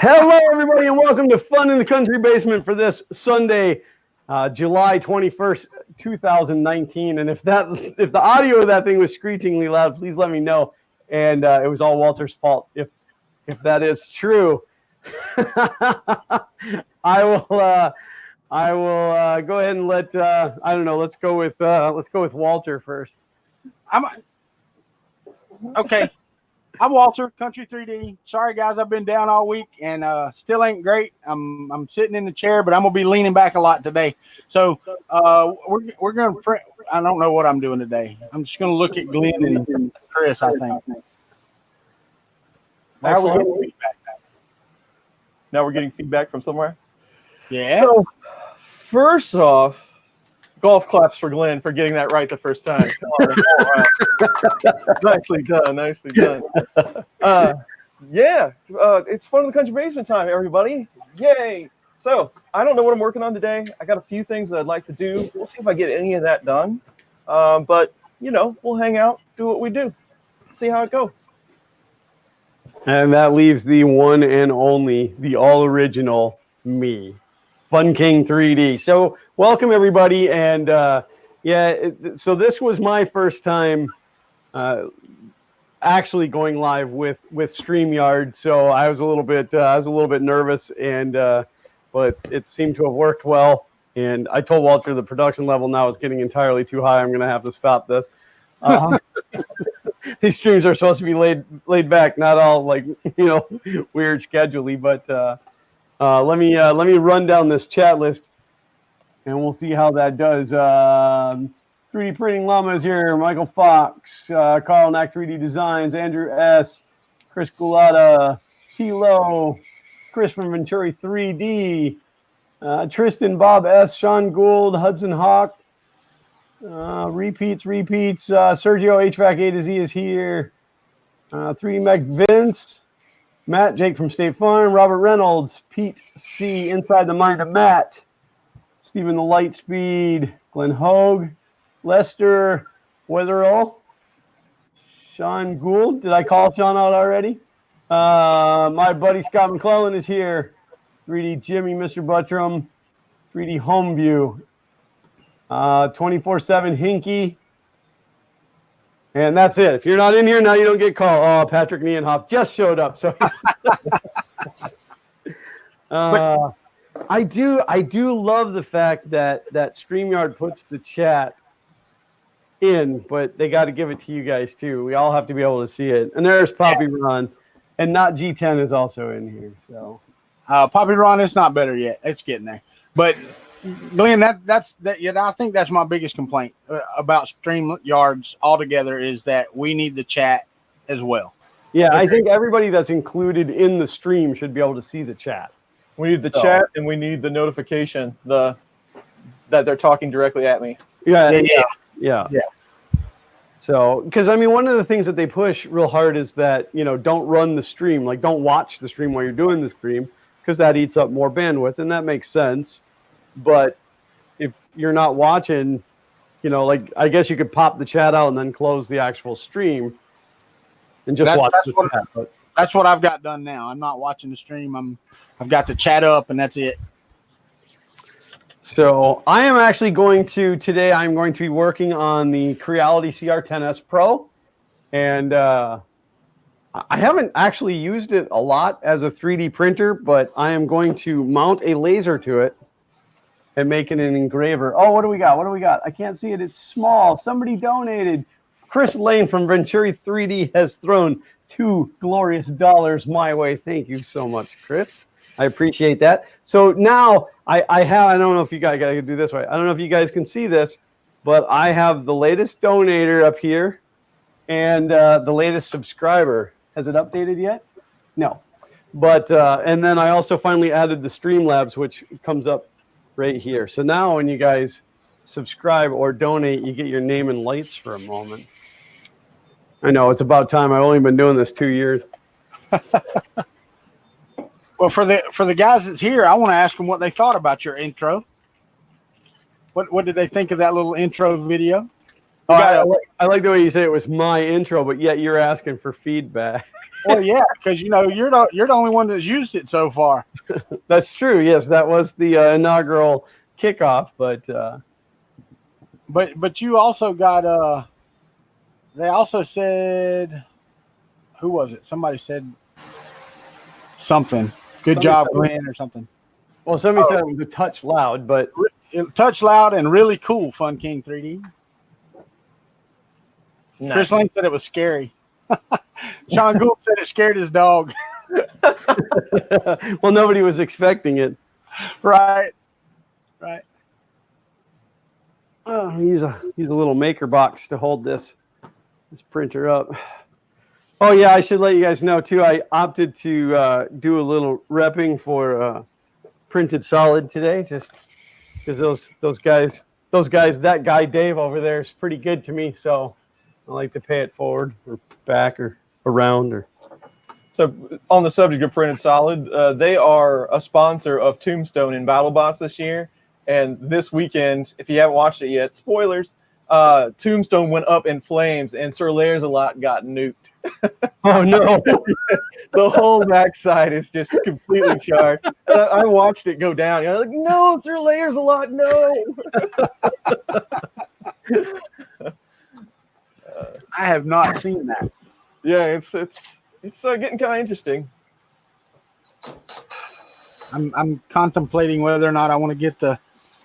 Hello, everybody, and welcome to Fun in the Country Basement for this Sunday, July 21st, 2019. And if the audio of that thing was screechingly loud, please let me know. And it was all Walter's fault if that is true. I will go ahead and let I don't know. Let's go with Walter first. Okay. I'm Walter, Country 3D. Sorry, guys, I've been down all week and still ain't great. I'm sitting in the chair, but I'm gonna be leaning back a lot today. So we're gonna. I don't know what I'm doing today. I'm just gonna look at Glenn and Chris. I think. Now we're getting feedback from somewhere. Yeah. So first off, golf claps for Glenn for getting that right the first time. Nicely done. Nicely done. It's Fun in the Country Basement time, everybody. Yay. So I don't know what I'm working on today. I got a few things that I'd like to do. We'll see if I get any of that done. But, we'll hang out, do what we do, see how it goes. And that leaves the one and only, the all original me, Fun King 3D. So welcome everybody, and so this was my first time actually going live with StreamYard. So I was a little bit nervous, and but it seemed to have worked well. And I told Walter the production level now is getting entirely too high. I'm going to have to stop this. These streams are supposed to be laid back, not all like weird schedule-y. But let me run down this chat list, and we'll see how that does. 3D Printing Llama is here. Michael Fox, Carl Knack 3D Designs, Andrew S, Chris Gulata, T-Lo, Chris from Venturi 3D, Tristan, Bob S, Sean Gould, Hudson Hawk. Repeats. Sergio HVAC A to Z is here. 3D Mech Vince, Matt, Jake from State Farm, Robert Reynolds, Pete C, Inside the Mind of Matt, Stephen the Lightspeed, Glenn Hogue, Lester Wetherall, Sean Gould. Did I call Sean out already? My buddy Scott McClellan is here. 3D Jimmy, Mr. Buttram, 3D Homeview. 24/7 Hinky. And that's it. If you're not in here now, you don't get called. Oh, Patrick Nienhoff just showed up. So I do love the fact that StreamYard puts the chat in, but they got to give it to you guys too. We all have to be able to see it. And there's Poppy Ron, and Not G10 is also in here. So Poppy Ron, it's not better yet. It's getting there. But Glenn, that's I think that's my biggest complaint about StreamYards altogether is that we need the chat as well. Yeah, I think everybody that's included in the stream should be able to see the chat. We need the chat, and we need the notification that they're talking directly at me. Yeah. So, because I mean, one of the things that they push real hard is that don't run the stream, like don't watch the stream while you're doing the stream, because that eats up more bandwidth, and that makes sense. But if you're not watching, like I guess you could pop the chat out and then close the actual stream and just watch the chat. But that's what I've got done now. I'm not watching the stream. I've got the chat up, and that's it. So I am actually today I'm going to be working on the Creality CR10S Pro, and I haven't actually used it a lot as a 3D printer, but I am going to mount a laser to it and making an engraver. Oh, what do we got? I can't see it. It's small. Somebody donated. Chris Lane from Venturi 3D has thrown $2 glorious my way. Thank you so much, Chris. I appreciate that. So now I don't know if you guys got to do this way. I don't know if you guys can see this, but I have the latest donator up here and the latest subscriber. Has it updated yet? No. But and then I also finally added the Streamlabs, which comes up right here. So now when you guys subscribe or donate, you get your name and lights for a moment. I know, it's about time. I've only been doing this 2 years. Well, for the guys that's here, I want to ask them what they thought about your intro. What did they think of that little intro video? I like the way you say it was my intro, but yet you're asking for feedback. Well, yeah, because you're the only one that's used it so far. That's true. Yes, that was the inaugural kickoff. But you also got they also said, who was it? Somebody said something. Good job, Glenn, or something. Well, somebody said it was a touch loud, but Touch loud and really cool, Fun King 3D. Nice. Chris Lane said it was scary. Sean Gould said it scared his dog. well, nobody was expecting it. Right. Oh, use a little maker box to hold this printer up. Oh yeah, I should let you guys know too. I opted to do a little repping for Printed Solid today, just because those guys, that guy Dave over there is pretty good to me. So I like to pay it forward or back or around or. So on the subject of Printed Solid, they are a sponsor of Tombstone in BattleBots this year. And this weekend, if you haven't watched it yet, spoilers, Tombstone went up in flames and Sir Lair's-a-Lot got nuked. Oh no! The whole backside is just completely charred. I watched it go down. I was like, no, Sir Lair's-a-Lot, no. I have not seen that. Yeah, it's getting kind of interesting. I'm contemplating whether or not I want to get the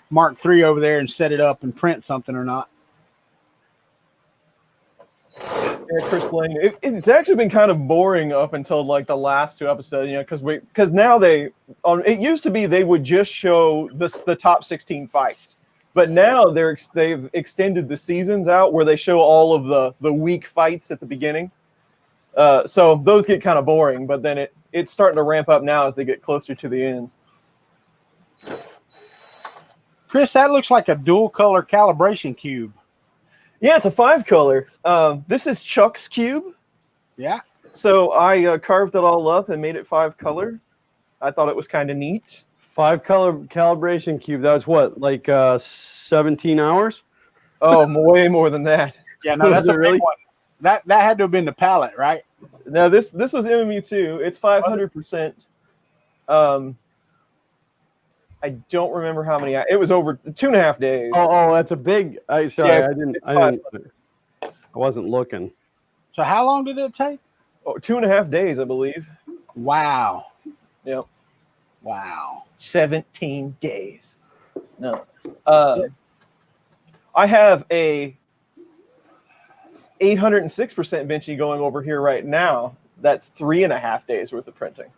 Mark III over there and set it up and print something or not. Yeah, Chris Blaine. It's actually been kind of boring up until like the last two episodes, because now it used to be they would just show the top 16 fights, but now they've extended the seasons out where they show all of the weak fights at the beginning. So those get kind of boring, but then it's starting to ramp up now as they get closer to the end. Chris, that looks like a dual color calibration cube. Yeah, it's a 5-color. This is Chuck's cube. Yeah. So I carved it all up and made it 5-color. I thought it was kind of neat. 5-color calibration cube. That was what, like 17 hours? Oh, way more than that. Yeah, no, that's a big really one. That had to have been the pallet, right? No, this was MME too. It's 500%. I don't remember how many. It was over 2.5 days. Oh, that's a big. I wasn't looking. So how long did it take? 2.5 days, I believe. Wow. Yep. Wow. 17 days. No. I have a 806% Vinci going over here right now. That's 3.5 days worth of printing.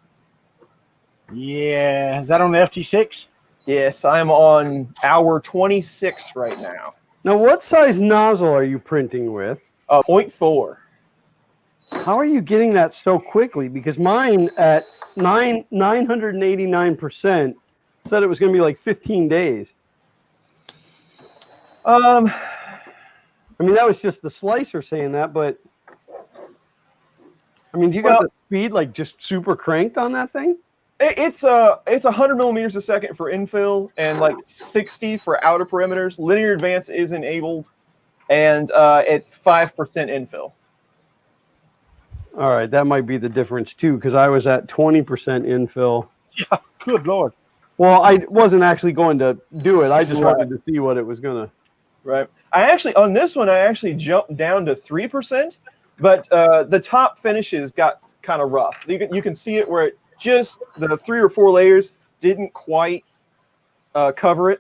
Yeah. Is that on the FT6? Yes, I'm on hour 26 right now. Now, what size nozzle are you printing with? 0.4. How are you getting that so quickly? Because mine at 989% said it was going to be like 15 days. I mean, that was just the slicer saying that, but I mean, do you got the speed like just super cranked on that thing? It's 100 millimeters a second for infill and like 60 for outer perimeters. Linear advance is enabled, and it's 5% infill. All right, that might be the difference too, because I was at 20% infill. Yeah, good Lord. Well, I wasn't actually going to do it. I just wanted to see what it was gonna. Right. On this one, I actually jumped down to 3%, but the top finishes got kind of rough. You can see it where it just the 3 or 4 layers didn't quite cover it,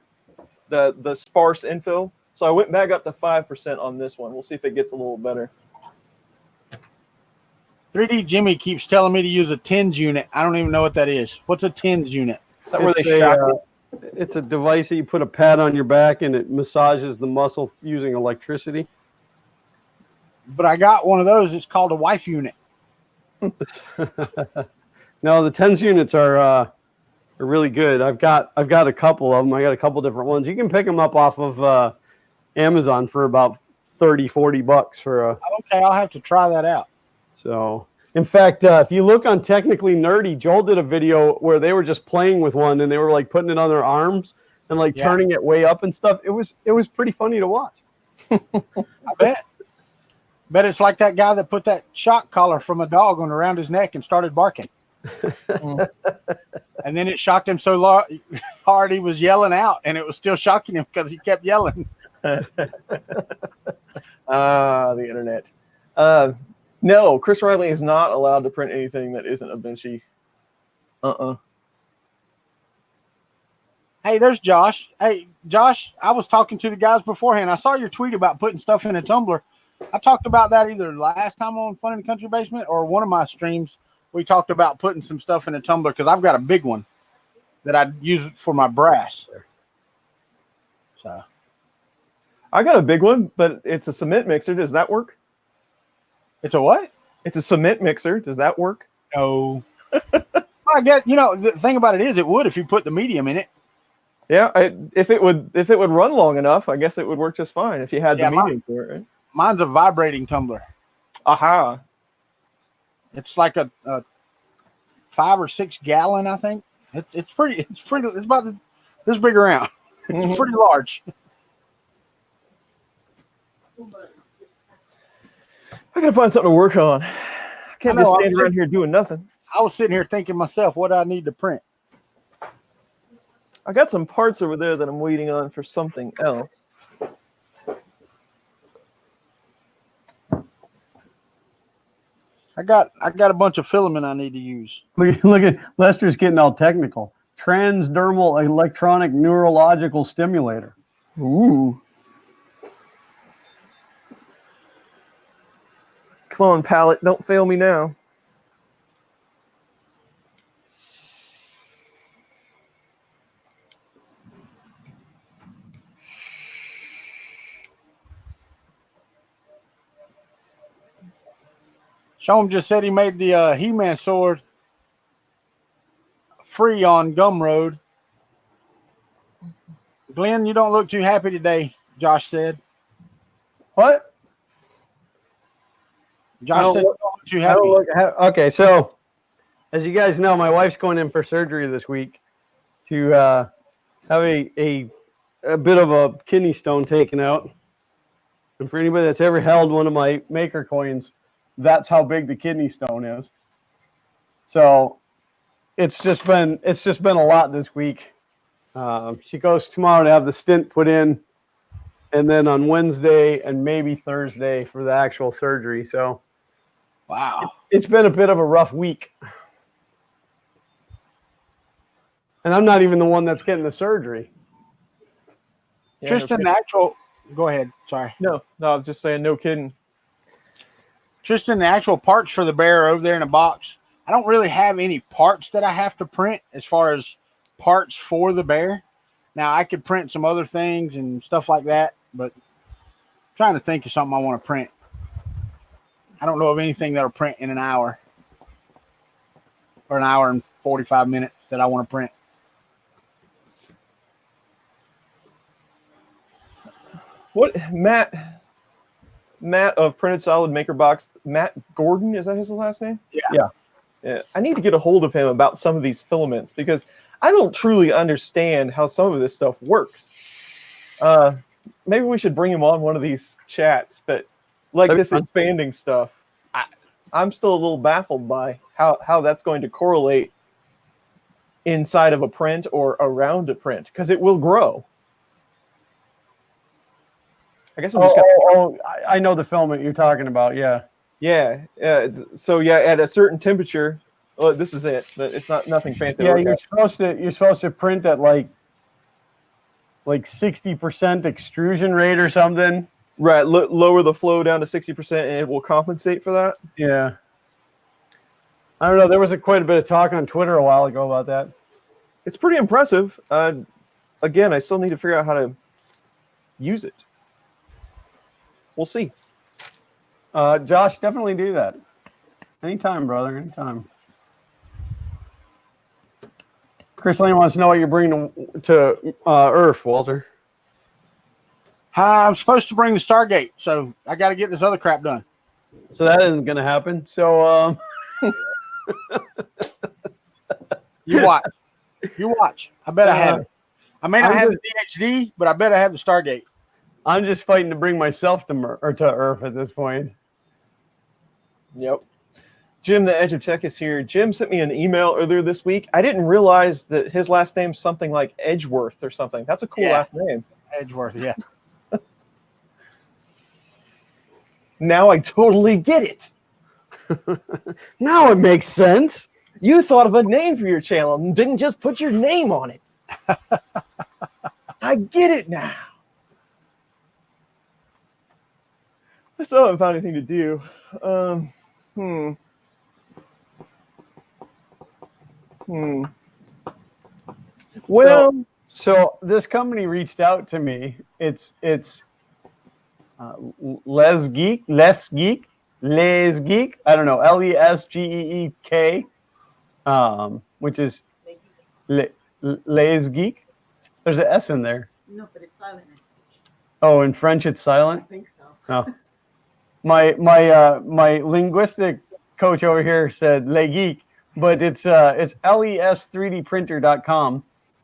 the sparse infill. So I went back up to 5% on this one. We'll see if it gets a little better. 3D Jimmy keeps telling me to use a TENS unit. I don't even know what that is. What's a TENS unit? Is that where they shock it? It's a device that you put a pad on your back and it massages the muscle using electricity. But I got one of those. It's called a wife unit. No, the TENS units are really good. I've got a couple of them. I got a couple different ones. You can pick them up off of Amazon for about $30-$40 for a. Okay, I'll have to try that out. So, in fact, if you look on Technically Nerdy, Joel did a video where they were just playing with one and they were like putting it on their arms and like turning it way up and stuff. It was pretty funny to watch. I bet. Bet it's like that guy that put that shock collar from a dog on around his neck and started barking. And then it shocked him so hard he was yelling out, and it was still shocking him because he kept yelling. The internet. No, Chris Riley is not allowed to print anything that isn't a Vinci. Hey, there's Josh. Hey, Josh, I was talking to the guys beforehand. I saw your tweet about putting stuff in a tumbler. I talked about that either last time on Fun in the Country Basement or one of my streams. We talked about putting some stuff in a tumbler because I've got a big one that I use for my brass. So I got a big one, but it's a cement mixer. Does that work? It's a what? It's a cement mixer. Does that work? No. I guess, the thing about it is it would if you put the medium in it. Yeah, if it would run long enough, I guess it would work just fine if you had the medium for it, right? Mine's a vibrating tumbler. Aha. It's like a 5 or 6 gallon, I think. It's about this big around. It's pretty large. I gotta find something to work on. I can't just stand around here doing nothing. I was sitting here thinking myself, what do I need to print? I got some parts over there that I'm waiting on for something else. I got a bunch of filament I need to use. Look at Lester's getting all technical. Transdermal electronic neurological stimulator. Ooh. Come on, palette, don't fail me now. Sean just said he made the He-Man sword free on Gumroad. Glenn, you don't look too happy today, Josh said. What? Josh said you don't look too happy. Okay, so as you guys know, my wife's going in for surgery this week to have a bit of a kidney stone taken out. And for anybody that's ever held one of my maker coins, that's how big the kidney stone is. So it's just been a lot this week. She goes tomorrow to have the stent put in, and then on Wednesday and maybe Thursday for the actual surgery. So wow, it's been a bit of a rough week. And I'm not even the one that's getting the surgery. Tristan, go ahead. Sorry. No, I was just saying, no kidding. Tristan, the actual parts for the bear are over there in a box. I don't really have any parts that I have to print as far as parts for the bear. Now, I could print some other things and stuff like that, but I'm trying to think of something I want to print. I don't know of anything that'll print in an hour or an hour and 45 minutes that I want to print. What Matt of Printed Solid Maker Box, Matt Gordon, is that his last name? Yeah. I need to get a hold of him about some of these filaments because I don't truly understand how some of this stuff works. Maybe we should bring him on one of these chats, but like this expanding stuff, I'm still a little baffled by how that's going to correlate inside of a print or around a print because it will grow. I guess I'm just I know the filament you're talking about. Yeah. Yeah. So yeah, at a certain temperature, this is it. But it's nothing fancy. Yeah, you're supposed to print at like 60% extrusion rate or something. Right. Lower the flow down to 60%, and it will compensate for that. Yeah. I don't know. There was quite a bit of talk on Twitter a while ago about that. It's pretty impressive. Again, I still need to figure out how to use it. We'll see. Josh, definitely do that. Anytime, brother. Anytime. Chris Lane wants to know what you're bringing to Earth, Walter. I'm supposed to bring the Stargate, so I got to get this other crap done. So that isn't going to happen. So you watch. I bet I have it. I may not have the DHD, but I bet I have the Stargate. I'm just fighting to bring myself to Earth at this point. Yep. Jim, the Edge of Tech, is here. Jim sent me an email earlier this week. I didn't realize that his last name's something like Edgeworth or something. That's a cool last name. Edgeworth, yeah. Now I totally get it. Now it makes sense. You thought of a name for your channel and didn't just put your name on it. I get it now. I still haven't found anything to do. Well, so this company reached out to me. It's Les Geek. I don't know, LESGEEK, which is Les Geek. There's an S in there. No, but it's silent. Oh, in French it's silent. I think so. Oh. My linguistic coach over here said Les Geek, but it's les3dprinter.com.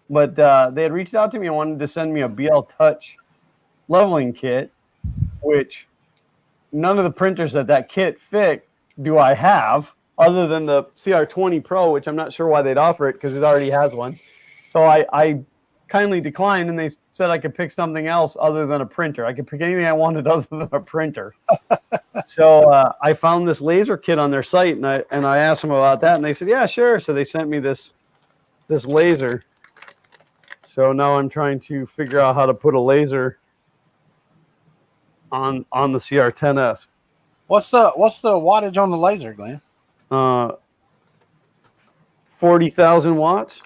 But they had reached out to me and wanted to send me a BL Touch leveling kit, which none of the printers that kit fit do I have, other than the CR20 Pro, which I'm not sure why they'd offer it because it already has one. So I kindly declined, and they said I could pick something else other than a printer. I could pick anything I wanted other than a printer. So I found this laser kit on their site, and I asked them about that, and they said, yeah, sure. So they sent me this laser. So now I'm trying to figure out how to put a laser on the CR10S. What's the wattage on the laser, Glenn? 40,000 watts.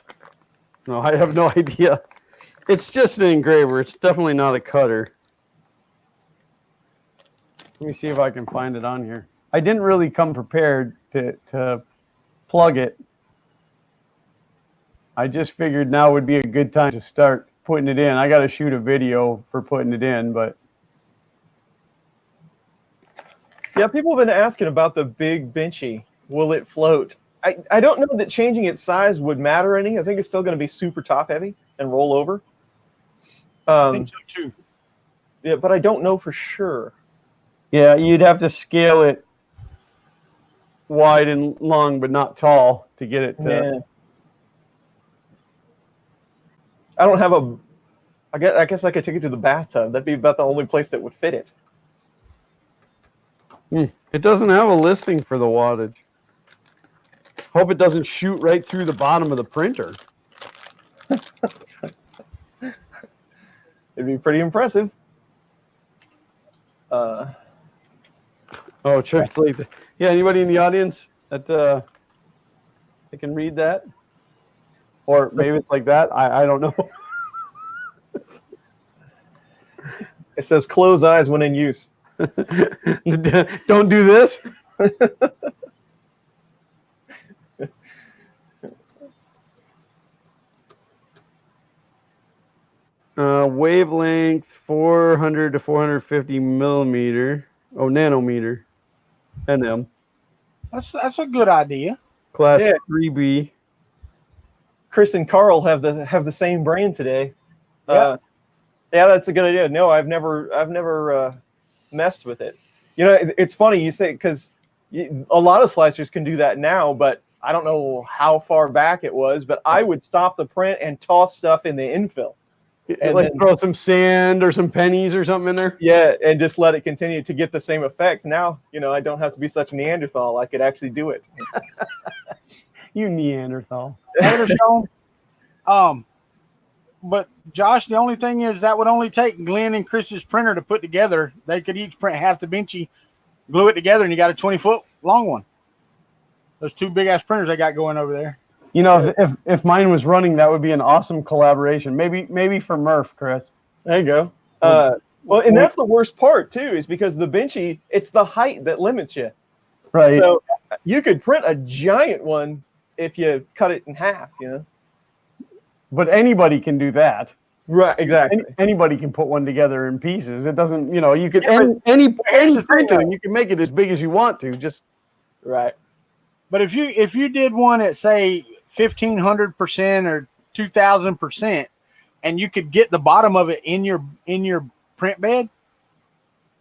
No, I have no idea. It's just an engraver. It's definitely not a cutter. Let me see if I can find it on here. I didn't really come prepared to plug it. I just figured now would be a good time to start putting it in. I got to shoot a video for putting it in, but yeah, people have been asking about the big benchy. Will it float? I don't know that changing its size would matter any. I think it's still going to be super top heavy and roll over. I think so too. Yeah, but I don't know for sure. yeah, you'd have to scale it wide and long, but not tall to get it to. Yeah. I don't have I guess I could take it to the bathtub. That'd be about the only place that would fit it. It doesn't have a listing for the wattage. Hope it doesn't shoot right through the bottom of the printer. It'd be pretty impressive. Oh, translate. Yeah, anybody in the audience that they can read that? Or maybe it's like that. I don't know. It says close eyes when in use. Don't do this. Wavelength 400 to 450 millimeter. Oh, nanometer. NM. That's a good idea. Class Yeah. 3B. Chris and Carl have the same brain today. Yeah. Yeah, that's a good idea. No, I've never messed with it. You know, it's funny you say, because a lot of slicers can do that now, but I don't know how far back it was. But I would stop the print and toss stuff in the infill. And like throw some sand or some pennies or something in there. Yeah, and just let it continue to get the same effect. Now, you know, I don't have to be such a Neanderthal. I could actually do it. You Neanderthal. But Josh, the only thing is that would only take Glenn and Chris's printer to put together. They could each print half the benchy, glue it together, and you got a 20-foot long one. Those two big ass printers they got going over there. You know, if mine was running, that would be an awesome collaboration. Maybe for Murph, Chris. There you go. Well, and that's the worst part too, is because the benchy, it's the height that limits you. Right. So you could print a giant one if you cut it in half, you know. But anybody can do that. Right, exactly. Anybody can put one together in pieces. It doesn't, you know, you could Yeah, any the thing, printer, though. you can make it as big as you want to. Just Right. But if you did one at say 1,500% or 2,000%, and you could get the bottom of it in your print bed,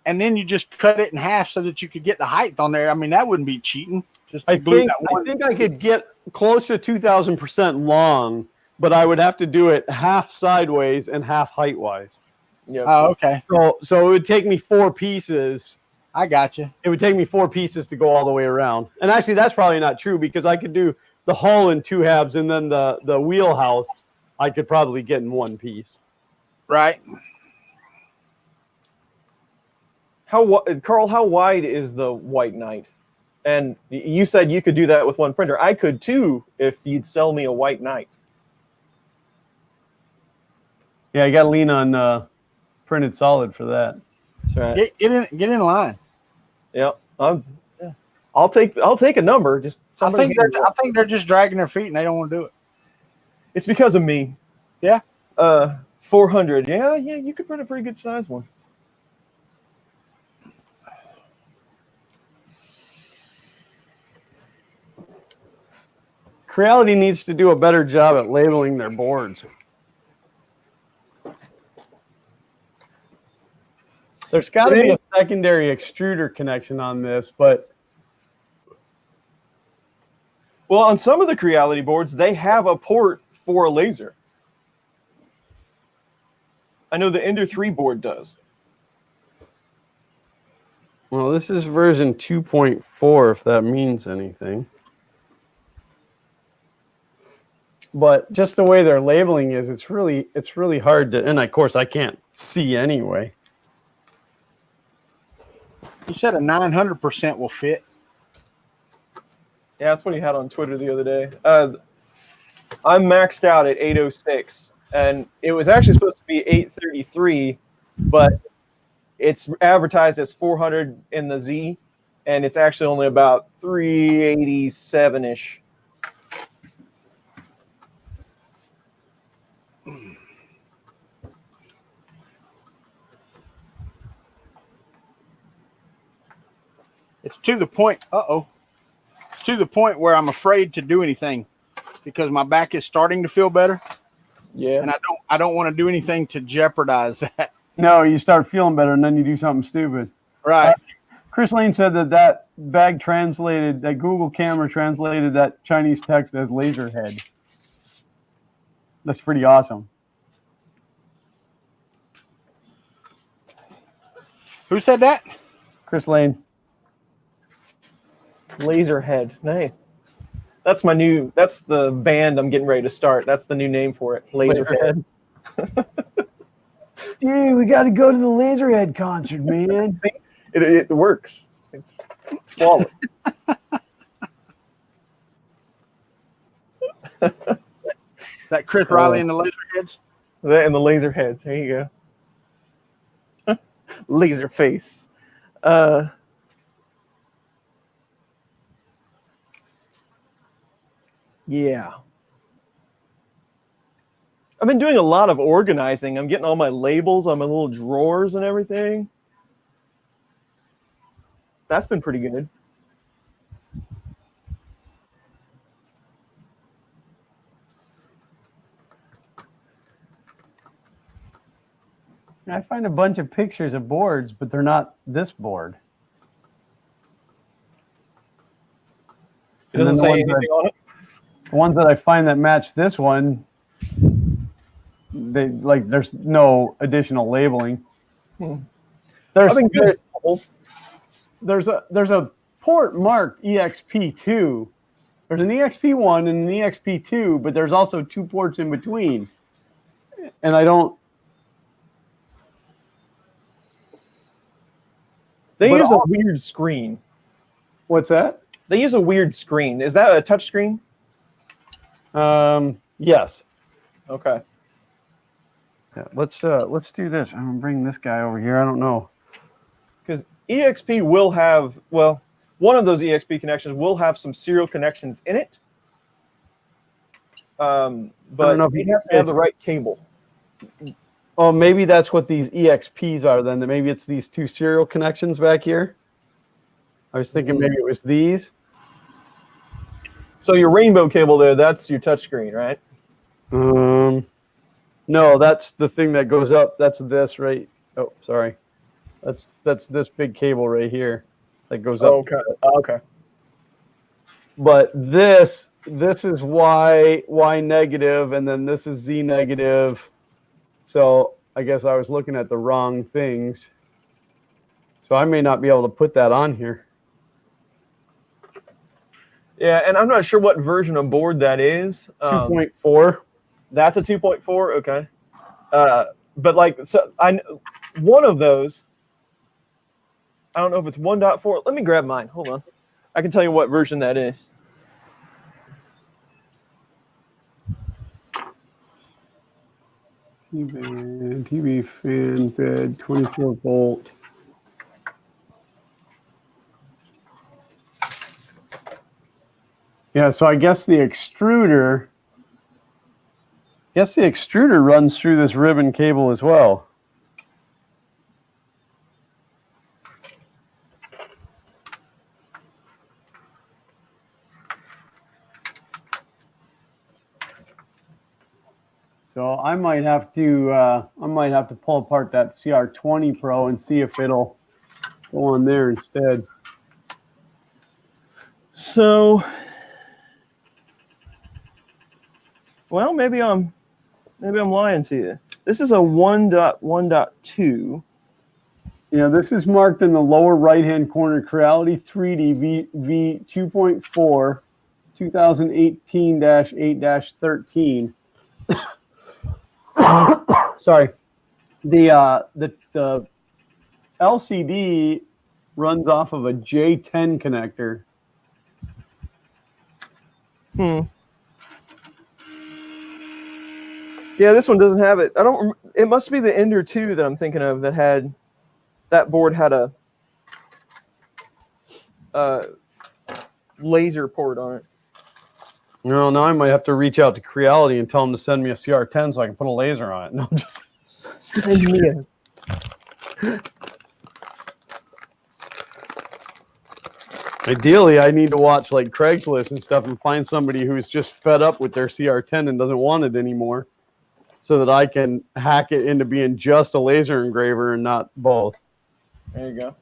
and then you just cut it in half so that you could get the height on there. I mean, that wouldn't be cheating. Just I glue think that one. I think I could get close to 2,000% long, but I would have to do it half sideways and half height wise. Yeah. Oh, okay. So it would take me 4 pieces. I got you. It would take me 4 pieces to go all the way around. And actually, that's probably not true because I could do the hull in 2 halves and then the wheelhouse I could probably get in 1 piece. Right. Carl, how wide is the White Knight? And you said you could do that with one printer. I could too if you'd sell me a White Knight. Yeah, you got to lean on printed solid for that. That's right. Get in line. Yeah. I'll take a number. Just I think they're just dragging their feet and they don't want to do it. it's because of me. Yeah. 400. Yeah, you could print a pretty good size one. Creality needs to do a better job at labeling their boards. There's got to be a secondary extruder connection on this, but Well, on some of the Creality boards, they have a port for a laser. I know the Ender 3 board does. well, this is version 2.4, if that means anything. But just the way they're labeling is, it's really hard to, and of course I can't see anyway. You said a 900% will fit. Yeah, that's what he had on Twitter the other day. I'm maxed out at 806, and it was actually supposed to be 833, but it's advertised as 400 in the Z, and it's actually only about 387-ish. It's to the point. It's to the point where I'm afraid to do anything because my back is starting to feel better. Yeah. And I don't want to do anything to jeopardize that. No, you start feeling better and then you do something stupid. Right. Chris Lane said that bag translated, that Google camera translated that Chinese text as laser head. That's pretty awesome. Who said that? Chris Lane. Laserhead. Nice. That's the band I'm getting ready to start. That's the new name for it. Laserhead. Dude, we got to go to the Laserhead concert, man. It works. It's flawless. Is that Chris Riley and the Laserheads? That and the Laserheads. There you go. Laser face. Yeah. I've been doing a lot of organizing. I'm getting all my labels on my little drawers and everything. That's been pretty good. I find a bunch of pictures of boards, but they're not this board. It doesn't say anything on it. The ones that I find that match this one, there's no additional labeling. There's a port marked EXP2. There's an EXP1 and an EXP2, but there's also 2 ports in between. And I don't. They use a weird screen. What's that? They use a weird screen. Is that a touch screen? Yes. Okay. Yeah, let's do this. I'm gonna bring this guy over here. I don't know. Because EXP will have, well, one of those EXP connections will have some serial connections in it. But you have to have the right cable. Oh, maybe that's what these EXPs are then. Maybe it's these 2 serial connections back here. I was thinking maybe it was these. So your rainbow cable there, that's your touchscreen, right? No, that's the thing that goes up. That's this, right? Oh, sorry. That's this big cable right here that goes up. Okay. Okay. But this is Y negative, and then this is Z negative. So I guess I was looking at the wrong things. So I may not be able to put that on here. Yeah, and I'm not sure what version of board that is. 2.4. That's a 2.4. Okay. But like, so one of those. I don't know if it's 1.4. Let me grab mine. Hold on. I can tell you what version that is. TV fan fed 24 volt. Yeah, so I guess the extruder runs through this ribbon cable as well. So I might have to pull apart that CR20 Pro and see if it'll go on there instead. So, well, maybe I'm lying to you. This is a 1.1.2. Yeah, this is marked in the lower right-hand corner, Creality 3D V 2.4, 2018-8-13. Sorry. The LCD runs off of a J10 connector. Yeah, this one doesn't have it. It must be the Ender 2 that I'm thinking of that board had a laser port on it. No, now I might have to reach out to Creality and tell them to send me a CR10 so I can put a laser on it. No, just send me a... Ideally, I need to watch like Craigslist and stuff and find somebody who's just fed up with their CR10 and doesn't want it anymore, so that I can hack it into being just a laser engraver and not both. There you go.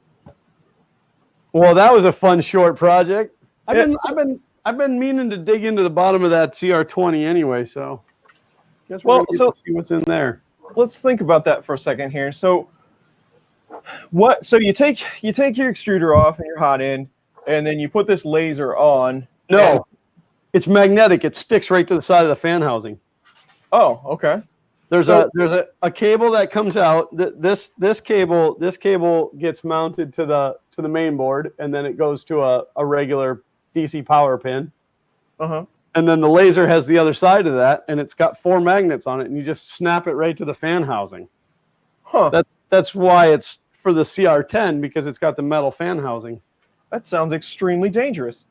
Well, that was a fun short project. I've been meaning to dig into the bottom of that CR20 anyway, so I guess we're gonna see what's in there. Let's think about that for a second here. So you take your extruder off and your hot end, and then you put this laser on. No, it's magnetic. It sticks right to the side of the fan housing. Oh, okay. There's a cable that comes out. This cable gets mounted to the main board, and then it goes to a regular DC power pin. And then the laser has the other side of that, and it's got 4 magnets on it, and you just snap it right to the fan housing. That's why it's for the CR10, because it's got the metal fan housing. That sounds extremely dangerous.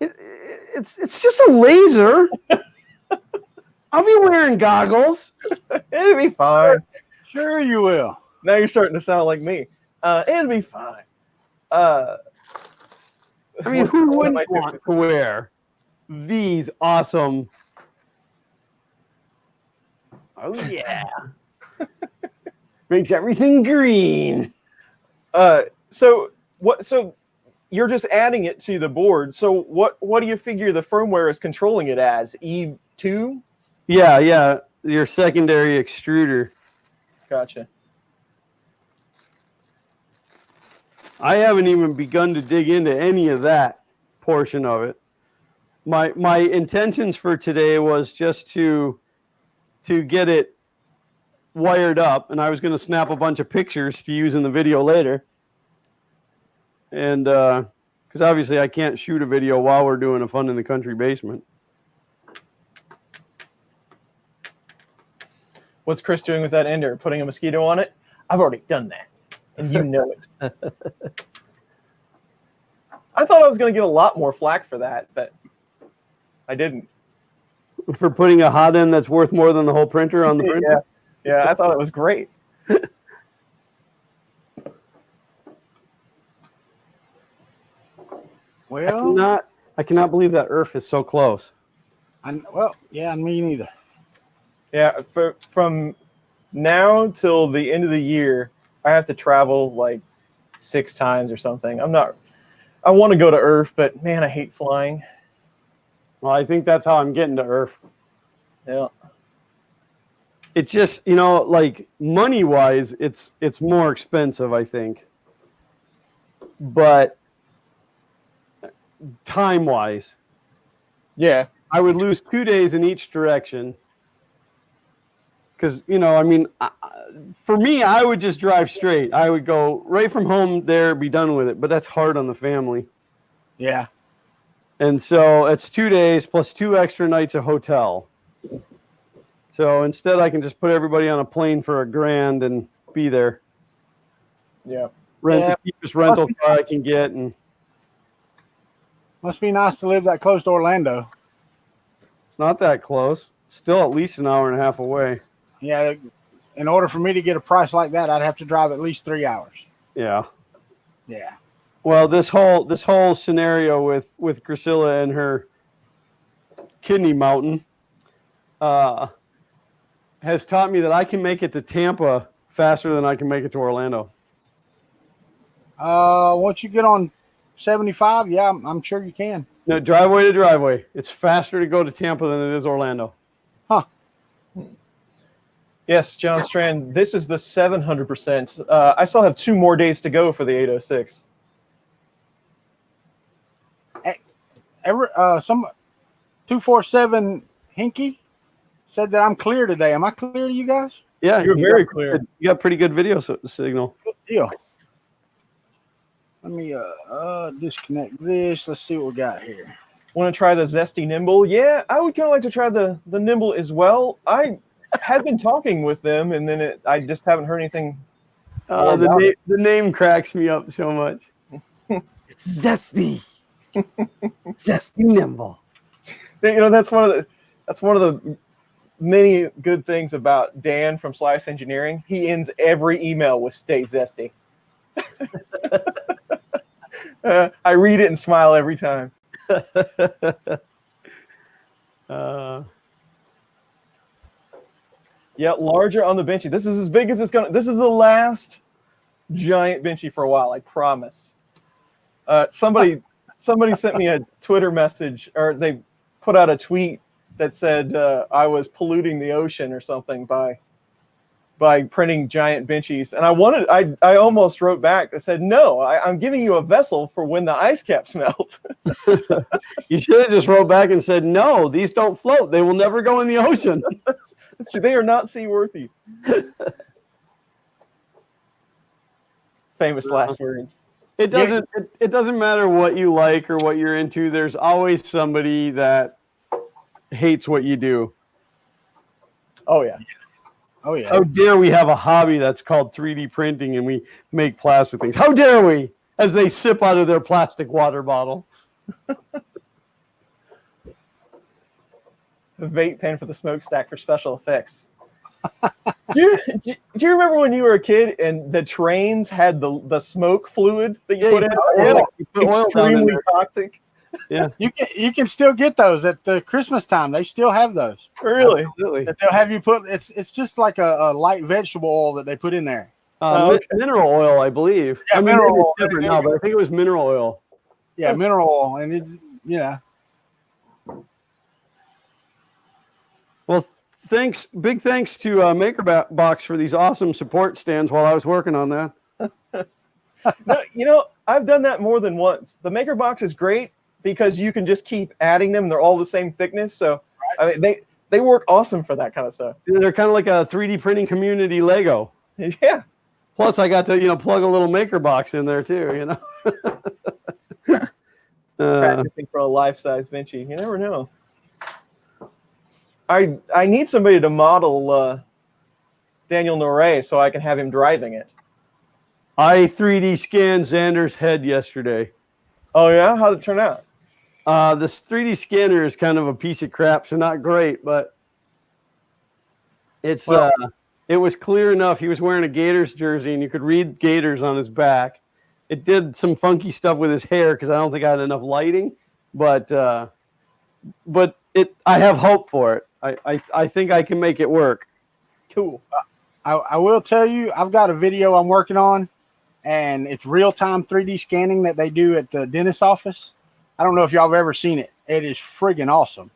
It's just a laser. I'll be wearing goggles. It'll be fine. Sure you will. Now you're starting to sound like me. It'll be fine. I mean, who wouldn't want to wear these awesome? Oh yeah, makes everything green. So you're just adding it to the board. So what do you figure the firmware is controlling it as? E2? Yeah, your secondary extruder. Gotcha. I haven't even begun to dig into any of that portion of it. My intentions for today was just to get it wired up, and I was going to snap a bunch of pictures to use in the video later. And because obviously I can't shoot a video while we're doing a Fun in the Country basement. What's Chris doing with that ender? Putting a mosquito on it? I've already done that, and you know it. I thought I was going to get a lot more flack for that, but I didn't. For putting a hot end that's worth more than the whole printer on the printer? Yeah, I thought it was great. Well, I cannot believe that Earth is so close. Me neither. Yeah, from now till the end of the year, I have to travel like 6 times or something. I want to go to Earth, but man, I hate flying. Well, I think that's how I'm getting to Earth. Yeah. It's just, like money-wise, it's more expensive, I think. But time-wise, Yeah. I would lose 2 days in each direction. Because, for me, I would just drive straight. I would go right from home there, be done with it. But that's hard on the family. Yeah. And so it's 2 days plus 2 extra nights of hotel. So instead, I can just put everybody on a plane for $1,000 and be there. Yeah. Rent the cheapest rental car I can get. And Must be nice to live that close to Orlando. it's not that close. Still at least an hour and a half away. Yeah. In order for me to get a price like that, I'd have to drive at least 3 hours. Yeah. Yeah. Well, this whole scenario with Priscilla and her kidney mountain has taught me that I can make it to Tampa faster than I can make it to Orlando. Once you get on 75, yeah, I'm sure you can. No, driveway to driveway. It's faster to go to Tampa than it is Orlando. Huh. Yes, John Strand, this is the 700%. I still have 2 more days to go for the 806. Some 247 Hinky said that I'm clear today. Am I clear to you guys? Yeah, You're very clear. You got pretty good video signal. Good deal. Let me disconnect this. Let's see what we got here. Want to try the Zesty Nimble? Yeah, I would kind of like to try the Nimble as well. I had been talking with them, and then I just haven't heard anything. The name cracks me up so much. It's Zesty. Zesty Nimble. That's one of the many good things about Dan from Slice Engineering. He ends every email with "Stay zesty." I read it and smile every time. Yeah, larger on the benchy. This is as big as it's gonna. This is the last giant benchy for a while. I promise. Somebody sent me a Twitter message, or they put out a tweet that said I was polluting the ocean or something by printing giant benchies, and I almost wrote back. I said, no, I'm giving you a vessel for when the ice caps melt. You should have just wrote back and said, no, these don't float. They will never go in the ocean. That's true. They are not seaworthy. Famous last words. It doesn't matter what you like or what you're into. There's always somebody that hates what you do. Oh yeah. Oh yeah. How dare we have a hobby that's called 3D printing and we make plastic things? How dare we? As they sip out of their plastic water bottle. The vape pen for the smokestack for special effects. do you remember when you were a kid and the trains had the smoke fluid that you put in? You put oil down in Extremely there. toxic. Yeah. You can still get those at the Christmas time. They still have those. Really? Absolutely. That they'll have you put. It's just like a light vegetable oil that they put in there. Okay. Mineral oil, I believe. Yeah, maybe mineral it's oil. different now, but I think it was mineral oil. Yeah, mineral oil, and it, yeah. Well, big thanks to MakerBox for these awesome support stands while I was working on that. No, I've done that more than once. The MakerBox is great because you can just keep adding them. They're all the same thickness, so I mean they work awesome for that kind of stuff. They're kind of like a 3D printing community Lego. Yeah. Plus, I got to plug a little MakerBox in there too. Practicing for a life-size benchy. You never know. I need somebody to model Daniel Noré so I can have him driving it. I 3D scanned Xander's head yesterday. Oh yeah, how'd it turn out? This 3D scanner is kind of a piece of crap, so not great, but it was clear enough. He was wearing a Gators jersey, and you could read Gators on his back. It did some funky stuff with his hair because I don't think I had enough lighting, but I have hope for it. I think I can make it work. Cool. I will tell you, I've got a video I'm working on, and it's real-time 3D scanning that they do at the dentist's office. I don't know if y'all have ever seen it. It is friggin' awesome.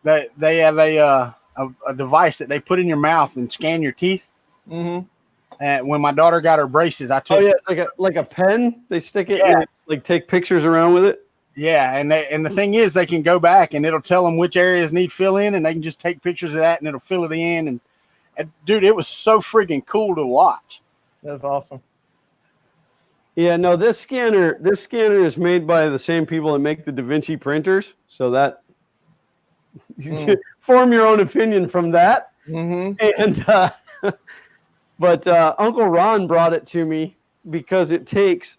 They have a device that they put in your mouth and scan your teeth. Mm-hmm. And when my daughter got her braces, I Oh took yeah, it's like a pen. They stick it. Yeah. And they, like take pictures around with it. yeah, and the thing is, they can go back and it'll tell them which areas need fill in, and they can just take pictures of that and it'll fill it in. And dude, it was so freaking cool to watch. That's awesome. Yeah, no, this scanner is made by the same people that make the Da Vinci printers. So that form your own opinion from that. Mm-hmm. And but Uncle Ron brought it to me because it takes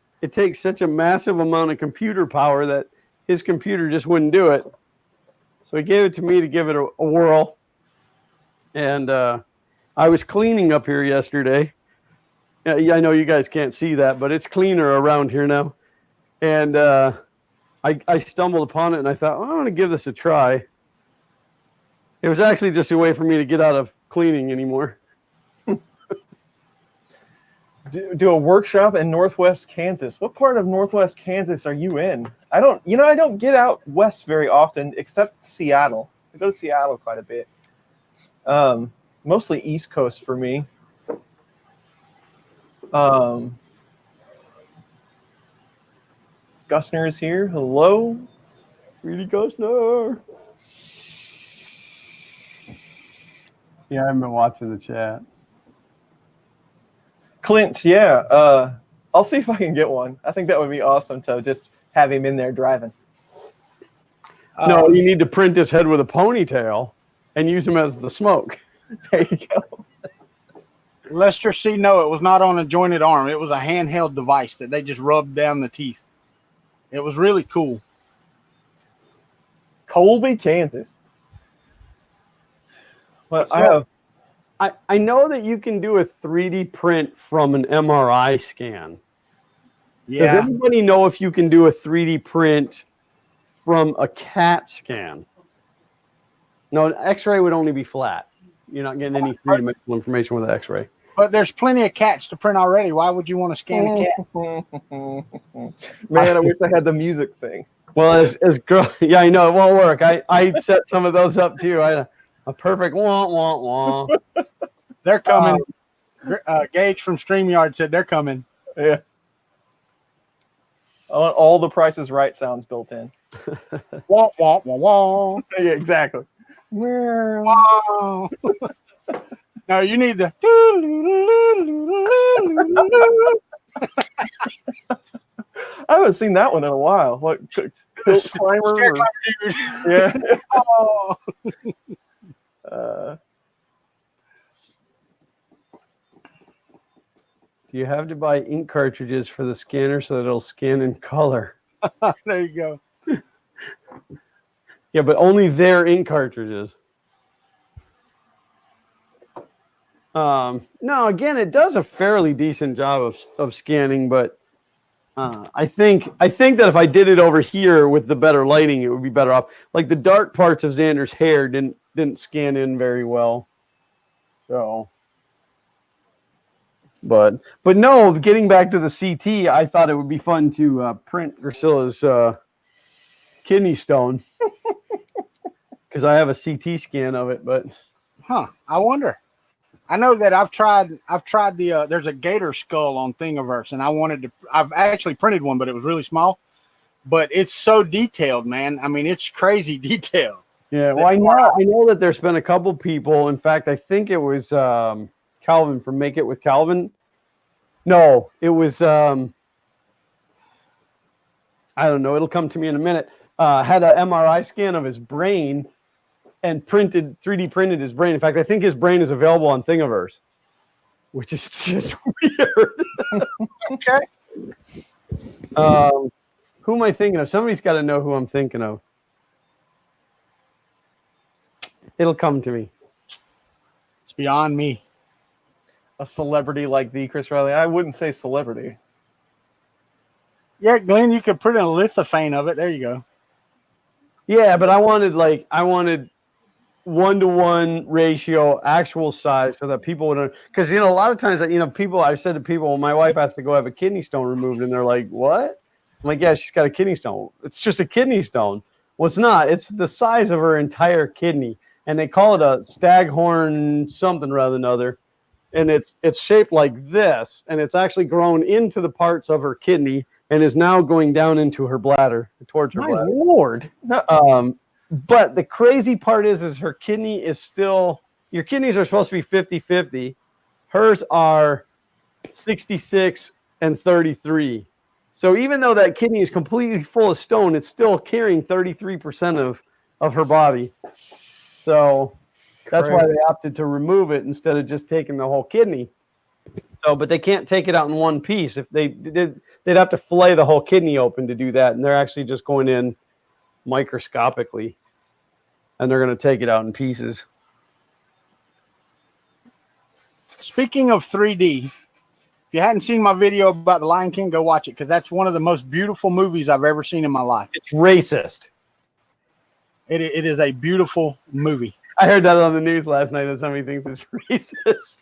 such a massive amount of computer power that his computer just wouldn't do it. So he gave it to me to give it a whirl. And I was cleaning up here yesterday. Yeah, I know you guys can't see that, but it's cleaner around here now. And I stumbled upon it, and I thought, I want to give this a try. It was actually just a way for me to get out of cleaning anymore. Do a workshop in Northwest Kansas. What part of Northwest Kansas are you in? I don't get out west very often, except Seattle. I go to Seattle quite a bit. Mostly East Coast for me. Gusner is here. Hello. 3D Gusner. Yeah, I haven't been watching the chat. Clint, yeah. I'll see if I can get one. I think that would be awesome to just have him in there driving. No, you need to print his head with a ponytail and use him as the smoke. There you go. Lester C. No, it was not on a jointed arm. It was a handheld device that they just rubbed down the teeth. It was really cool. Colby, Kansas. Well, So, I know that you can do a 3D print from an MRI scan. Does Yeah. anybody know if you can do a 3D print from a CAT scan? No, an X-ray would only be flat. You're not getting any three-dimensional information with an X-ray. But there's plenty of cats to print already. Why would you want to scan a cat? Man, I wish I had the music thing. Well, as girl, yeah, I know it won't work. I set some of those up too. I had a perfect wah wah wah. They're coming. Gage from StreamYard said they're coming. Yeah. I want all the Price is Right sounds built in. Wah, wah, wah, wah. Yeah, exactly. Wow. No, you need the. I haven't seen that one in a while. What? Climber? Dude. Yeah. Oh. Do you have to buy ink cartridges for the scanner so that it'll scan in color? There you go. Yeah, but only their ink cartridges. No, again, it does a fairly decent job of scanning, but I think that if I did it over here with the better lighting, it would be better off. Like the dark parts of Xander's hair didn't scan in very well. So, but no, getting back to the CT, I thought it would be fun to print Priscilla's kidney stone because I have a CT scan of it. But I wonder. I know that I've tried the there's a gator skull on Thingiverse, and I've actually printed one, but it was really small. But it's so detailed, man. I mean, it's crazy detailed. yeah, well, I know that there's been a couple people. In fact, I think it was Calvin from Make It with Calvin. No, it was I don't know. It'll come to me in a minute. Had an MRI scan of his brain and 3D printed his brain. In fact, I think his brain is available on Thingiverse, which is just weird. Okay. Who am I thinking of? Somebody's got to know who I'm thinking of. It'll come to me. It's beyond me. A celebrity like the Chris Riley. I wouldn't say celebrity. Yeah, Glenn, you could print a lithophane of it. There you go. Yeah, but I wanted 1-to-1 ratio actual size so that people would, because a lot of times people, I've said to people, well, my wife has to go have a kidney stone removed, and they're like, what? I'm like, yeah, she's got a kidney stone. It's just a kidney stone. Well, it's not. It's the size of her entire kidney, and they call it a staghorn something rather than other, and it's shaped like this, and it's actually grown into the parts of her kidney and is now going down into her bladder, towards her My bladder. Lord. But the crazy part is her kidney is still, your kidneys are supposed to be 50-50. Hers are 66 and 33. So even though that kidney is completely full of stone, it's still carrying 33% of her body. So that's why they opted to remove it instead of just taking the whole kidney. So, but they can't take it out in one piece. If they did, they'd have to fillet the whole kidney open to do that. And they're actually just going in microscopically, and they're going to take it out in pieces. Speaking of 3D, if you hadn't seen my video about the Lion King, go watch it, because that's one of the most beautiful movies I've ever seen in my life. It's racist. It is a beautiful movie. I heard that on the news last night that somebody thinks it's racist.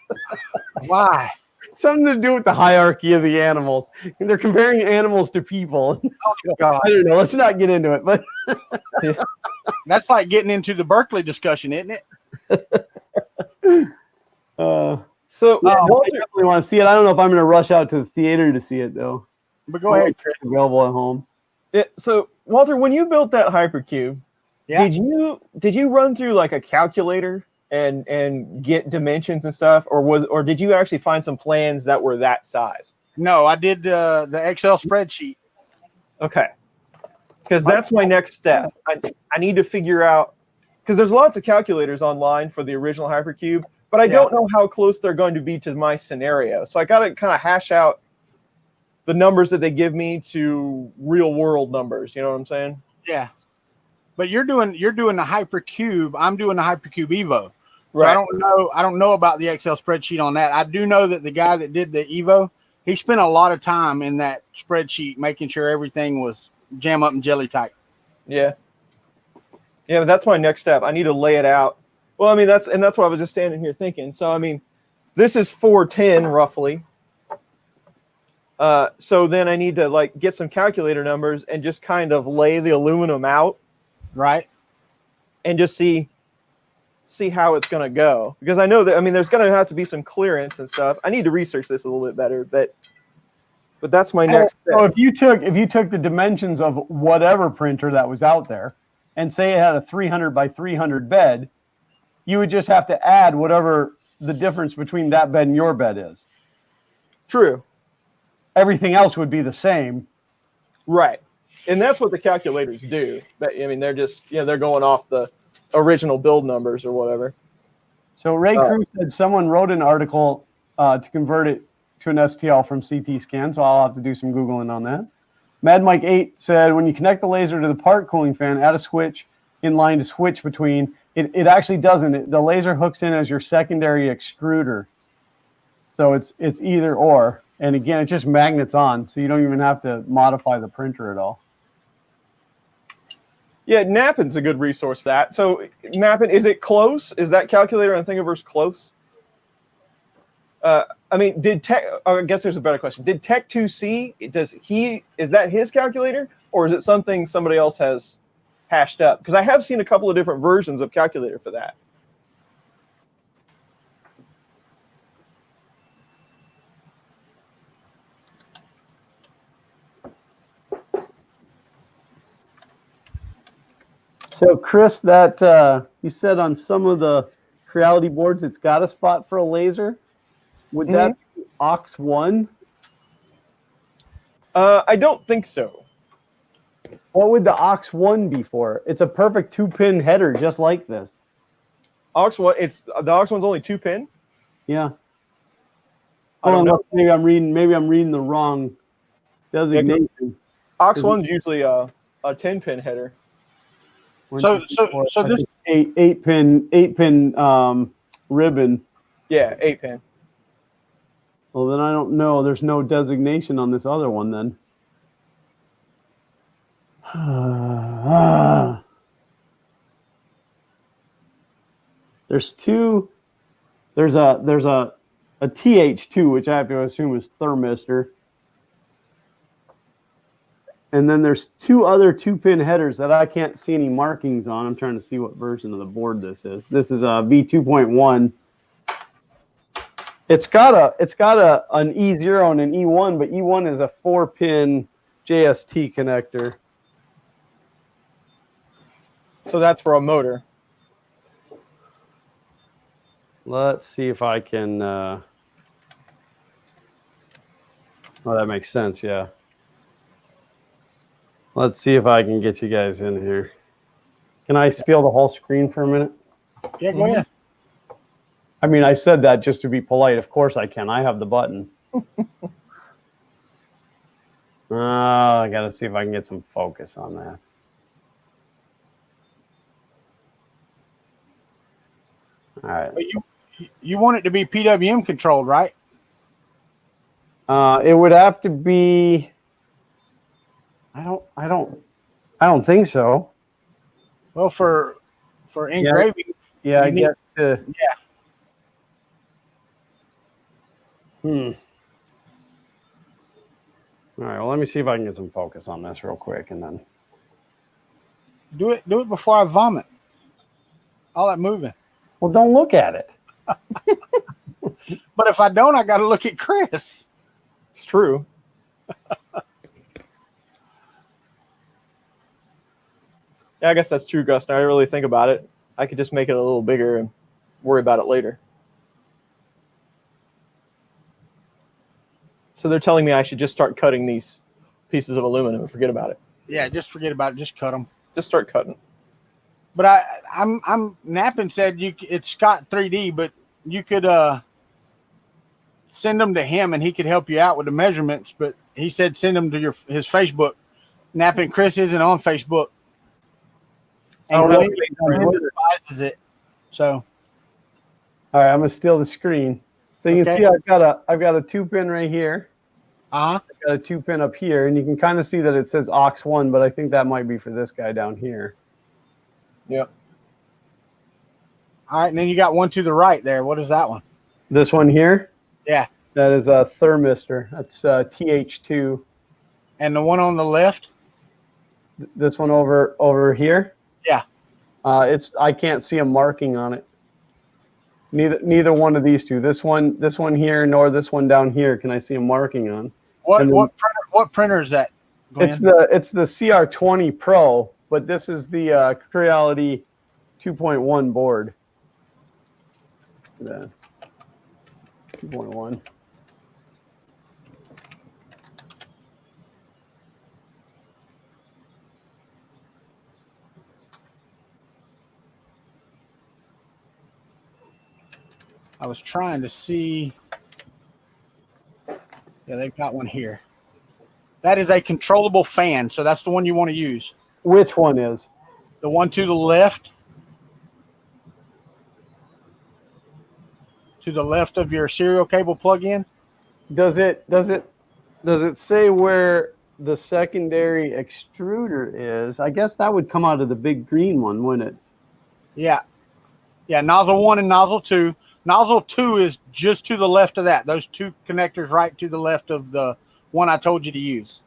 Why? Something to do with the hierarchy of the animals. And they're comparing animals to people. Oh, God. I don't know. Let's not get into it. But That's like getting into the Berkeley discussion, isn't it? So I definitely want to see it. I don't know if I'm going to rush out to the theater to see it, though. But go ahead, Chris. Available at home. So, Walter, when you built that hypercube, yeah, did you run through like a calculator and get dimensions and stuff, or did you actually find some plans that were that size? No, I did the Excel spreadsheet. Okay, because that's my next step. I need to figure out, because there's lots of calculators online for the original hypercube, but I don't know how close they're going to be to my scenario. So I got to kind of hash out the numbers that they give me to real world numbers. You know what I'm saying? Yeah. But you're doing the hypercube. I'm doing the hypercube Evo. Right. So I don't know about the Excel spreadsheet on that. I do know that the guy that did the Evo, he spent a lot of time in that spreadsheet making sure everything was jam up and jelly tight. Yeah. Yeah, but that's my next step. I need to lay it out. Well, I mean, that's what I was just standing here thinking. So, I mean, this is 410 roughly. So then I need to like get some calculator numbers and just kind of lay the aluminum out. Right. And just see how it's going to go. Because I know that, I mean, there's going to have to be some clearance and stuff. I need to research this a little bit better, but that's my next step. So if you took the dimensions of whatever printer that was out there and say it had a 300 by 300 bed, you would just have to add whatever the difference between that bed and your bed is. True. Everything else would be the same. Right. And that's what the calculators do. But, I mean, they're just, they're going off the original build numbers or whatever. So Ray Cruz said someone wrote an article to convert it to an STL from CT scan, so I'll have to do some Googling on that. Mad Mike 8 said, when you connect the laser to the part cooling fan, add a switch in line to switch between. It actually doesn't. The laser hooks in as your secondary extruder. So it's either or. And again, it just magnets on, so you don't even have to modify the printer at all. Yeah, Nappin's a good resource for that. So, Nappin, is it close? Is that calculator on Thingiverse close? I mean, I guess there's a better question. Did Tech2C, is that his calculator, or is it something somebody else has hashed up? Because I have seen a couple of different versions of calculator for that. So, Chris, that you said on some of the Creality boards, it's got a spot for a laser. Would that be aux 1? I don't think so. What would the aux 1 be for? It's a perfect 2-pin header, just like this. Aux 1, the aux 1's only 2-pin? Yeah. I don't know. Maybe I'm reading the wrong designation. Aux 1's usually a 10-pin header. So this 8-pin ribbon. Yeah, 8-pin. Well, then I don't know. There's no designation on this other one then. There's two. There's a TH2, which I have to assume is thermistor. And then there's two other 2-pin headers that I can't see any markings on. I'm trying to see what version of the board this is. This is a V2.1. It's got an E0 and an E1, but E1 is a 4-pin JST connector. So that's for a motor. Let's see if I can. Oh, that makes sense. Yeah. Let's see if I can get you guys in here. Can I steal the whole screen for a minute? Yeah, go ahead. I mean, I said that just to be polite. Of course I can. I have the button. I got to see if I can get some focus on that. All right. But you want it to be PWM controlled, right? It would have to be. I don't think so. Well, for engraving, yeah, I guess. yeah. All right. Well, let me see if I can get some focus on this real quick, and then Do it before I vomit. All that moving. Well, don't look at it. But if I don't, I got to look at Chris. It's true. Yeah, I guess that's true, Gus. Now I really think about it. I could just make it a little bigger and worry about it later. So they're telling me I should just start cutting these pieces of aluminum and forget about it. Yeah, just forget about it. Just cut them. Just start cutting. But I'm Nappin said it's Scott 3D, but you could send them to him and he could help you out with the measurements. But he said send them to his Facebook. Nappin Chris isn't on Facebook. I don't know. Glenn advises it. So, All right, I'm gonna steal the screen. So you can see I've got a 2-pin right here. uh-huh. I've got a 2-pin up here, and you can kind of see that it says aux1, but I think that might be for this guy down here. Yep. All right, and then you got one to the right there. What is that one? This one here? Yeah. That is a thermistor. That's TH2. And the one on the left? This one over here? Yeah. I can't see a marking on it. Neither one of these two. This one here, nor this one down here. Can I see a marking on? What printer is that, Glenn? It's the CR20 Pro, but this is the Creality 2.1 board. The 2.1. I was trying to see. Yeah, they've got one here. That is a controllable fan, so that's the one you want to use. Which one is? The one to the left. To the left of your serial cable plug-in. Does it say where the secondary extruder is? I guess that would come out of the big green one, wouldn't it? Yeah. Yeah, nozzle 1 and nozzle 2. Nozzle 2 is just to the left of that. Those two connectors right to the left of the one I told you to use.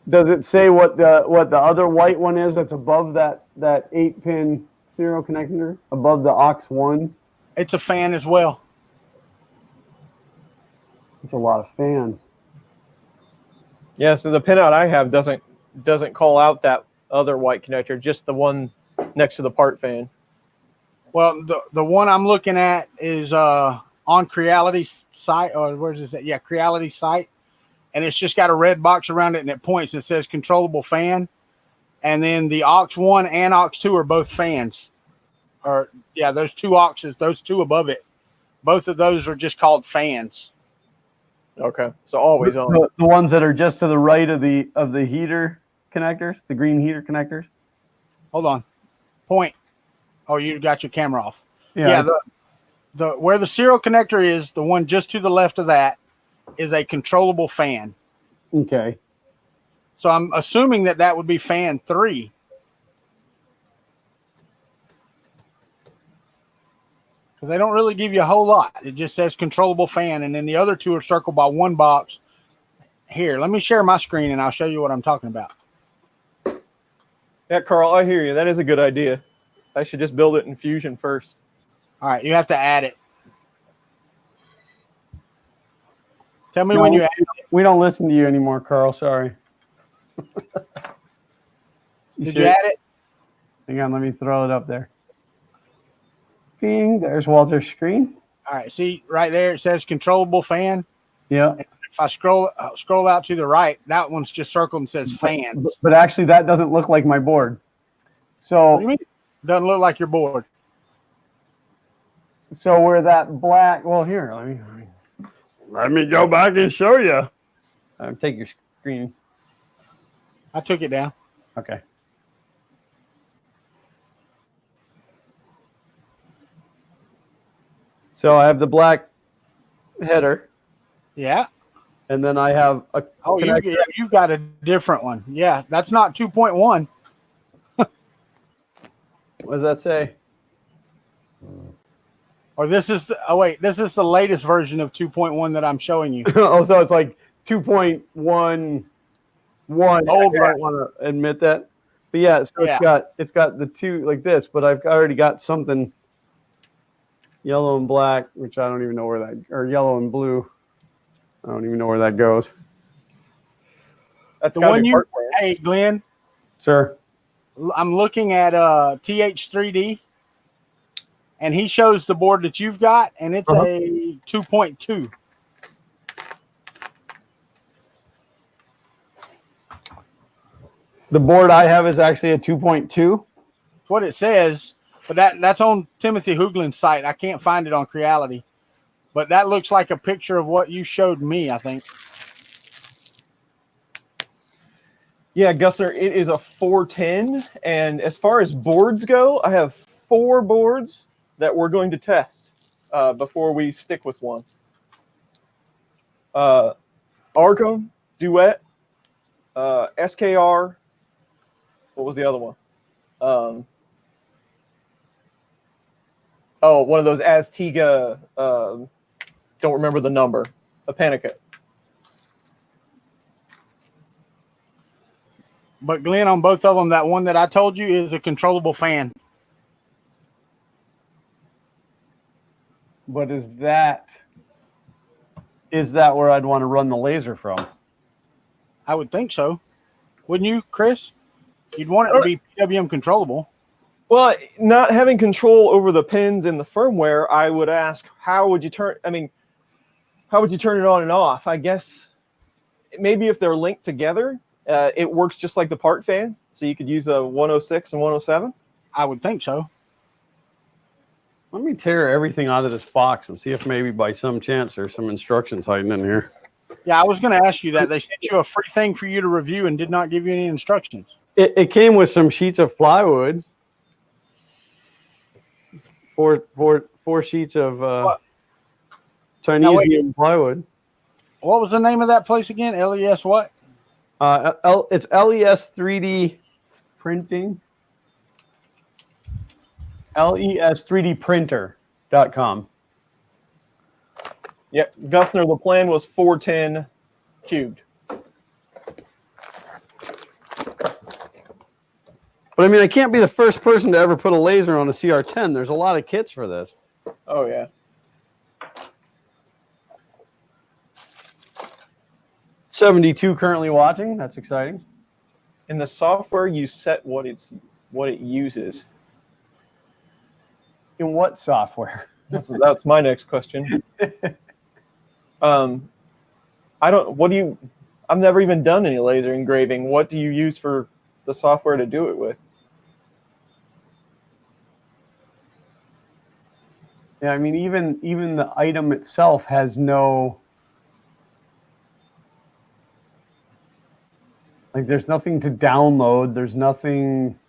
Does it say what the other white one is that's above that 8-pin serial connector, above the aux1? It's a fan as well. It's a lot of fans. Yeah, so the pinout I have doesn't call out that other white connector, just the one next to the part fan. Well, the one I'm looking at is on Creality site, or where's this at? Yeah, Creality site. And it's just got a red box around it, and it points and says controllable fan. And then the aux1 and aux2 are both fans. Or yeah, those two auxes, those two above it, both of those are just called fans. Okay, so always on. The ones that are just to the right of the heater connectors, the green heater connectors. Hold on, point. Oh, you got your camera off. Yeah. The where the serial connector is, the one just to the left of that is a controllable fan. Okay. So I'm assuming that would be fan 3. because they don't really give you a whole lot. It just says controllable fan, and then the other two are circled by one box. Here, let me share my screen, and I'll show you what I'm talking about. Yeah, Carl, I hear you. That is a good idea. I should just build it in Fusion first. All right, you have to add it. Tell me No, when you add it. we don't listen to you anymore, Carl. Sorry. Did you add it? Hang on, let me throw it up there. Bing, there's Walter's screen. All right, see right there it says controllable fan. Yeah. And if I scroll out to the right, that one's just circled and says fans. But actually, that doesn't look like my board. So What do you mean? Doesn't look like your board. So where that black, well, here, let me go back and show you. Take your screen. I took it down. Okay. So I have the black header. Yeah. And then I have a you've got a different one. Yeah, that's not 2.1. What does that say? Or this is this is the latest version of 2.1 that I'm showing you. Oh, so it's like 2.11. Old I don't want to admit that. But yeah, so it's got the two like this, but I've already got something yellow and black, which I don't even know where that, or yellow and blue. I don't even know where that goes. That's the one you, hey, Glenn. Sir. I'm looking at TH3D, and he shows the board that you've got, and it's a 2.2. The board I have is actually a 2.2. That's what it says, but that's on Timothy Hoogland's site. I can't find it on Creality, but that looks like a picture of what you showed me, I think. Yeah, Gusner, it is a 410, and as far as boards go, I have 4 boards that we're going to test before we stick with one. Arkham, Duet, SKR. What was the other one? One of those Aztega. Don't remember the number. A Panica. But Glenn, on both of them, that one that I told you is a controllable fan. But is that where I'd want to run the laser from? I would think so. Wouldn't you, Chris? You'd want it to be PWM controllable. Well, not having control over the pins in the firmware, I would ask, how would you turn it on and off? I guess maybe if they're linked together, it works just like the part fan. So you could use a 106 and 107. I would think so. Let me tear everything out of this box and see if maybe by some chance there's some instructions hiding in here. Yeah, I was going to ask you that. They sent you a free thing for you to review and did not give you any instructions. It came with some sheets of plywood. Four sheets of Chinese plywood. What was the name of that place again? LES what? It's LES 3D printing. LES3dprinter.com. Yeah, Gusner, the plan was 410 cubed. But I mean, I can't be the first person to ever put a laser on a CR10. There's a lot of kits for this. Oh, yeah. $72 currently watching. That's exciting. In the software, you set what it uses. In what software? That's my next question. I've never even done any laser engraving. What do you use for the software to do it with? Yeah, I mean, even the item itself has no, like, there's nothing to download. There's nothing.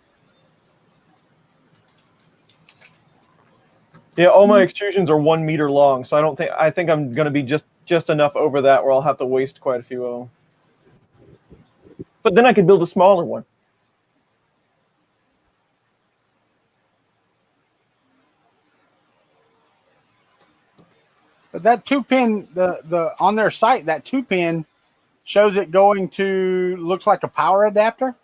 Yeah, all my extrusions are 1 meter long, so I think I'm going to be just enough over that where I'll have to waste quite a few of them. But then I could build a smaller one. But that 2-pin, the on their site, that 2-pin shows it going to, looks like a power adapter.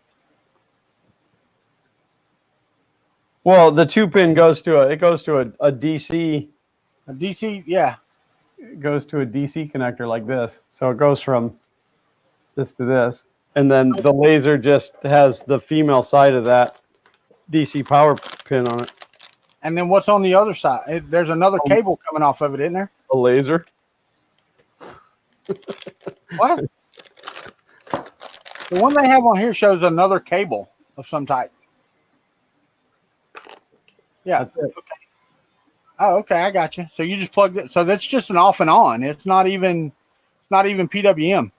Well, the 2-pin goes to a DC. A DC, yeah. It goes to a DC connector like this. So it goes from this to this. And then the laser just has the female side of that DC power pin on it. And then what's on the other side? There's another cable coming off of it, isn't there? A laser. What? The one they have on here shows another cable of some type. Yeah. Okay. Oh, okay. I got you. So you just plugged it. So that's just an off and on. It's not even PWM.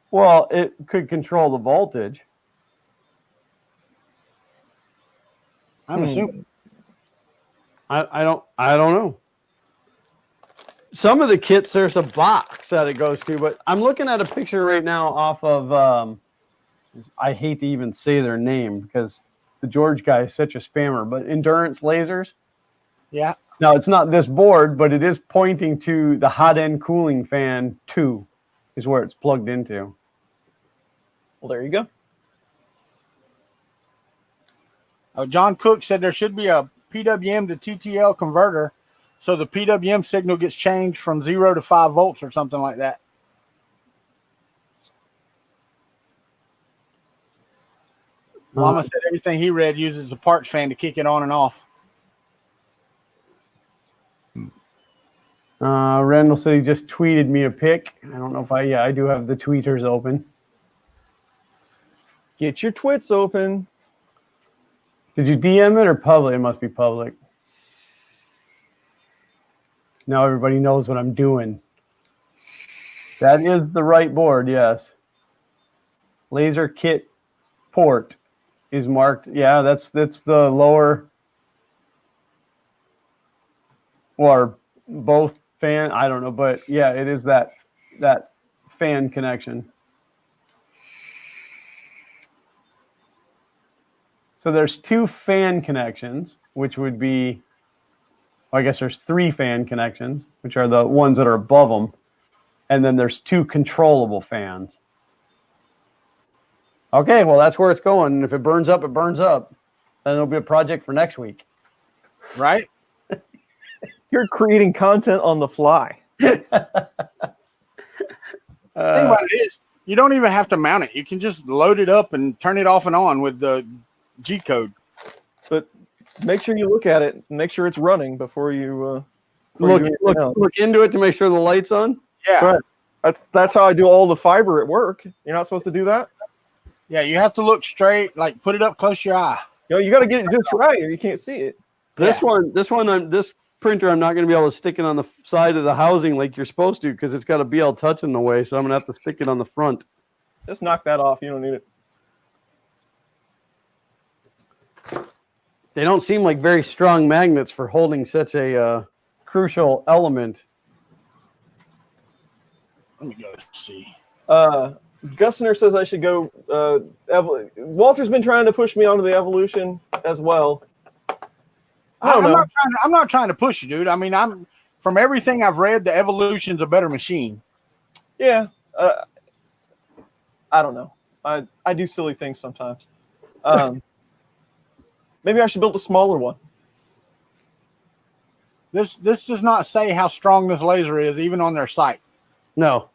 Well, it could control the voltage. I'm assuming. I don't know. Some of the kits, there's a box that it goes to, but I'm looking at a picture right now off of, I hate to even say their name because the George guy is such a spammer, but Endurance Lasers. Yeah. Now, it's not this board, but it is pointing to the hot end cooling fan 2 is where it's plugged into. Well, there you go. Oh, John Cook said there should be a PWM to TTL converter, so the PWM signal gets changed from 0 to 5 volts or something like that. Llama said everything he read uses a parts fan to kick it on and off. Randall said he just tweeted me a pic. I don't know if I do have the tweeters open. Get your twits open. Did you DM it or public? It must be public. Now everybody knows what I'm doing. That is the right board, yes. Laser kit port is marked. Yeah, that's the lower or both fan. I don't know, but yeah, it is that fan connection. So there's 2 fan connections, which would be, well, I guess there's 3 fan connections, which are the ones that are above them. And then there's 2 controllable fans. Okay, well, that's where it's going. If it burns up, it burns up. Then it'll be a project for next week. Right? You're creating content on the fly. The thing about it is, you don't even have to mount it. You can just load it up and turn it off and on with the G code. But make sure you look at it and make sure it's running before you look into it to make sure the light's on. Yeah. Right. That's how I do all the fiber at work. You're not supposed to do that? Yeah, you have to look straight, like put it up close to your eye. You know, you got to get it just right or you can't see it. This printer, I'm not going to be able to stick it on the side of the housing like you're supposed to because it's got a BL Touch in the way, so I'm going to have to stick it on the front. Just knock that off. You don't need it. They don't seem like very strong magnets for holding such a crucial element. Let me go see. Gussner says I should go. Walter's been trying to push me onto the Evolution as well. I'm not trying to push you, dude. I mean, from everything I've read, the Evolution's a better machine. Yeah. I don't know. I do silly things sometimes. Maybe I should build a smaller one. This does not say how strong this laser is, even on their site. No.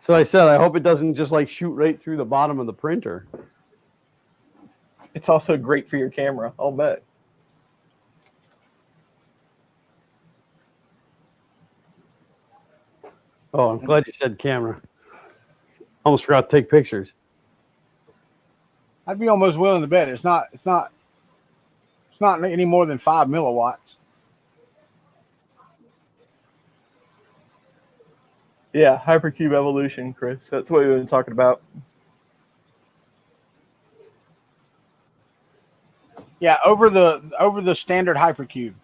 So I said, I hope it doesn't just like shoot right through the bottom of the printer. It's also great for your camera, I'll bet. Oh, I'm glad you said camera. Almost forgot to take pictures. I'd be almost willing to bet it's not any more than 5 milliwatts. Yeah, Hypercube Evolution, Chris. That's what we've been talking about. Yeah, over the standard Hypercube.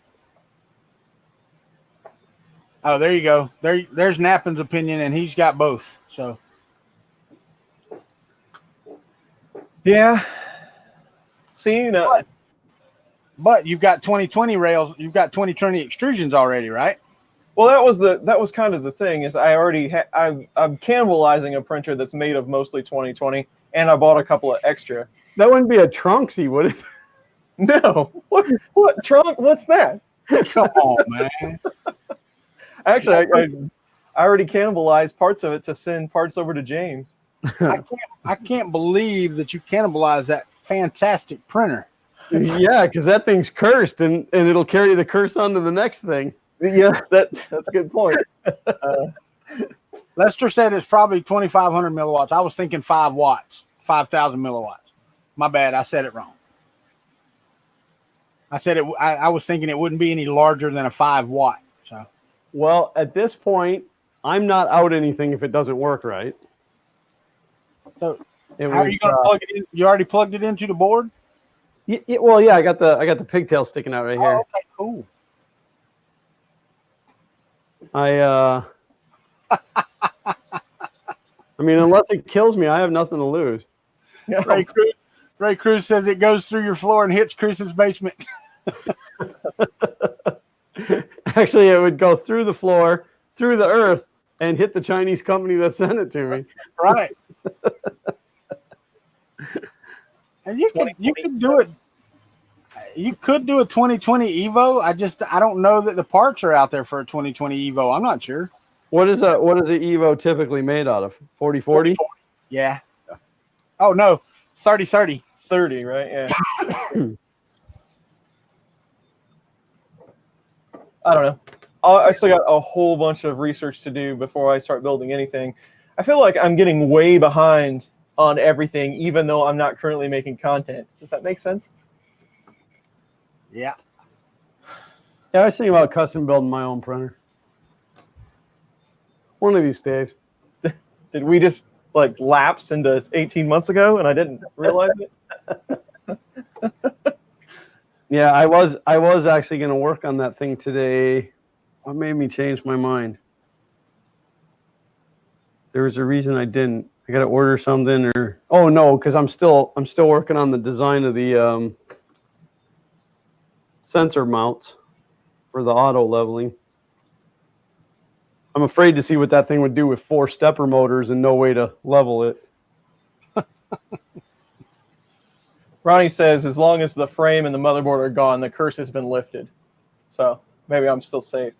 Oh, there you go. There's Nappin's opinion, and he's got both. So yeah. See, but you've got 2020 rails. You've got 2020 extrusions already, right? Well, that was kind of the thing is I already I'm cannibalizing a printer that's made of mostly 2020, and I bought a couple of extra. That wouldn't be a Trunksy, would it? No, what trunk? What's that? Come on, man. Actually, I already cannibalized parts of it to send parts over to James. I can't believe that you cannibalized that fantastic printer. Yeah, because that thing's cursed, and it'll carry the curse on to the next thing. Yeah, that's a good point. Lester said it's probably 2,500 milliwatts. I was thinking 5 watts, 5,000 milliwatts. My bad. I said it wrong. I said it. I was thinking it wouldn't be any larger than a 5 watt. So, Well, at this point, I'm not out anything if it doesn't work right. so It how are you going to plug it in? You already plugged it into the board? Well, yeah, I got the pigtail sticking out right here. Oh, okay, cool. I mean, unless it kills me, I have nothing to lose. Ray Cruz says it goes through your floor and hits Chris's basement. Actually, it would go through the floor, through the earth, and hit the Chinese company that sent it to me. Right. And you could do it. You could do a 2020 Evo. I don't know that the parts are out there for a 2020 Evo. I'm not sure. What is an Evo typically made out of? 4040? Yeah. Oh no, 3030. 30, right? Yeah. I don't know. I still got a whole bunch of research to do before I start building anything. I feel like I'm getting way behind on everything, even though I'm not currently making content. Does that make sense? Yeah. Yeah, I was thinking about custom building my own printer. One of these days. Did we just like lapse into 18 months ago and I didn't realize it? Yeah, I was actually going to work on that thing today. What made me change my mind? There was a reason I didn't. I got to order something, or oh no, because I'm still working on the design of the sensor mounts for the auto leveling. I'm afraid to see what that thing would do with 4 stepper motors and no way to level it. Ronnie says, as long as the frame and the motherboard are gone, the curse has been lifted. So maybe I'm still safe.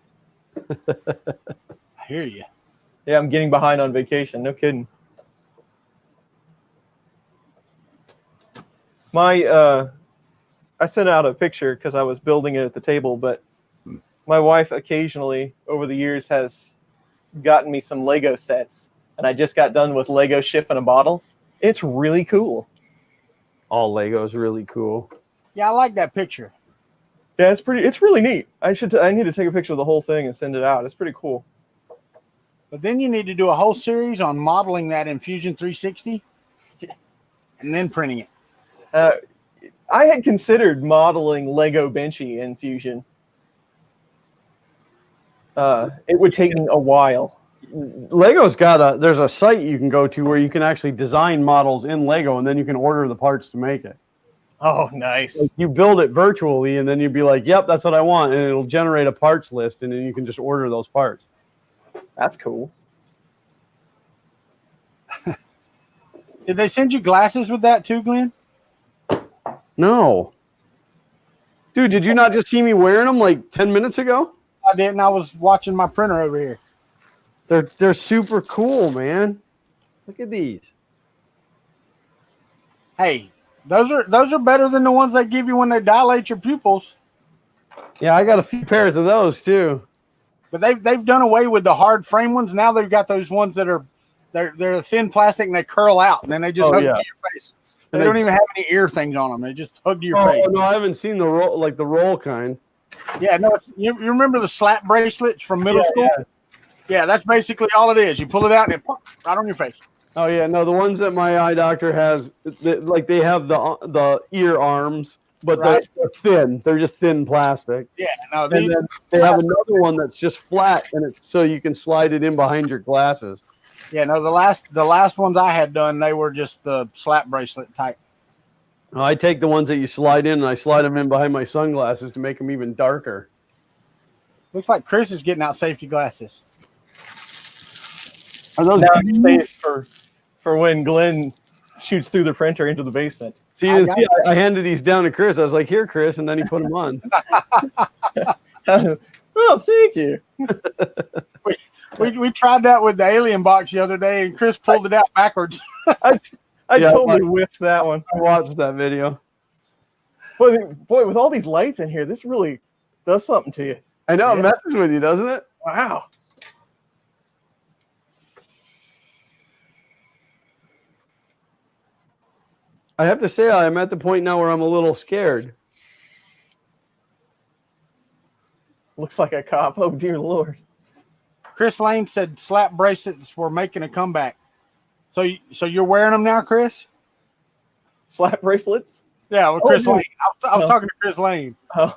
I hear you. Yeah, I'm getting behind on vacation. No kidding. I sent out a picture because I was building it at the table, but my wife occasionally over the years has gotten me some Lego sets, and I just got done with Lego Ship in a Bottle. It's really cool. All Lego is really cool. Yeah, I like that picture. Yeah, it's really neat. I need to take a picture of the whole thing and send it out. It's pretty cool. But then you need to do a whole series on modeling that in Fusion 360 and then printing it. I had considered modeling Lego Benchy in Fusion. It would take me a while. Lego's there's a site you can go to where you can actually design models in Lego, and then you can order the parts to make it. Oh, nice. Like you build it virtually, and then you'd be like, yep, that's what I want, and it'll generate a parts list, and then you can just order those parts. That's cool. Did they send you glasses with that too, Glenn? No. Dude, did you not just see me wearing them like 10 minutes ago? I didn't. I was watching my printer over here. They're super cool, man. Look at these. Hey, those are better than the ones they give you when they dilate your pupils. Yeah, I got a few pairs of those too. But they've done away with the hard frame ones. Now they've got those ones that are they're thin plastic and they curl out, and then they just hug you in your face. They don't even have any ear things on them. They just hug to your face. Oh no, I haven't seen the roll kind. Yeah, no, you remember the slap bracelets from middle school? Yeah, that's basically all it is. You pull it out and it pops right on your face. Oh yeah, no, the ones that my eye doctor has, they have the ear arms, but they're thin. They're just thin plastic. Yeah, no, and then they have another one that's just flat, and it's so you can slide it in behind your glasses. Yeah, no, the last ones I had done, they were just the slap bracelet type. I take the ones that you slide in, and I slide them in behind my sunglasses to make them even darker. Looks like Chris is getting out safety glasses. Are those Now it's safe for when Glenn shoots through the printer into the basement. See, you didn't see, I handed these down to Chris. I was like, "Here, Chris," and then he put them on. Oh, thank you. We tried that with the alien box the other day, and Chris pulled it out backwards. I Yeah, totally whiffed that one. I watched that video. Boy, with all these lights in here, this really does something to you. I know, it messes with you, doesn't it? Wow. I have to say, I'm at the point now where I'm a little scared. Looks like a cop. Oh, dear Lord. Chris Lane said slap bracelets were making a comeback. So you're wearing them now, Chris? Slap bracelets? Yeah, with Chris Lane. I was talking to Chris Lane. Oh, I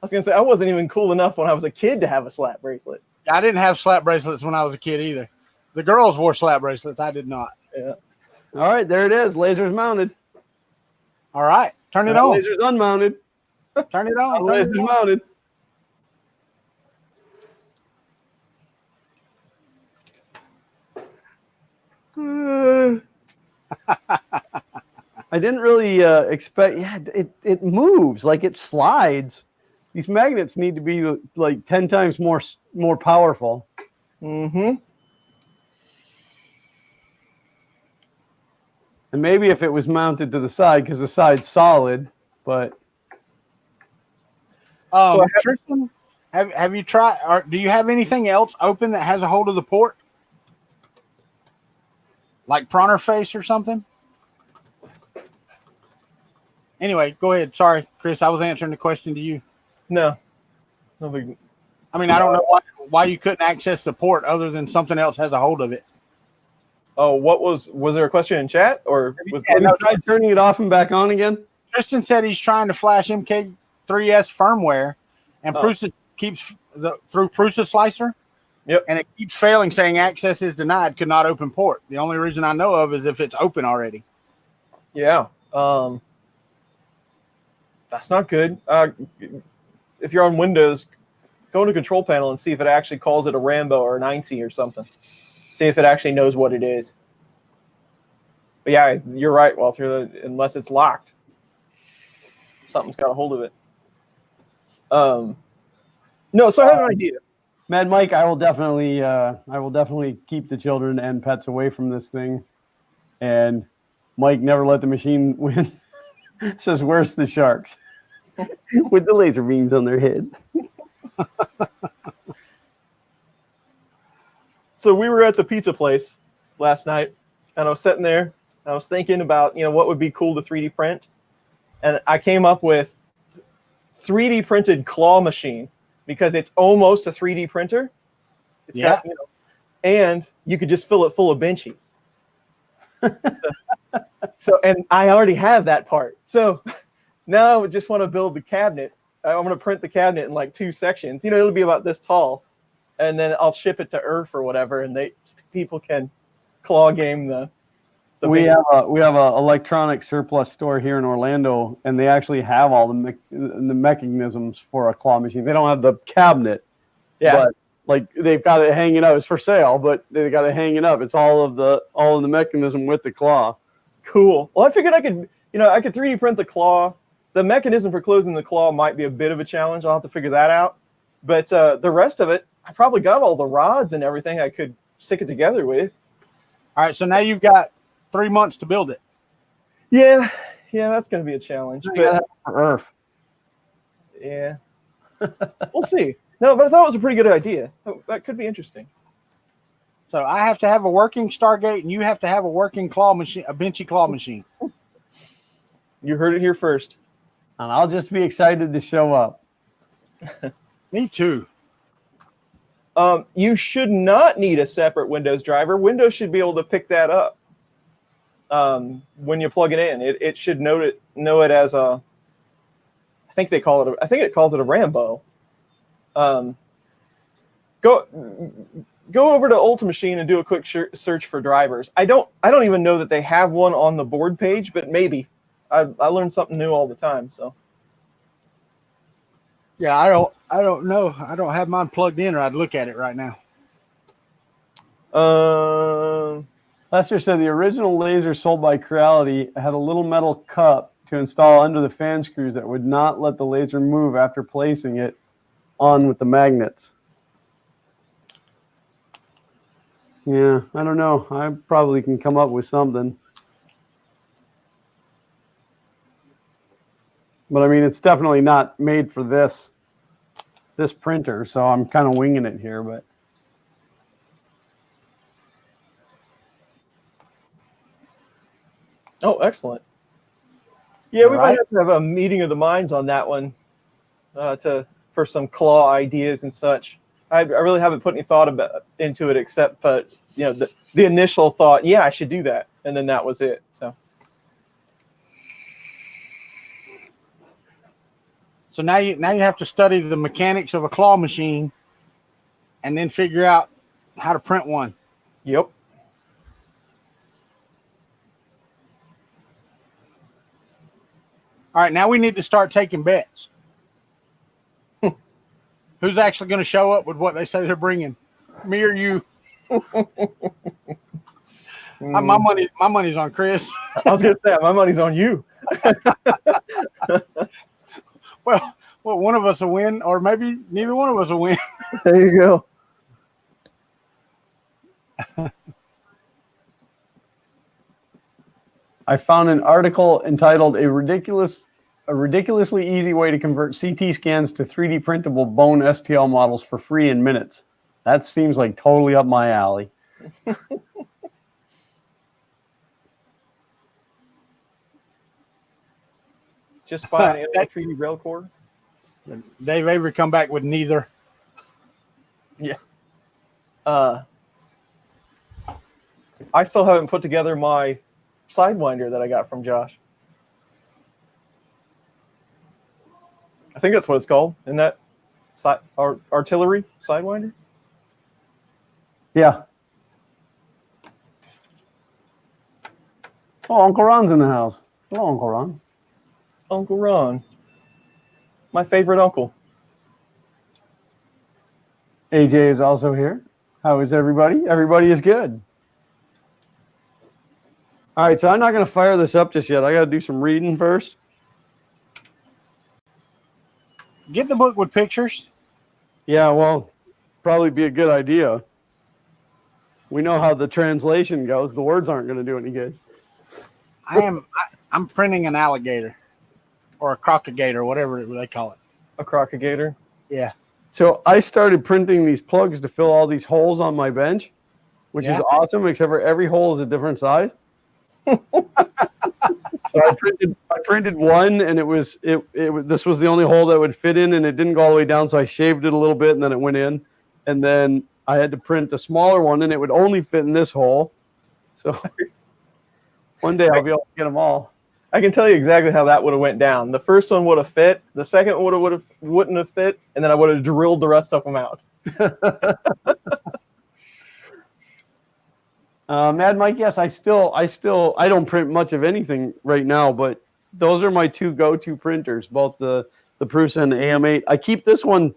was going to say, I wasn't even cool enough when I was a kid to have a slap bracelet. I didn't have slap bracelets when I was a kid either. The girls wore slap bracelets. I did not. Yeah. All right, there it is. Laser's mounted. All right. Turn it on. Laser's unmounted. Turn it on. Laser's mounted. I didn't really expect. Yeah, it moves like it slides. These magnets need to be like 10 times more powerful. Mm-hmm. And maybe if it was mounted to the side, because the side's solid, but Tristan, have you tried, or do you have anything else open that has a hold of the port? Like Prowler face or something? Anyway, go ahead. Sorry, Chris, I was answering the question to you. No big. I mean, I don't know why you couldn't access the port other than something else has a hold of it. Oh, was there a question in chat or? have you tried turning it off and back on again? Tristan said he's trying to flash MK3S firmware, and Prusa keeps through Prusa Slicer. Yep. And it keeps failing, saying access is denied, could not open port. The only reason I know of is if it's open already. Yeah. That's not good. If you're on Windows, go into Control Panel and see if it actually calls it a Rambo or an 9C or something. See if it actually knows what it is. But yeah, you're right, Walter. Unless it's locked, something's got a hold of it. No, so I have an idea. Mad Mike, I will definitely keep the children and pets away from this thing. And Mike, never let the machine win. Says, where's the sharks? With the laser beams on their head. So we were at the pizza place last night, and I was sitting there, and I was thinking about, what would be cool to 3D print. And I came up with 3D printed claw machine, because it's almost a 3D printer. It's got, and you could just fill it full of benchies. So, and I already have that part. So now I just want to build the cabinet. I'm going to print the cabinet in like 2 sections. It'll be about this tall, and then I'll ship it to Earth or whatever, and people can claw game the we have a electronic surplus store here in Orlando, and they actually have all the mechanisms for a claw machine. They don't have the cabinet, but like they've got it hanging up. It's for sale, but they got it hanging up. It's all of the mechanism with the claw. Cool. Well, I figured I could 3D print the claw. The mechanism for closing the claw might be a bit of a challenge. I'll have to figure that out. But the rest of it, I probably got all the rods and everything I could stick it together with. All right, so now you've got 3 months to build it. Yeah, that's going to be a challenge. But for Earth. Yeah, we'll see. No, but I thought it was a pretty good idea. That could be interesting. So I have to have a working Stargate, and you have to have a working claw machine, a benchy claw machine. You heard it here first. And I'll just be excited to show up. Me too. You should not need a separate Windows driver. Windows should be able to pick that up when you plug it in. It should know it as a. I think it calls it a Rambo. Go over to Ultimachine and do a quick search for drivers. I don't even know that they have one on the board page, but maybe. I learn something new all the time. So Yeah, I don't know. I don't have mine plugged in, or I'd look at it right now. Lester said the original laser sold by Creality had a little metal cup to install under the fan screws that would not let the laser move after placing it on with the magnets. Yeah, I don't know. I probably can come up with something. But I mean, it's definitely not made for this printer, so I'm kind of winging it here, but. Oh, excellent. Yeah, we might Right. have to have a meeting of the minds on that one for some claw ideas and such. I really haven't put any thought into it except, the initial thought, yeah, I should do that, and then that was it. So now you have to study the mechanics of a claw machine, and then figure out how to print one. Yep. All right, now we need to start taking bets. Who's actually going to show up with what they say they're bringing? Me or you? My money's on Chris. I was gonna say my money's on you. Well, one of us will win, or maybe neither one of us will win. There you go. I found an article entitled a ridiculously easy way to convert CT scans to 3D printable bone STL models for free in minutes. That seems like totally up my alley. Just buy an 3D rail cord. Dave Avery come back with neither. Yeah. I still haven't put together my Sidewinder that I got from Josh. I think that's what it's called. Isn't that artillery Sidewinder? Yeah. Oh, Uncle Ron's in the house. Hello, Uncle Ron. Uncle Ron. My favorite uncle. AJ is also here. How is everybody? Everybody is good. All right, so I'm not going to fire this up just yet. I got to do some reading first. Get the book with pictures. Yeah, well, probably be a good idea. We know how the translation goes. The words aren't going to do any good. I'm printing an alligator or a crocagator, whatever they call it. A crocagator? Yeah. So I started printing these plugs to fill all these holes on my bench, which is awesome, except for every hole is a different size. So I printed one, and this was the only hole that would fit in, and it didn't go all the way down, so I shaved it a little bit, and then it went in. And then I had to print a smaller one, and it would only fit in this hole. So one day I'll be able to get them all. I can tell you exactly how that would have went down. The first one would have fit. The second one wouldn't have fit, and then I would have drilled the rest of them out. Mad Mike, yes, I don't print much of anything right now, but those are my two go-to printers, both the Prusa and the AM8. I keep this one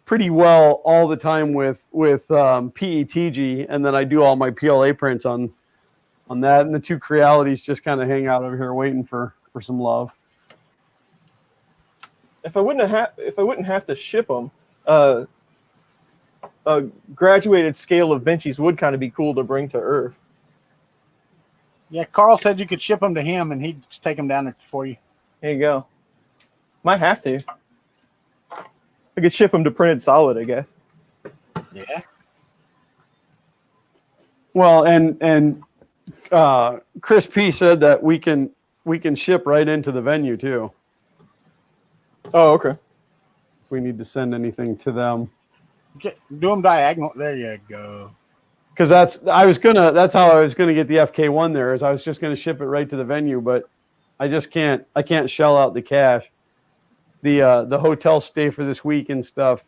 pretty well all the time with PETG, and then I do all my PLA prints on that, and the two Crealities just kind of hang out over here waiting for some love. If I wouldn't have to ship them, a graduated scale of benchies would kind of be cool to bring to Earth. Yeah, Carl said you could ship them to him, and he'd just take them down there for you. There you go. Might have to. I could ship them to printed solid, I guess. Yeah. Well, and Chris P said that we can ship right into the venue too. Oh, okay. If we need to send anything to them. Do them diagonal. There you go. Because that's how I was gonna get the FK1 there, is I was just gonna ship it right to the venue, but I can't shell out the cash. The hotel stay for this week and stuff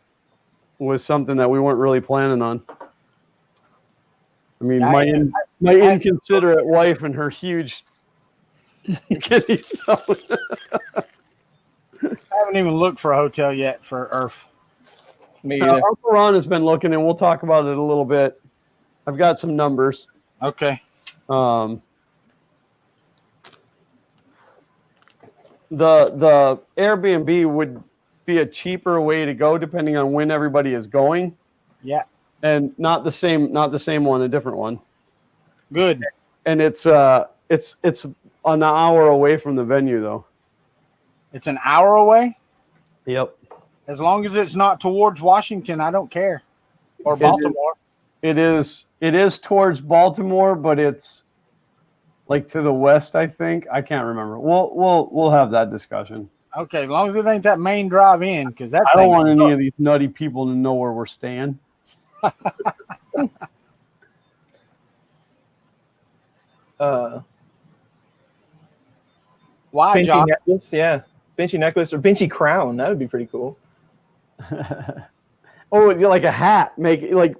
was something that we weren't really planning on. I mean, my inconsiderate wife and her huge kidney stone. haven't even looked for a hotel yet for Earth. Me either. Uncle Ron has been looking, and we'll talk about it a little bit. I've got some numbers. Okay. The Airbnb would be a cheaper way to go depending on when everybody is going. Yeah. And not the same one, a different one. Good. And it's an hour away from the venue though. It's an hour away? Yep. As long as it's not towards Washington, I don't care. Or Baltimore. It is towards Baltimore, but it's like to the west, I think. I can't remember. We'll have that discussion. Okay, as long as it ain't that main drive in, because that I don't want any of these nutty people to know where we're staying. Why, Benchy Josh? necklace, yeah. Benchy necklace or Benchy crown. That would be pretty cool. Oh, you're like a hat. Make it like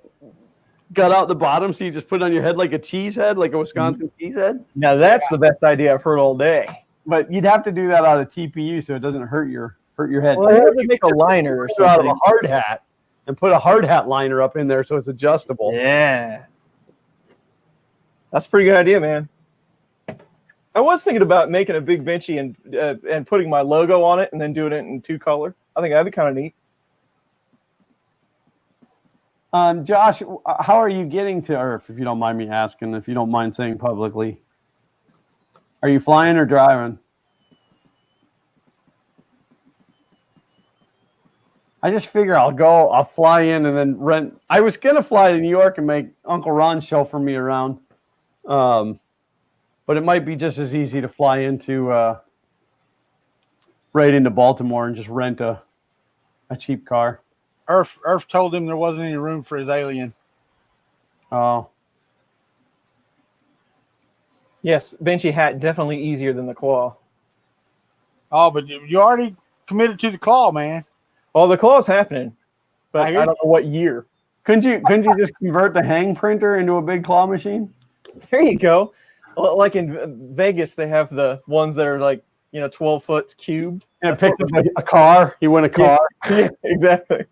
gut out the bottom so you just put it on your head like a cheese head, like a Wisconsin cheese head. Now that's the best idea I've heard all day. But you'd have to do that out of TPU so it doesn't hurt your head. Well, I have to make a liner or Put it out of a something. hard hat and put a hard hat liner up in there so it's adjustable. Yeah. That's a pretty good idea, man. I was thinking about making a big Benchy and putting my logo on it and then doing it in 2-color. I think that'd be kind of neat. Josh, how are you getting to Earth, if you don't mind me asking, if you don't mind saying publicly? Are you flying or driving? I just figure I'll fly in and then rent. I was going to fly to New York and make Uncle Ron chauffeur me around. But it might be just as easy to fly right into Baltimore and just rent a cheap car. Earth told him there wasn't any room for his alien. Oh. Yes, Benchy hat definitely easier than the claw. Oh, but you already committed to the claw, man. Well, the claw's happening, but I I hear don't know what year. Couldn't you just convert the hang printer into a big claw machine? There you go. Well, like in Vegas, they have the ones that are like 12-foot cubed. And it picks up a car. You win a car. Yeah, exactly.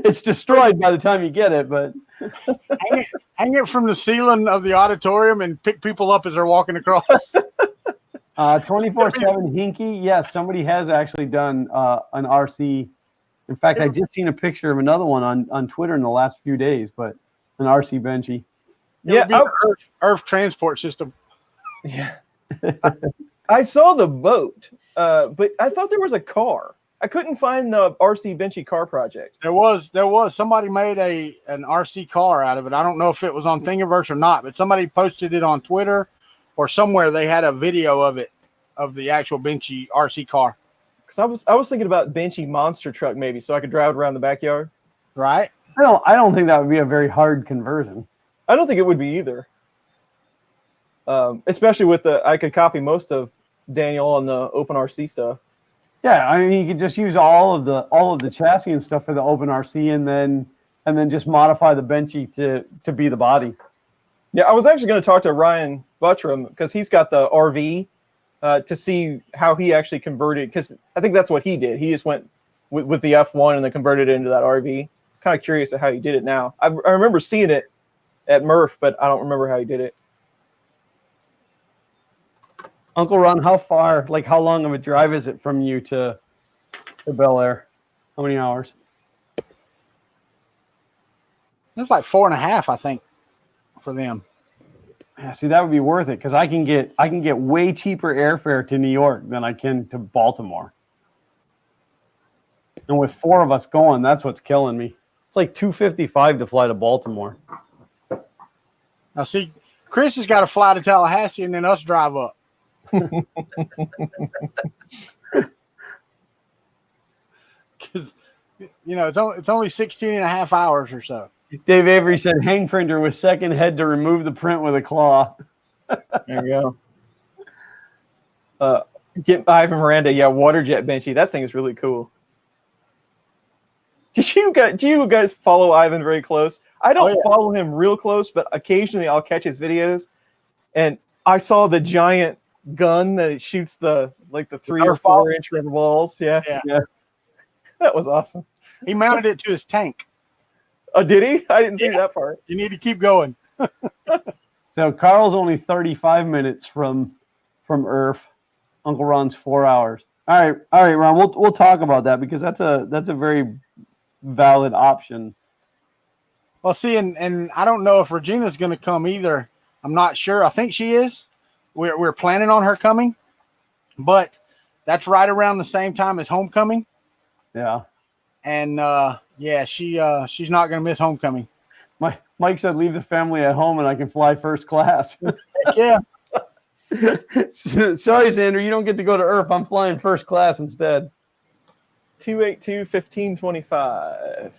It's destroyed by the time you get it, but hang it from the ceiling of the auditorium and pick people up as they're walking across. 24/7 hinky. Yes, somebody has actually done an RC. In fact, I just seen a picture of another one on Twitter in the last few days, but an RC Benchy. Yeah, Earth transport system. Yeah. I saw the boat, but I thought there was a car. I couldn't find the RC Benchy car project. There was somebody made an RC car out of it. I don't know if it was on Thingiverse or not, but somebody posted it on Twitter or somewhere. They had a video of it, of the actual Benchy RC car. Because I was thinking about Benchy monster truck maybe, so I could drive it around the backyard. Right? I don't think that would be a very hard conversion. I don't think it would be either. Especially with I could copy most of Daniel on the OpenRC stuff. Yeah, I mean you could just use all of the chassis and stuff for the OpenRC and then just modify the Benchy to be the body. Yeah, I was actually going to talk to Ryan Buttram because he's got the RV to see how he actually converted, because I think that's what he did. He just went with the F1 and then converted it into that RV. Kind of curious to how he did it now. I remember seeing it at Murph, but I don't remember how he did it. Uncle Ron, how long of a drive is it from you to Bel Air? How many hours? It's like 4.5, I think, for them. Yeah, see, that would be worth it because I can get way cheaper airfare to New York than I can to Baltimore. And with 4 of us going, that's what's killing me. It's like $255 to fly to Baltimore. Now, see, Chris has got to fly to Tallahassee and then us drive up. Because, it's only 16 and a half hours or so. Dave Avery said hang printer with second head to remove the print with a claw. There you go. Get Ivan Miranda. Yeah, water jet Benchy. That thing is really cool. Do you guys follow Ivan very close? I don't follow him real close, but occasionally I'll catch his videos. And I saw the giant gun that it shoots the 3 or Nerf 4 balls? inch rubber balls. Yeah. Yeah. That was awesome. He mounted it to his tank. Oh, did he? I didn't see Yeah. that part. You need to keep going. So Carl's only 35 minutes from Earth. Uncle Ron's 4 hours. All right, Ron. We'll talk about that because that's a very valid option. Well, see, and I don't know if Regina's going to come either. I'm not sure. I think she is. We're planning on her coming, but that's right around the same time as homecoming. Yeah. And yeah, she's not going to miss homecoming. Mike said, "Leave the family at home, and I can fly first class." Yeah. Sorry, Xander, you don't get to go to Earth. I'm flying first class instead. 282-1525.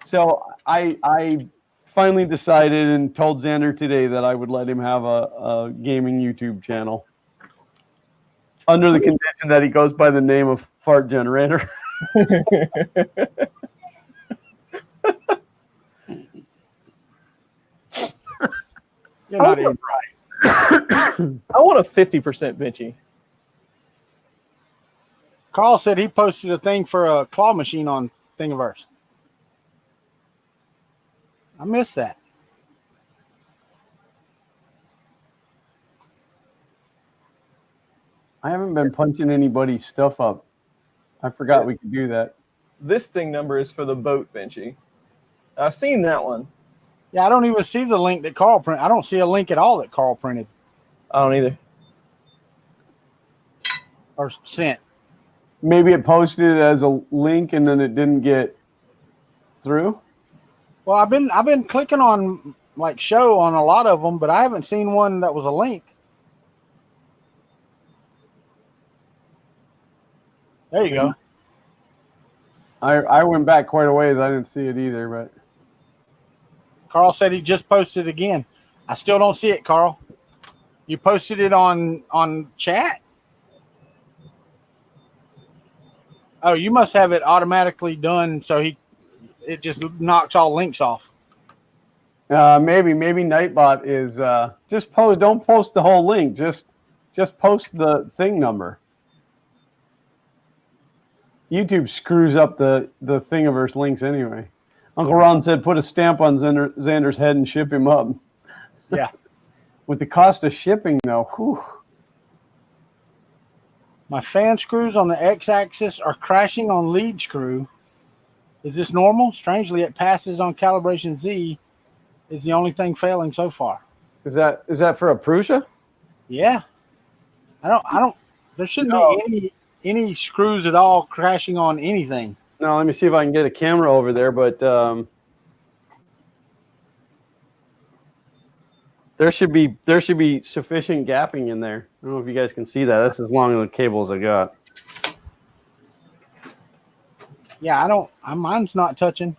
So I finally decided and told Xander today that I would let him have a gaming YouTube channel under the condition that he goes by the name of Fart Generator. You're not even right. I want a 50% Vinci. Carl said he posted a thing for a claw machine on Thingiverse. I missed that. I haven't been punching anybody's stuff up. I forgot we could do that. This thing number is for the boat Vinci. I've seen that one. Yeah, I don't even see the link that Carl printed. I don't see a link at all that Carl printed I don't either. or sent. Maybe it posted as a link and then it didn't get through. Well, I've been clicking on like show on a lot of them, but I haven't seen one that was a link. There you go. I went back quite a ways. I didn't see it either, but Carl said he just posted again. I still don't see it, Carl. You posted it on chat? Oh, you must have it automatically done so it just knocks all links off. maybe Nightbot is just post. Don't post the whole link. Just post the thing number. YouTube screws up the Thingiverse links anyway. Uncle Ron said, "Put a stamp on Xander's head and ship him up." Yeah. With the cost of shipping, though, whew. My fan screws on the x-axis are crashing on lead screw. Is this normal? Strangely, it passes on calibration Z. Is the only thing failing so far. Is that for a Prusa? Yeah. I don't. There shouldn't be any screws at all crashing on anything. No, let me see if I can get a camera over there, but there should be sufficient gapping in there. I don't know if you guys can see that. That's as long as the cable as I got. Yeah, I don't. Mine's not touching.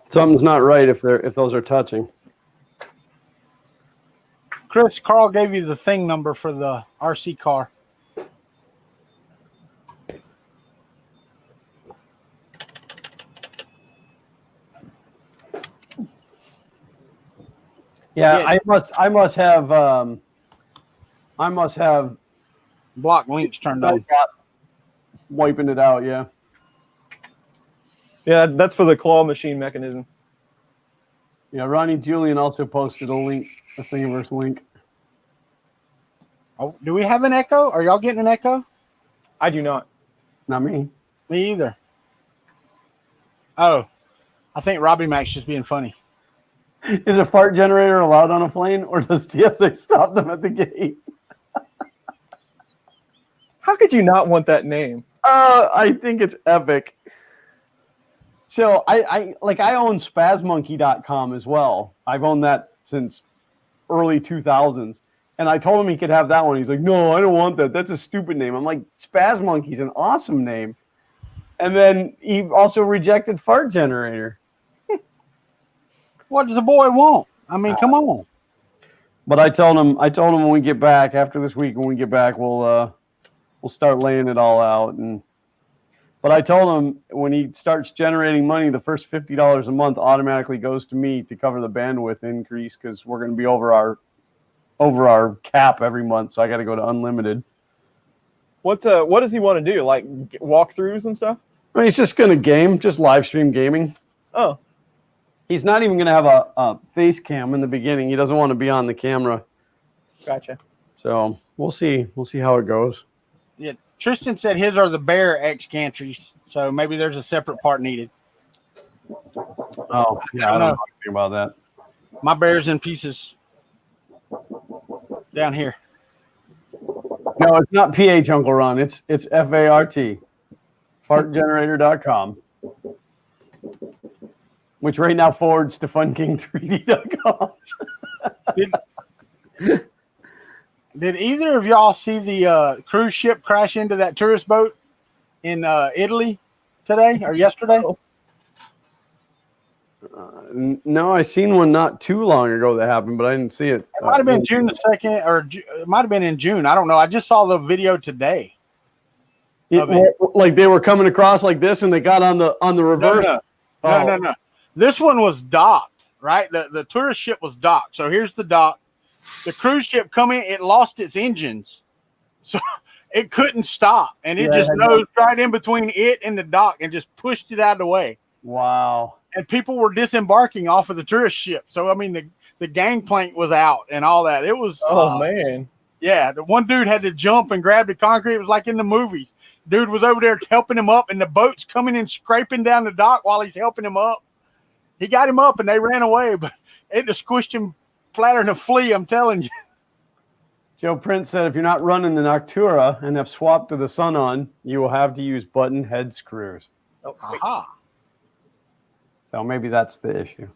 Something's not right if those are touching. Chris, Carl gave you the thing number for the RC car. Yeah, I must have Block links turned on. wiping it out. Yeah. Yeah, that's for the claw machine mechanism. Yeah, Ronnie Julian also posted a Thingiverse link. Oh, do we have an echo? Are y'all getting an echo? I do not. Not me. Me either. Oh, I think Robbie Mac's just being funny. Is a fart generator allowed on a plane, or does TSA stop them at the gate? How could you not want that name? I think it's epic. So I own spazmonkey.com as well. I've owned that since early 2000s. And I told him he could have that one. He's like, "No, I don't want that. That's a stupid name." I'm like, Spazmonkey's an awesome name. And then he also rejected Fart Generator. What does the boy want? I mean, come on. But I told him when we get back after this week, when we get back, we'll start laying it all out. And But I told him when he starts generating money, the first $50 a month automatically goes to me to cover the bandwidth increase because we're going to be over our cap every month. So I got to go to unlimited. What does he want to do? Like walkthroughs and stuff? I mean, he's just going to game, just live stream gaming. Oh, He's not even going to have a face cam in the beginning. He doesn't want to be on the camera. gotcha. So we'll see. We'll see how it goes. Yeah, Tristan said his are the bare X gantries, so maybe there's a separate part needed. Oh, yeah, I don't know anything about that. My bear's in pieces down here. No, it's not PH, Uncle Ron. It's FART, fartgenerator.com, which right now forwards to funking3d.com. Did either of y'all see the cruise ship crash into that tourist boat in Italy today or yesterday? No, I seen one not too long ago that happened, but I didn't see it. It might have been June the 2nd, or it might have been in June. I don't know. I just saw the video today. Like they were coming across like this, and they got on the reverse. No. This one was docked, right? The tourist ship was docked. So here's the dock. The cruise ship coming, it lost its engines, so it couldn't stop, and it just nosed right in between it and the dock and just pushed it out of the way. Wow. And people were disembarking off of the tourist ship. So, I mean, the gangplank was out and all that. It was. Oh, man. Yeah. The one dude had to jump and grab the concrete. It was like in the movies. Dude was over there helping him up, and the boat's coming and scraping down the dock while he's helping him up. He got him up, and they ran away, but it just squished him flatter than a flea, I'm telling you. Joe Prince said if you're not running the Noctura and have swapped to the Sun-On, you will have to use button head screws. Oh, Aha. So maybe that's the issue.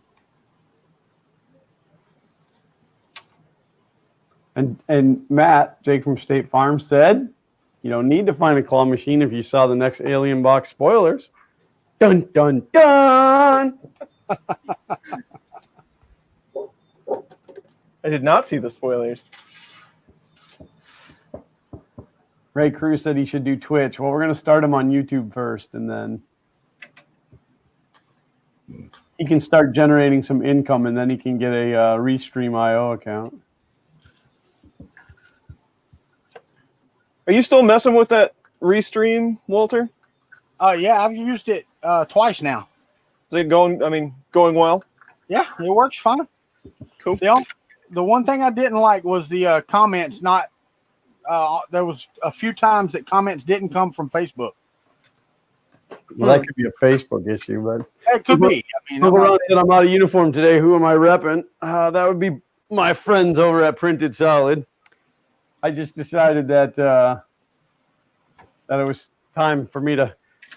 And Matt, Jake from State Farm, said you don't need to find a claw machine if you saw the next Alien Box spoilers. Dun, dun, dun! I did not see the spoilers. Ray Cruz said he should do Twitch. Well, we're going to start him on YouTube first, and then he can start generating some income, and then he can get a Restream.io account. Are you still messing with that Restream, Walter? Yeah, I've used it twice now. Is it going well? Yeah, it works fine. Cool. The one thing I didn't like was the comments not. There was a few times that comments didn't come from Facebook. Well, that could be a Facebook issue, but It could be. I mean, Uncle Ron said I'm out of uniform today. Who am I repping? That would be my friends over at Printed Solid. I just decided that it was time for me to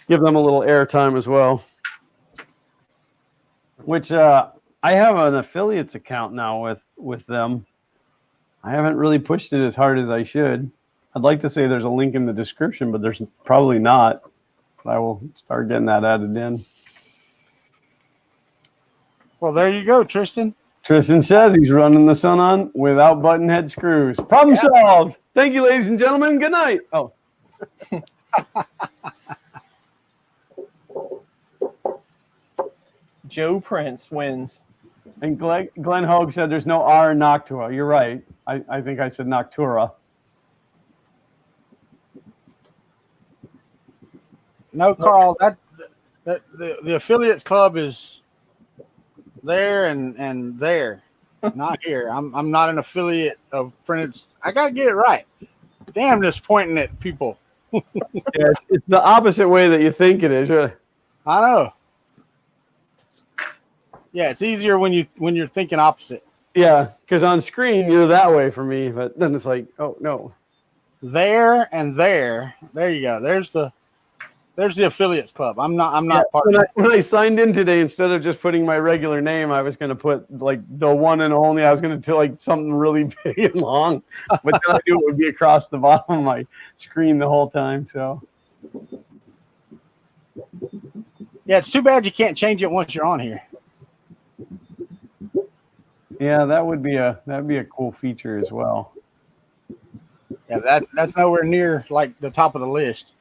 give them a little airtime as well. Which I have an affiliates account now with them. I haven't really pushed it as hard as I should. I'd like to say there's a link in the description, but there's probably not. But I will start getting that added in. Well, there you go, Tristan. Tristan says he's running the Sun-On without button head screws. Problem solved. Thank you, ladies and gentlemen. Good night. Oh. Joe Prince wins. And Glenn Hogue said there's no R in Noctua. You're right. I think I said Noctura. No, Carl, the affiliates club is there and there, not here. I'm not an affiliate of Printed. I gotta get it right. Damn, this pointing at people. Yeah, it's the opposite way that you think it is. I know. Yeah, it's easier when you're thinking opposite. Yeah, because on screen you're that way for me, but then it's like, oh no. There and there. There you go. There's the affiliates club. I'm not part of that. When I signed in today, instead of just putting my regular name, I was going to put like the one and only. I was going to do like something really big and long, but then I knew it would be across the bottom of my screen the whole time. So yeah, it's too bad you can't change it once you're on here. yeah, that'd be a cool feature as well. Yeah, that's nowhere near like the top of the list.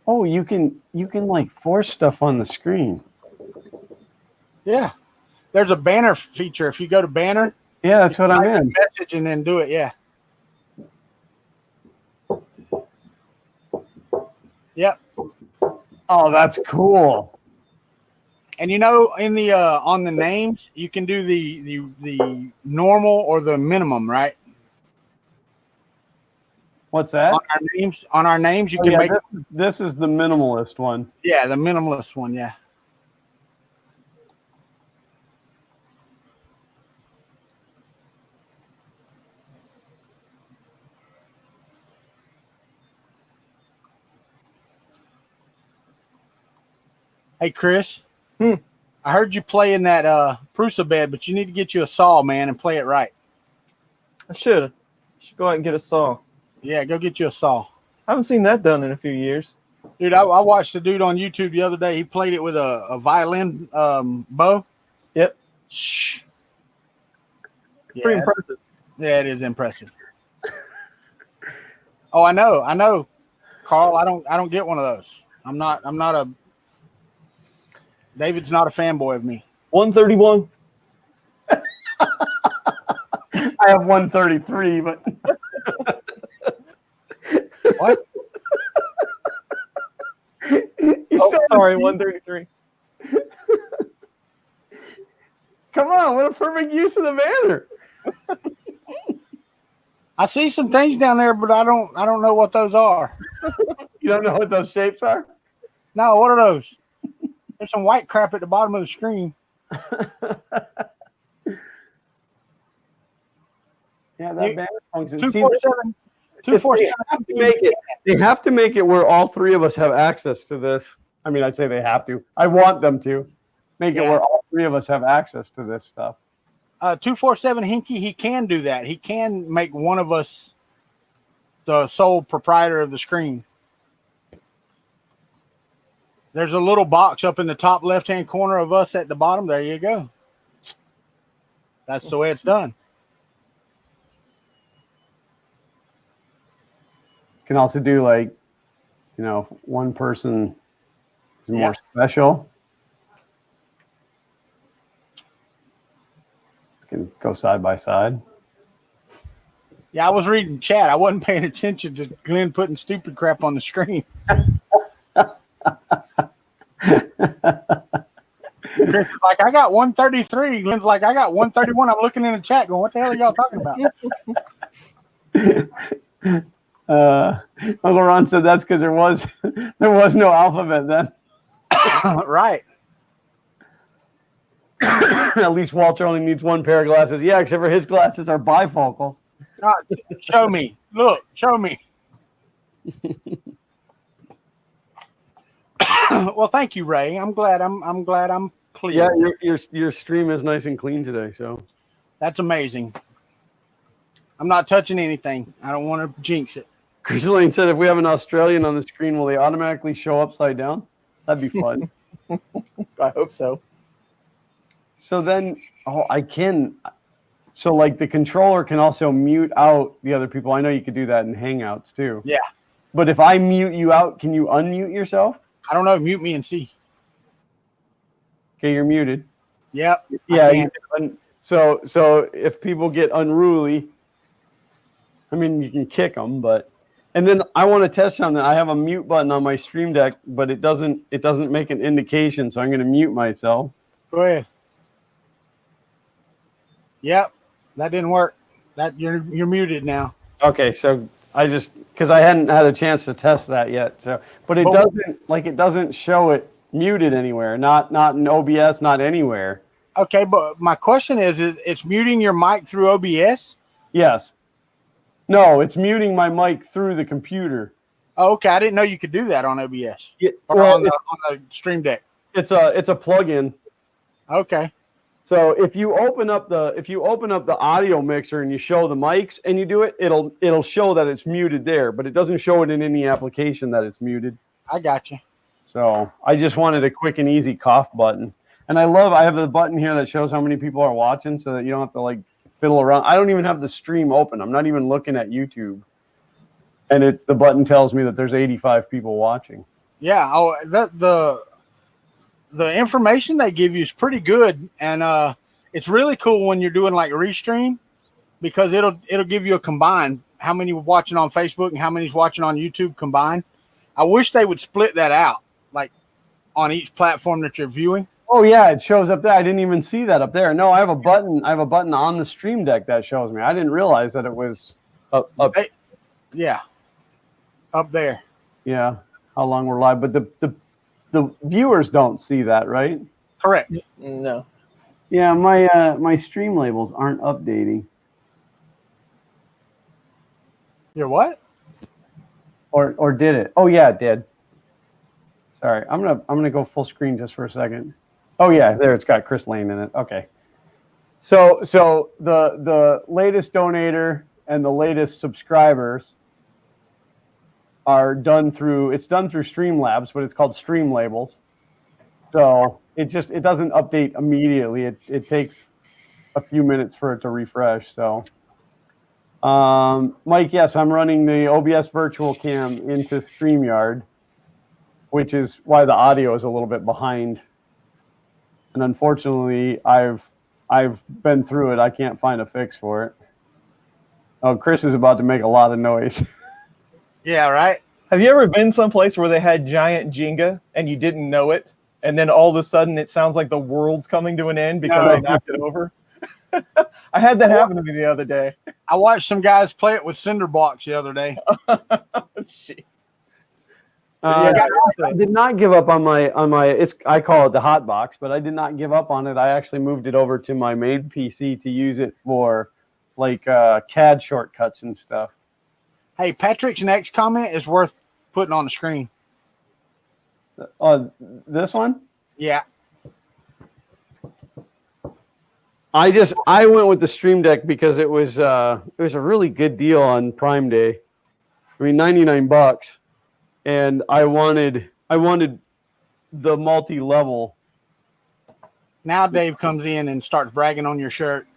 Oh, you can like force stuff on the screen. Yeah. There's a banner feature. If you go to banner, Yeah, that's what I'm type in. message and then do it. Yeah. Yep. Oh, that's cool. And you know, in the on the names, you can do the normal or the minimum, right? What's that? On our names, you Oh, can yeah, make this is the minimalist one. yeah, the minimalist one, yeah. Hey Chris, I heard you playing that Prusa bed, but you need to get you a saw, man, and play it right. I should go out and get a saw. Yeah, go get you a saw. I haven't seen that done in a few years. Dude, I watched the dude on YouTube the other day. He played it with a violin bow. Yep. Shh. Pretty impressive. Yeah, it is impressive. Oh, I know, Carl. I don't get one of those. I'm not a. David's not a fanboy of me. 131. I have 133, but What? Sorry, 133. Come on, what a perfect use of the banner. I see some things down there, but I don't know what those are. You don't know what those shapes are? No, what are those? There's some white crap at the bottom of the screen. Yeah, that banner function. 247. They have to make it where all three of us have access to this. I mean, I say they have to. I want them to make it where all three of us have access to this stuff. 247 Hinky, he can do that. He can make one of us the sole proprietor of the screen. There's a little box up in the top left-hand corner of us at the bottom. There you go. That's the way it's done. Can also do like, you know, one person is more special. Can go side by side. Yeah, I was reading chat. I wasn't paying attention to Glenn putting stupid crap on the screen. Chris is like, I got 133. Glenn's like, I got 131. I'm looking in the chat going, what the hell are y'all talking about? Uncle Ron said that's because there was no alphabet then. Right. At least Walter only needs one pair of glasses. Yeah, except for his glasses are bifocals. Show me. Look, show me. Well, thank you, Ray. I'm glad I'm clear. Yeah, your stream is nice and clean today, so that's amazing. I'm not touching anything. I don't want to jinx it. Chris Lane said, if we have an Australian on the screen, will they automatically show upside down? That'd be fun. I hope so. So then, so like the controller can also mute out the other people. I know you could do that in Hangouts too. Yeah. But if I mute you out, can you unmute yourself? I don't know. Mute me and see. Okay, you're muted. Yep. Yeah. So if people get unruly, I mean, you can kick them, but. And then I want to test something. I have a mute button on my Stream Deck, but it doesn't make an indication, so I'm going to mute myself. Go ahead. Yep, that didn't work. That you're muted now. Okay, so I just because I hadn't had a chance to test that yet. So, but it doesn't show it muted anywhere. Not in OBS, not anywhere. Okay, but my question is it's muting your mic through OBS? Yes. No, it's muting my mic through the computer. Oh, okay, I didn't know you could do that on OBS. Yeah, or on the Stream Deck. It's a plugin. Okay. So if you open up the audio mixer and you show the mics and you do it, it'll show that it's muted there, but it doesn't show it in any application that it's muted. I got you. So I just wanted a quick and easy cough button. And I have a button here that shows how many people are watching so that you don't have to like fiddle around. I don't even have the stream open. I'm not even looking at YouTube. And the button tells me that there's 85 people watching. Yeah. Oh, the information they give you is pretty good, and it's really cool when you're doing like restream because it'll give you a combined how many were watching on Facebook and how many's watching on YouTube combined. I wish they would split that out, like on each platform that you're viewing. Oh yeah, it shows up there. I didn't even see that up there. No, I have a button. I have a button on the Stream Deck that shows me. I didn't realize that it was up. Yeah, up there. Yeah, how long we're live, but the viewers don't see that, right? Correct. No. Yeah, my stream labels aren't updating. Your what? Or did it? Oh yeah, it did. Sorry, I'm gonna go full screen just for a second. Oh yeah, there it's got Chris Lane in it. Okay. So the latest donator and the latest subscribers are done through Streamlabs, but it's called Stream Labels. So it doesn't update immediately. It takes a few minutes for it to refresh. So Mike, yes, I'm running the OBS virtual cam into StreamYard, which is why the audio is a little bit behind. And unfortunately, I've been through it. I can't find a fix for it. Oh, Chris is about to make a lot of noise. Yeah, right. Have you ever been someplace where they had giant Jenga and you didn't know it, and then all of a sudden it sounds like the world's coming to an end because No. they knocked it over? I had that happen to me the other day. I watched some guys play it with cinder blocks the other day. Jeez. Yeah, I did not give up on my I call it the hot box, but I did not give up on it. I actually moved it over to my main PC to use it for like CAD shortcuts and stuff. Hey, Patrick's next comment is worth putting on the screen. This one? Yeah. I went with the Stream Deck because it was a really good deal on Prime Day. I mean, $99, and I wanted the multi-level. Now Dave comes in and starts bragging on your shirt.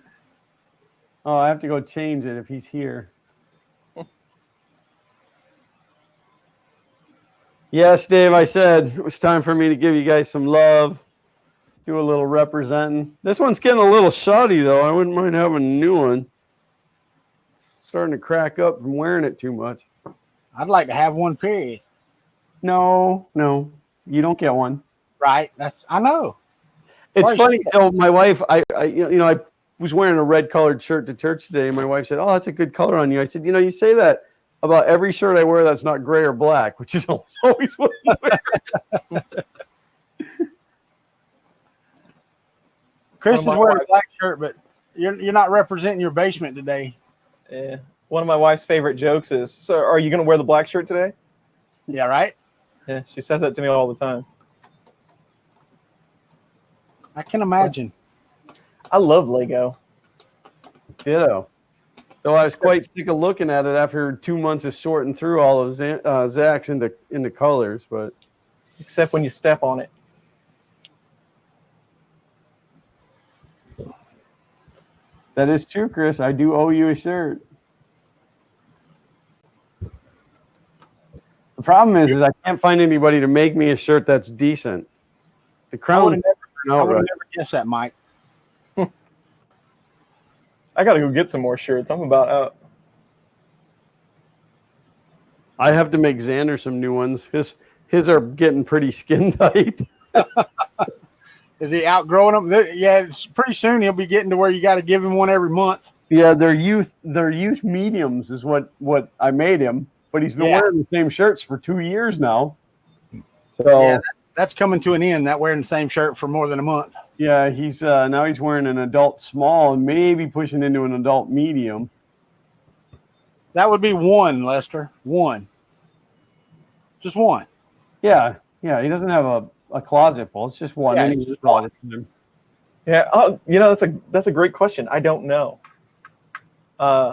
Oh, I have to go change it if he's here. Yes, Dave, I said it was time for me to give you guys some love. Do a little representing. This one's getting a little shoddy, though. I wouldn't mind having a new one. Starting to crack up from wearing it too much. I'd like to have one, period. No, you don't get one. Right. I know. It's funny. So my wife, I was wearing a red colored shirt to church today, and my wife said, "Oh, that's a good color on you." I said, "You say that about every shirt I wear that's not gray or black, which is always what I wear." Chris is wearing a black shirt, but you're not representing your basement today. Yeah. One of my wife's favorite jokes is, "So, are you going to wear the black shirt today?" Yeah, right? Yeah, she says that to me all the time. I can imagine. I love Lego. Ditto. Though I was quite sick of looking at it after 2 months of sorting through all of Zach's into colors, but Except when you step on it. that is true, Chris. I do owe you a shirt. The problem is I can't find anybody to make me a shirt that's decent. The crown. I would have never guessed that, Mike. I got to go get some more shirts. I'm about out. I have to make Xander some new ones. His are getting pretty skin tight. Is he outgrowing them? Yeah, it's pretty soon he'll be getting to where you got to give him one every month. Yeah, they're youth mediums is what I made him, but he's been wearing the same shirts for 2 years now. So yeah, that's coming to an end. That wearing the same shirt for more than a month. Yeah, he's now he's wearing an adult small and maybe pushing into an adult medium. That would be one, Lester. One. Just one. Yeah. He doesn't have a closet full. It's just one. Yeah, It's just one. Yeah. Oh, that's a great question. I don't know. I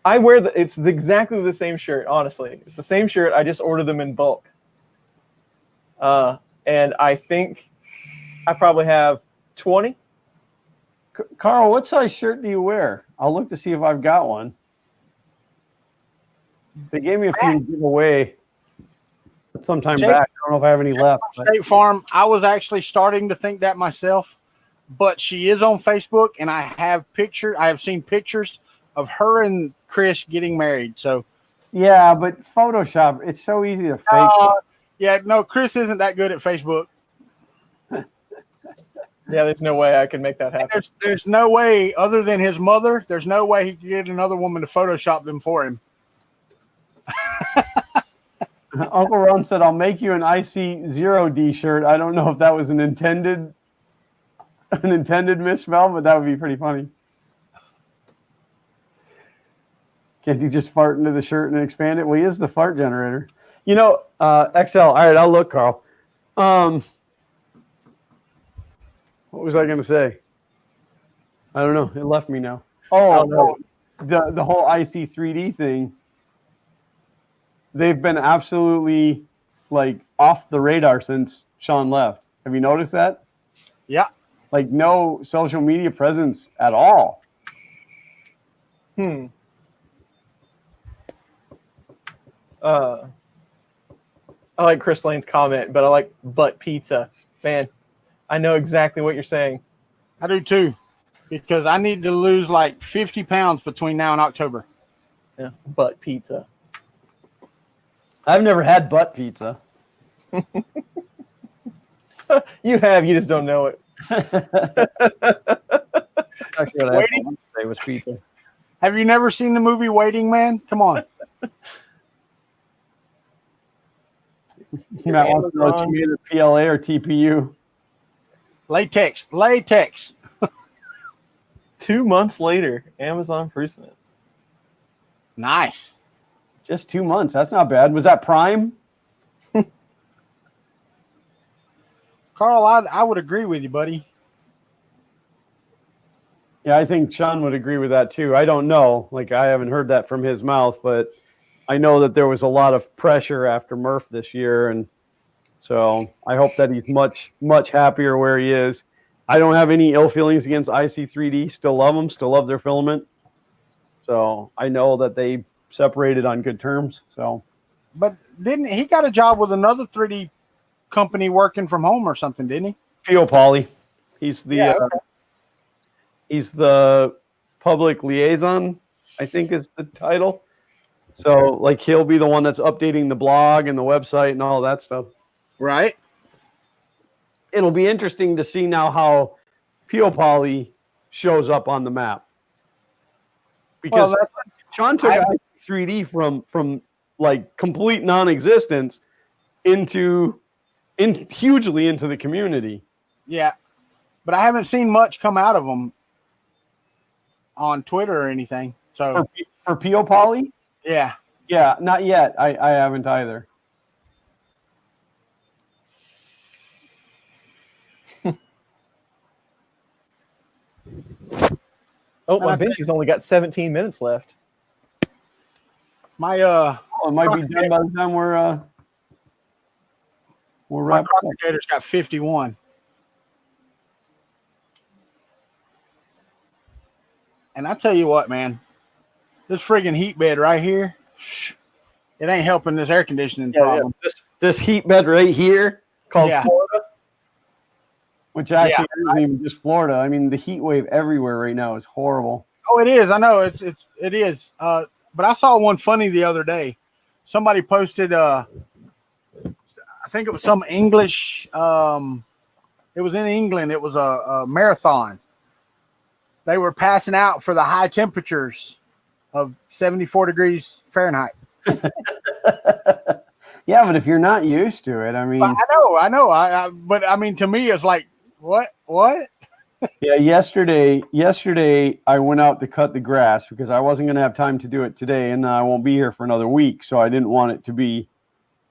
wear it's exactly the same shirt. Honestly, it's the same shirt. I just order them in bulk. And I think I probably have 20. Carl, what size shirt do you wear? I'll look to see if I've got one. They gave me a few to give away. sometime back. I don't know if I have any left. But. State Farm. I was actually starting to think that myself, but she is on Facebook, and I have seen pictures of her and Chris getting married. So Yeah, but Photoshop, it's so easy to fake. Yeah, no, Chris isn't that good at Facebook. Yeah, there's no way I could make that happen. There's no way, other than his mother, there's no way he could get another woman to Photoshop them for him. Uncle Ron said, I'll make you an IC0D shirt. I don't know if that was an intended misspell, but that would be pretty funny. Can't you just fart into the shirt and expand it? Well, he is the fart generator. You know, XL. All right, I'll look, Carl. What was I going to say? I don't know. It left me now. Oh, no. The whole IC3D thing. They've been absolutely like off the radar since Sean left. Have you noticed that? Yeah. Like no social media presence at all. I like Chris Lane's comment, but I like butt pizza. Man, I know exactly what you're saying. I do too, because I need to lose like 50 pounds between now and October. Yeah, butt pizza. I've never had butt pizza. You have, you just don't know it. Actually, what I had to say was pizza. Have you never seen the movie Waiting Man? Come on. You might want to know if you made it PLA or TPU. Latex. 2 months later, Amazon Proof it. Nice. Just 2 months. That's not bad. Was that Prime? Carl, I would agree with you, buddy. Yeah, I think Sean would agree with that too. I don't know. Like, I haven't heard that from his mouth, but I know that there was a lot of pressure after Murph this year. And so I hope that he's much, much happier where he is. I don't have any ill feelings against IC3D. Still love them. Still love their filament. So I know that they separated on good terms. So, but didn't he got a job with another 3D company working from home or something, didn't he? Pio Poly. He's the okay. He's the public liaison, I think is the title. So like he'll be the one that's updating the blog and the website and all that stuff. Right. It'll be interesting to see now how Pio Poly shows up on the map. Because Sean took 3D from like complete non-existence hugely into the community. Yeah, but I haven't seen much come out of them on Twitter or anything. So for Pio Poly, yeah, not yet. I haven't either. Oh, my bench has only got 17 minutes left. My it might be done by the time we're wrapped up. My Gator's got 51. And I tell you what, man, this friggin' heat bed right here, it ain't helping this air conditioning problem. Yeah. This heat bed right here called Florida, which actually isn't even just Florida. I mean, the heat wave everywhere right now is horrible. Oh, it is. I know it is. But I saw one funny the other day. Somebody posted, I think it was some English. It was in England. It was a marathon. They were passing out for the high temperatures of 74 degrees Fahrenheit. Yeah, but if you're not used to it, I mean, I know. But I mean, to me, it's like, what? Yeah, yesterday I went out to cut the grass because I wasn't going to have time to do it today, and I won't be here for another week, so I didn't want it to be,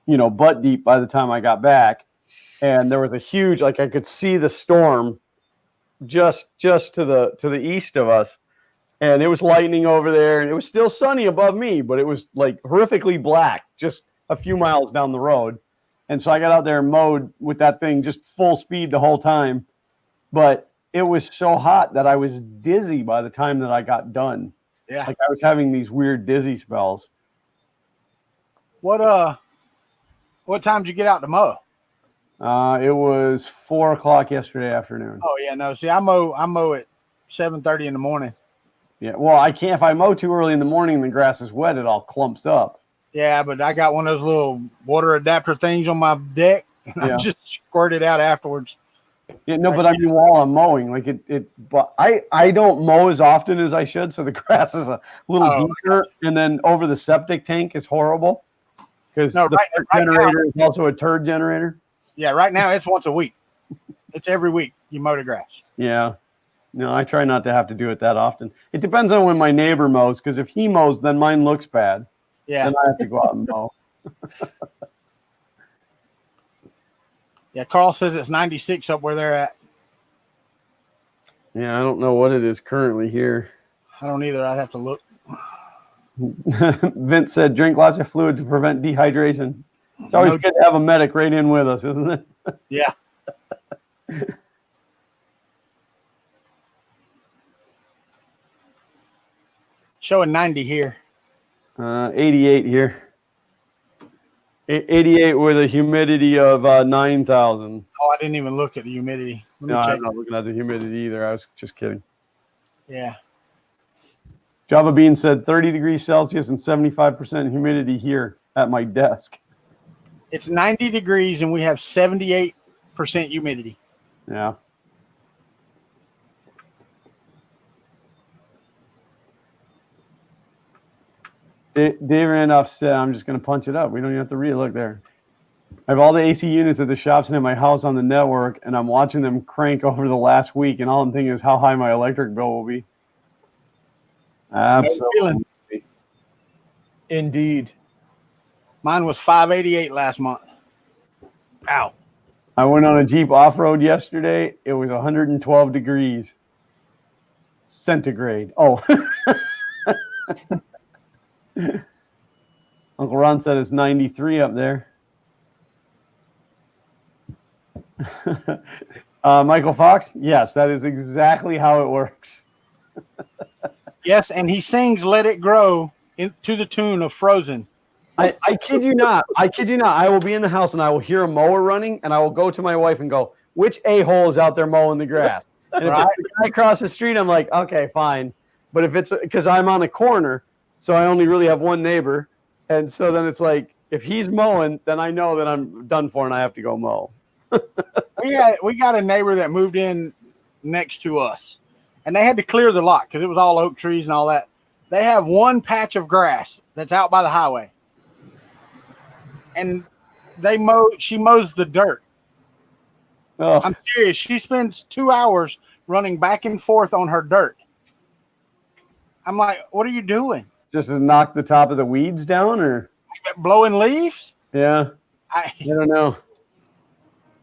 butt deep by the time I got back. And there was a huge, I could see the storm just to the east of us, and it was lightning over there, and it was still sunny above me, but it was like horrifically black just a few miles down the road. And so I got out there and mowed with that thing just full speed the whole time, but it was so hot that I was dizzy by the time that I got done. Yeah, like I was having these weird dizzy spells. What What time did you get out to mow? It was 4 o'clock yesterday afternoon. Oh yeah, no. See, I mow at 7:30 in the morning. Yeah. Well, I can't. If I mow too early in the morning and the grass is wet, it all clumps up. Yeah, but I got one of those little water adapter things on my deck, and I just squirt it out afterwards. Yeah, no, but I mean, while I'm mowing, like but I don't mow as often as I should, so the grass is a little deeper, and then over the septic tank is horrible because the generator is also a turd generator. Yeah, right now it's once a week. It's every week you mow the grass. Yeah, no, I try not to have to do it that often. It depends on when my neighbor mows, because if he mows, then mine looks bad. Yeah, then I have to go out and mow. Yeah, Carl says it's 96 up where they're at. Yeah, I don't know what it is currently here. I don't either. I'd have to look. Vince said, drink lots of fluid to prevent dehydration. It's always good to have a medic right in with us, isn't it? Yeah. Showing 90 here. 88 here. 88 with a humidity of 9,000. Oh, I didn't even look at the humidity. No, I'm not looking at the humidity either. I was just kidding. Yeah. Java Bean said 30 degrees Celsius and 75% humidity here at my desk. It's 90 degrees and we have 78% humidity. Yeah. Dave Randolph said, I'm just going to punch it up. We don't even have to read it. Look there. I have all the AC units at the shops and at my house on the network, and I'm watching them crank over the last week, and all I'm thinking is how high my electric bill will be. Absolutely. Indeed. Mine was $588 last month. Ow. I went on a Jeep off-road yesterday. It was 112 degrees centigrade. Oh. Uncle Ron said it's 93 up there. Michael Fox, yes, that is exactly how it works. Yes, and he sings Let It Grow to the tune of Frozen. I kid you not. I kid you not. I will be in the house and I will hear a mower running and I will go to my wife and go, which a-hole is out there mowing the grass? And if it's the guy across the street, I'm like, okay, fine. But if it's because I'm on a corner, so I only really have one neighbor. And so then it's like, if he's mowing, then I know that I'm done for and I have to go mow. We got a neighbor that moved in next to us, and they had to clear the lot because it was all oak trees and all that. They have one patch of grass that's out by the highway, and she mows the dirt. Oh. I'm serious. She spends 2 hours running back and forth on her dirt. I'm like, what are you doing? Just to knock the top of the weeds down, or blowing leaves? Yeah. I don't know.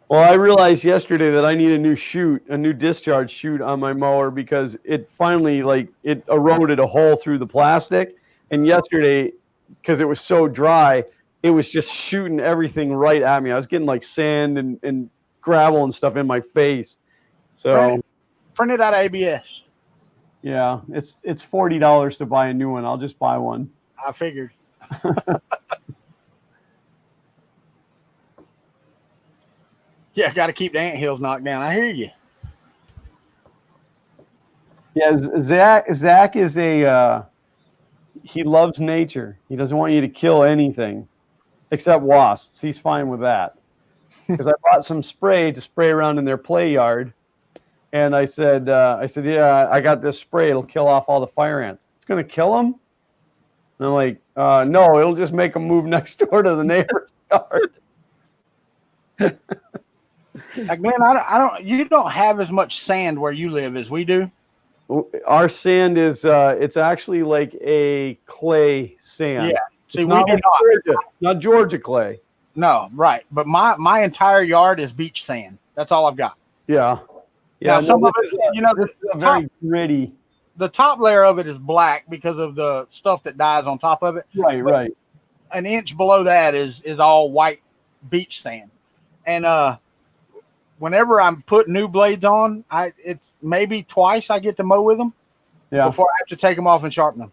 Well, I realized yesterday that I need a new discharge chute on my mower because it finally, it eroded a hole through the plastic. And yesterday, because it was so dry, it was just shooting everything right at me. I was getting sand and gravel and stuff in my face. So print it out of ABS. Yeah, it's $40 to buy a new one. I'll just buy one. I figured. Yeah, got to keep the anthills knocked down. I hear you. Yeah, Zach is he loves nature. He doesn't want you to kill anything except wasps. He's fine with that. Because I bought some spray to spray around in their play yard. And I said, yeah, I got this spray. It'll kill off all the fire ants. It's going to kill them? And I'm like, no, it'll just make them move next door to the neighbor's yard. Glenn, you don't have as much sand where you live as we do. Our sand is, it's actually like a clay sand. Yeah. See, we do not Georgia clay. No, right. But my entire yard is beach sand. That's all I've got. Yeah. Yeah. Now, some of it, this is very gritty. The top layer of it is black because of the stuff that dies on top of it. Right. An inch below that is all white beach sand. And whenever I'm putting new blades on, it's maybe twice I get to mow with them. Yeah. Before I have to take them off and sharpen them.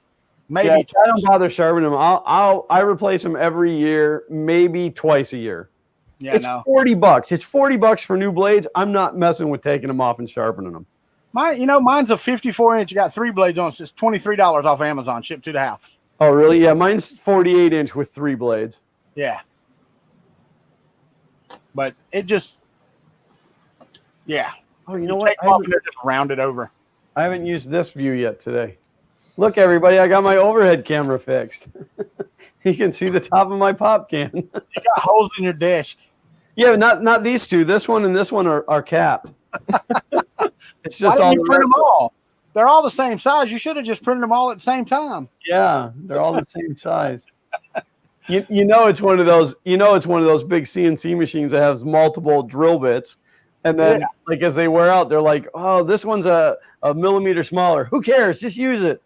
Maybe Yeah, I twice. don't bother sharpening them. I replace them every year, maybe twice a year. Yeah, It's no. $40. It's $40 for new blades. I'm not messing with taking them off and sharpening them. Mine's a 54-inch. Got 3 blades on it. It's $23 off Amazon, shipped to the house. Oh, really? Yeah, mine's 48-inch with 3 blades. Yeah. But it just, yeah. Oh, you know You what? take them off and they're just rounded over. I haven't used this view yet today. Look, everybody, I got my overhead camera fixed. You can see the top of my pop can. You got holes in your desk. Yeah, not these two. This one and this one are capped. It's Why just didn't all you print them all? They're all the same size. You should have just printed them all at the same time. Yeah, they're all the same size. You know it's one of those. You know it's one of those big CNC machines that has multiple drill bits, and then like as they wear out, they're like, "Oh, this one's a millimeter smaller. Who cares? Just use it."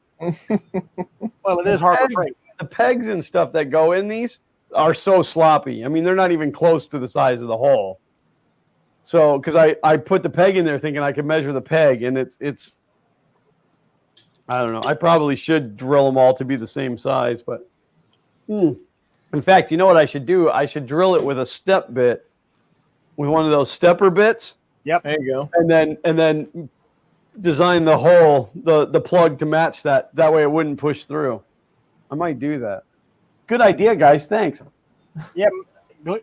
Well, it is Harbor Freight. The pegs and stuff that go in these are so sloppy. I mean, they're not even close to the size of the hole. So, because I put the peg in there thinking I could measure the peg, and it's I don't know. I probably should drill them all to be the same size, but in fact, you know what I should do? I should drill it with a step bit, with one of those stepper bits. Yep. There you go. And then design the hole, the plug to match that. That way it wouldn't push through. I might do that. Good idea, guys. Thanks. Yeah,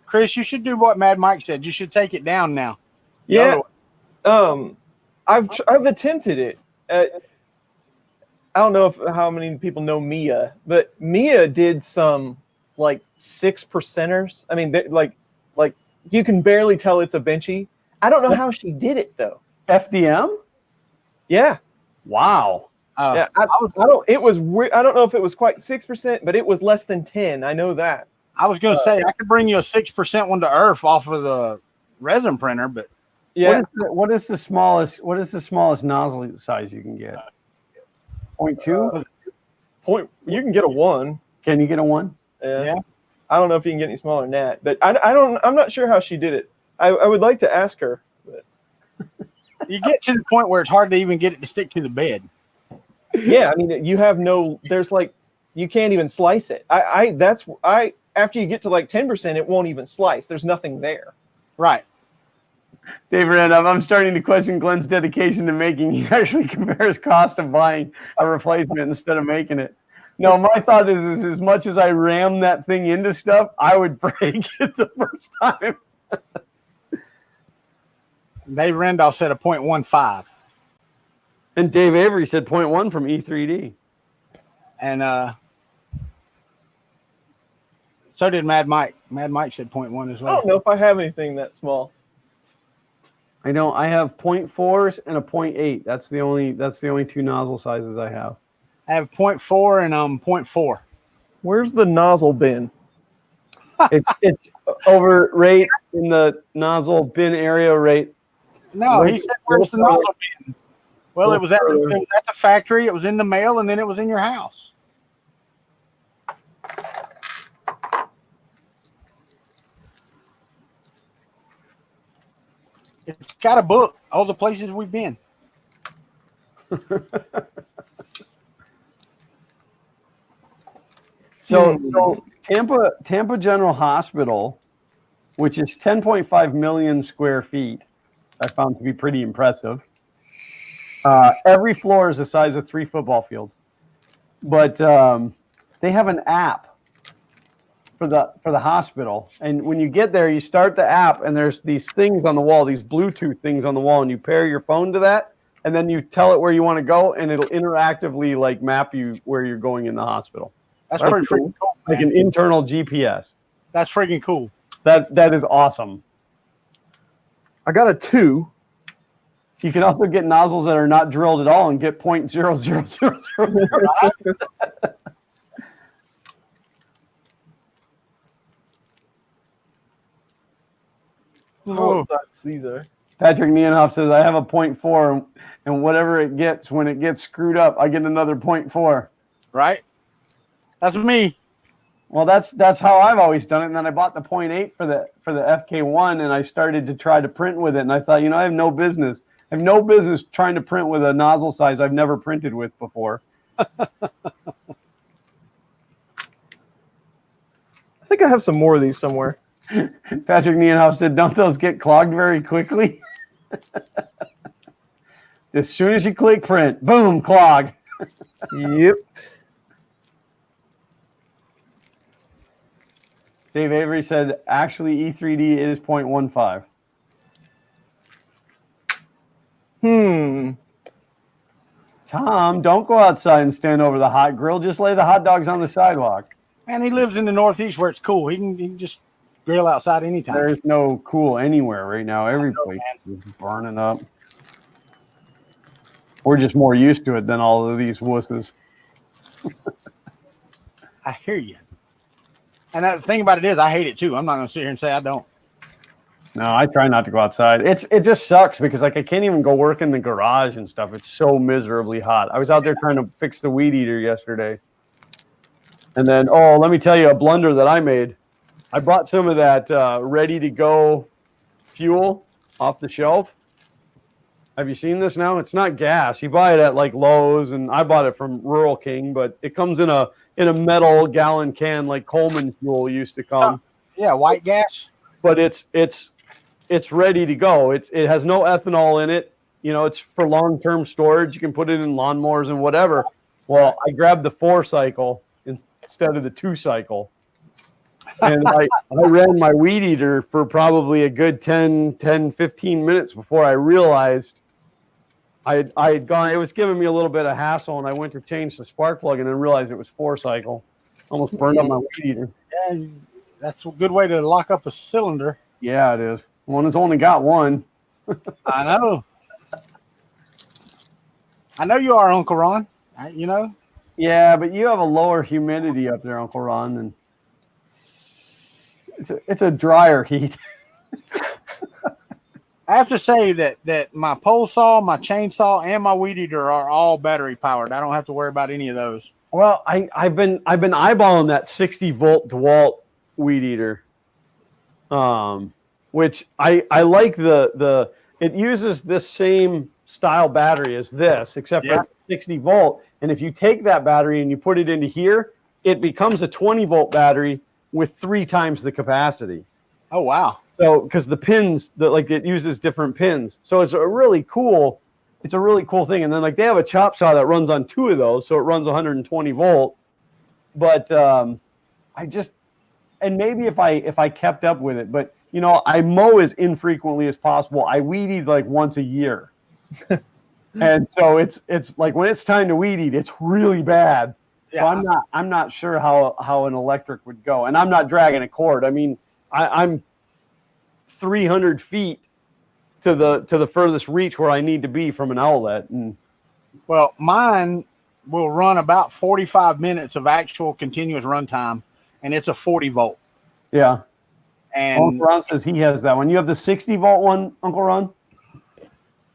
Chris, you should do what Mad Mike said. You should take it down now. Yeah. I've attempted it. I don't know how many people know Mia, but Mia did some like 6%ers. I mean, like you can barely tell it's a benchy. I don't know how she did it though. FDM? Yeah. Wow. Yeah. I don't. It was weird. I don't know if it was quite 6%, but it was less than 10. I know that. I was going to say I could bring you a 6% one to Earth off of the resin printer, but yeah. What is the smallest nozzle size you can get? 0.2? You can get a 1. Can you get a 1? Yeah. I don't know if you can get any smaller than that, but I'm not sure how she did it. I would like to ask her. But. You get to the point where it's hard to even get it to stick to the bed. Yeah, I mean, you can't even slice it. After you get to like 10%, it won't even slice. There's nothing there. Right. David Randolph, I'm starting to question Glenn's dedication to making. He actually compares cost of buying a replacement instead of making it. No, my thought is as much as I ram that thing into stuff, I would break it the first time. Dave Randolph said a 0.15. And Dave Avery said 0.1 from E3D. And so did Mad Mike. Mad Mike said 0.1 as well. I don't know if I have anything that small. I don't. I have 0.4s and a 0.8. That's the only two nozzle sizes I have. I have 0.4 and 0.4. Where's the nozzle bin? It's over right in the nozzle bin area right. No, he said where's the nozzle bin? Well, it was at the factory, it was in the mail, and then it was in your house. It's got a book, all the places we've been. So Tampa General Hospital, which is 10.5 million square feet, I found to be pretty impressive. Every floor is the size of 3 football fields, but they have an app for the hospital. And when you get there, you start the app, and there's these things on the wall, these Bluetooth things on the wall, and you pair your phone to that, and then you tell it where you want to go, and it'll interactively like map you where you're going in the hospital. That's pretty freaking cool. Like an internal GPS. That's freaking cool. That is awesome. I got a 2. You can also get nozzles that are not drilled at all and get 0.00000. Oh. These are. Patrick Nienhoff says, I have a 0.4, and whatever it gets, when it gets screwed up, I get another 0.4. Right? That's me. Well, that's how I've always done it. And then I bought the 0.8 for the FK1, and I started to try to print with it. And I thought, I have no business. I have no business trying to print with a nozzle size I've never printed with before. think I have some more of these somewhere. Patrick Nienhoff said, don't those get clogged very quickly? As soon as you click print, boom, clog. Yep. Dave Avery said, actually, E3D is 0.15. Tom, don't go outside and stand over the hot grill. Just lay the hot dogs on the sidewalk. Man, he lives in the Northeast where it's cool. He can just grill outside anytime. There's no cool anywhere right now. Every place is burning up. We're just more used to it than all of these wusses. I hear you. And the thing about it is, I hate it too. I'm not going to sit here and say I don't. No, I try not to go outside. It just sucks because like I can't even go work in the garage and stuff. It's so miserably hot. I was out there trying to fix the weed eater yesterday. And then, oh, let me tell you a blunder that I made. I bought some of that ready-to-go fuel off the shelf. Have you seen this now? It's not gas. You buy it at like Lowe's, and I bought it from Rural King, but it comes in a metal gallon can like Coleman fuel used to come. Yeah, white gas. But it's ready to go. It has no ethanol in it. You know, it's for long-term storage. You can put it in lawnmowers and whatever. Well, I grabbed the 4-cycle instead of the 2-cycle. And I ran my weed eater for probably a good 10, 15 minutes before I realized I had gone. It was giving me a little bit of hassle, and I went to change the spark plug and then realized it was 4-cycle. Almost burned up my weed eater. Yeah, that's a good way to lock up a cylinder. Yeah, it is. One has only got one. I know. I know you are, Uncle Ron. You know? Yeah, but you have a lower humidity up there, Uncle Ron, and it's a drier heat. I have to say that my pole saw, my chainsaw, and my weed eater are all battery powered. I don't have to worry about any of those. Well, I've been eyeballing that 60-volt DeWalt weed eater, which I like the it uses this same style battery as this, except for 60-volt. And if you take that battery and you put it into here, it becomes a 20-volt battery with 3 times the capacity. Oh wow! So because the pins, it uses different pins, so it's a really cool thing. And then like they have a chop saw that runs on 2 of those, so it runs 120 volt. But maybe if I kept up with it, but you know, I mow as infrequently as possible. I weed eat like once a year. And so it's like when it's time to weed eat, it's really bad. Yeah. So I'm not sure how an electric would go, and I'm not dragging a cord. I mean, I'm 300 feet to the furthest reach where I need to be from an outlet. And well, mine will run about 45 minutes of actual continuous runtime, and it's a 40 volt. Yeah. And Uncle Ron says he has that one. You have the 60-volt one, Uncle Ron?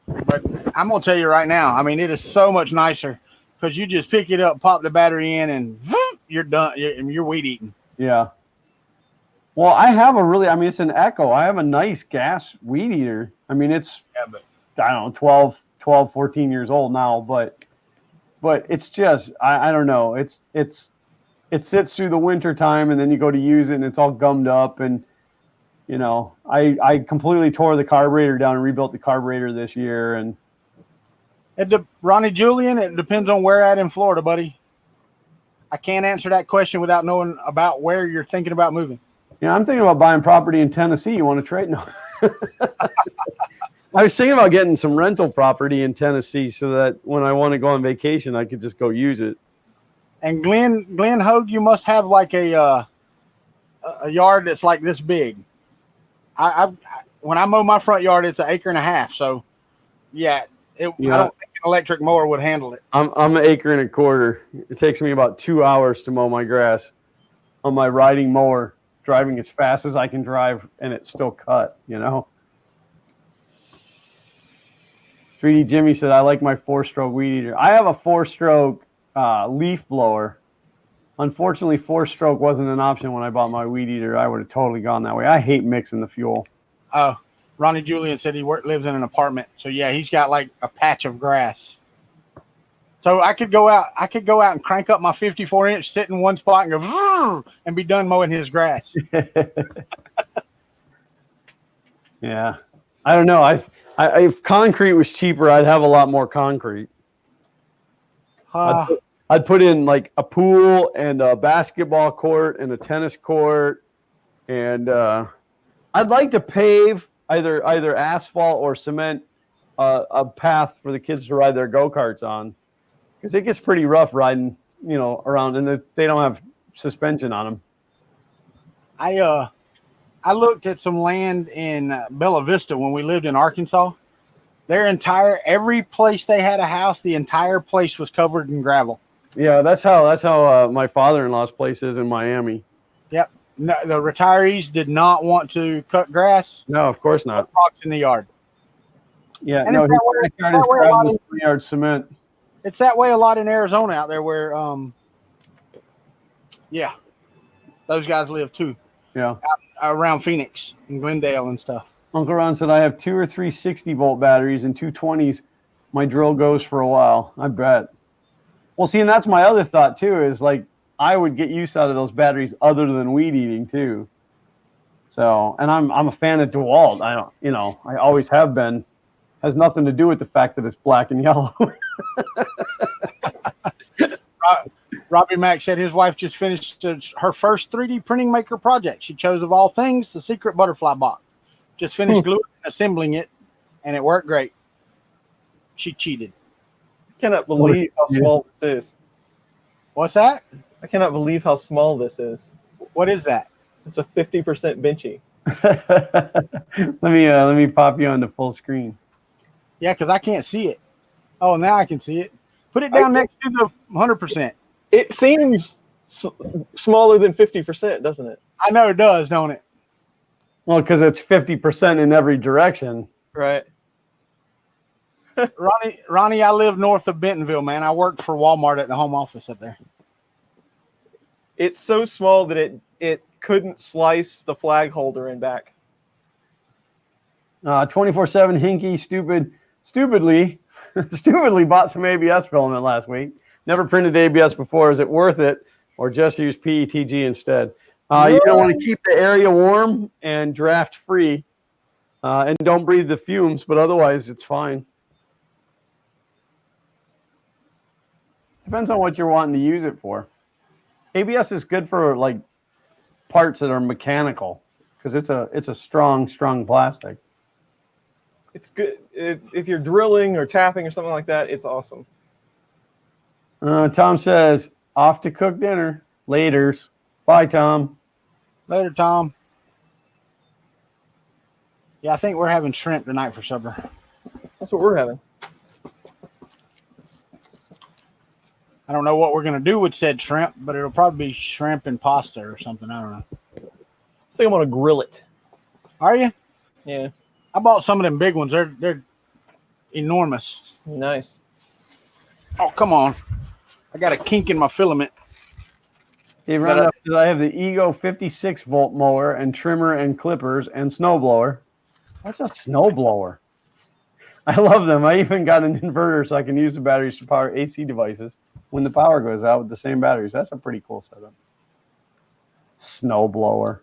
But I'm going to tell you right now, I mean, it is so much nicer because you just pick it up, pop the battery in, and you're done. You're weed eating. Yeah. Well, I have it's an Echo. I have a nice gas weed eater. I mean, it's, I don't know, 12, 14 years old now, but it's just, I don't know. It sits through the winter time, and then you go to use it and it's all gummed up. And, you know, I completely tore the carburetor down and rebuilt the carburetor this year. And Ronnie Julian, it depends on where at in Florida, buddy. I can't answer that question without knowing about where you're thinking about moving. Yeah, I'm thinking about buying property in Tennessee. You want to trade? No. I was thinking about getting some rental property in Tennessee so that when I want to go on vacation, I could just go use it. And Glenn Hogue, you must have like a yard that's like this big. When I mow my front yard, it's 1.5 acres. So, I don't think an electric mower would handle it. I'm 1.25 acres. It takes me about 2 hours to mow my grass on my riding mower, driving as fast as I can drive, and it's still cut, you know. 3D Jimmy said, I like my 4-stroke weed eater. I have a 4-stroke leaf blower. Unfortunately, 4-stroke wasn't an option when I bought my weed eater. I would have totally gone that way. I hate mixing the fuel. Oh, Ronnie Julian said he lives in an apartment. So, yeah, he's got like a patch of grass So I could go out and crank up my 54-inch, sit in one spot and go "Vroom," and be done mowing his grass. Yeah. I don't know. If concrete was cheaper, I'd have a lot more concrete. I'd put in like a pool and a basketball court and a tennis court, and I'd like to pave either asphalt or cement a path for the kids to ride their go-karts on, because it gets pretty rough riding, around, and they don't have suspension on them. I looked at some land in Bella Vista when we lived in Arkansas. Every place they had a house, the entire place was covered in gravel. Yeah, that's how my father-in-law's place is in Miami. Yep. No, the retirees did not want to cut grass. No, of course not. Rocks in the yard. Yeah, And no, it's that way a lot in- 3-yard cement. It's that way a lot in Arizona out there where, those guys live too. Yeah. Around Phoenix and Glendale and stuff. Uncle Ron said, I have 2 or 3 60-volt batteries and 2 20s. My drill goes for a while. I bet. Well, see, and that's my other thought too, is like I would get use out of those batteries other than weed eating too. So, and I'm a fan of DeWalt. I always have been. Has nothing to do with the fact that it's black and yellow. Robbie Mack said his wife just finished her first 3D printing maker project. She chose, of all things, the secret butterfly box. Just finished gluing and assembling it, and it worked great. She cheated. I cannot believe how small this is. What's that? I cannot believe how small this is. What is that? It's a 50% benchy. Let me pop you on the full screen. Yeah, because I can't see it. Oh, now I can see it. Put it down next to the 100%. It seems smaller than 50%, doesn't it? I know it does, don't it? Well, because it's 50% in every direction. Right. Ronnie, I live north of Bentonville, man. I worked for Walmart at the home office up there. It's so small that it couldn't slice the flag holder in back. 24/7 Hinky stupidly bought some ABS filament last week. Never printed ABS before. Is it worth it, or just use PETG instead? You're going to want to keep the area warm and draft free, and don't breathe the fumes, but otherwise it's fine. Depends on what you're wanting to use it for. ABS is good for like parts that are mechanical because it's a strong plastic. It's good if you're drilling or tapping or something like that. It's awesome. Tom says, off to cook dinner. Laters. Bye, Tom. Later, Tom. Yeah, I think we're having shrimp tonight for supper. That's what we're having. I don't know what we're going to do with said shrimp, but it'll probably be shrimp and pasta or something. I don't know. I think I'm going to grill it. Are you? Yeah. I bought some of them big ones. They're enormous. Nice. Oh, come on. I got a kink in my filament. Dave Randolph says, I have the Ego 56-volt mower and trimmer and clippers and snowblower. What's a snowblower? I love them. I even got an inverter so I can use the batteries to power AC devices when the power goes out with the same batteries. That's a pretty cool setup. Snowblower.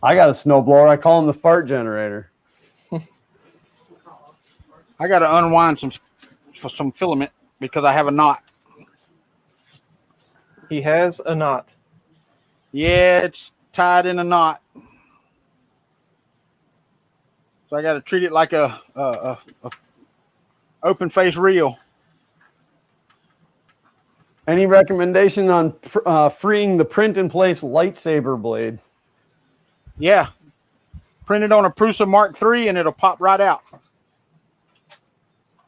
I got a snowblower. I call him the fart generator. I got to unwind some filament because I have a knot. He has a knot. Yeah, it's tied in a knot. So I got to treat it like a open face reel. Any recommendation on freeing the print-in-place lightsaber blade? Yeah. Print it on a Prusa Mark III and it'll pop right out.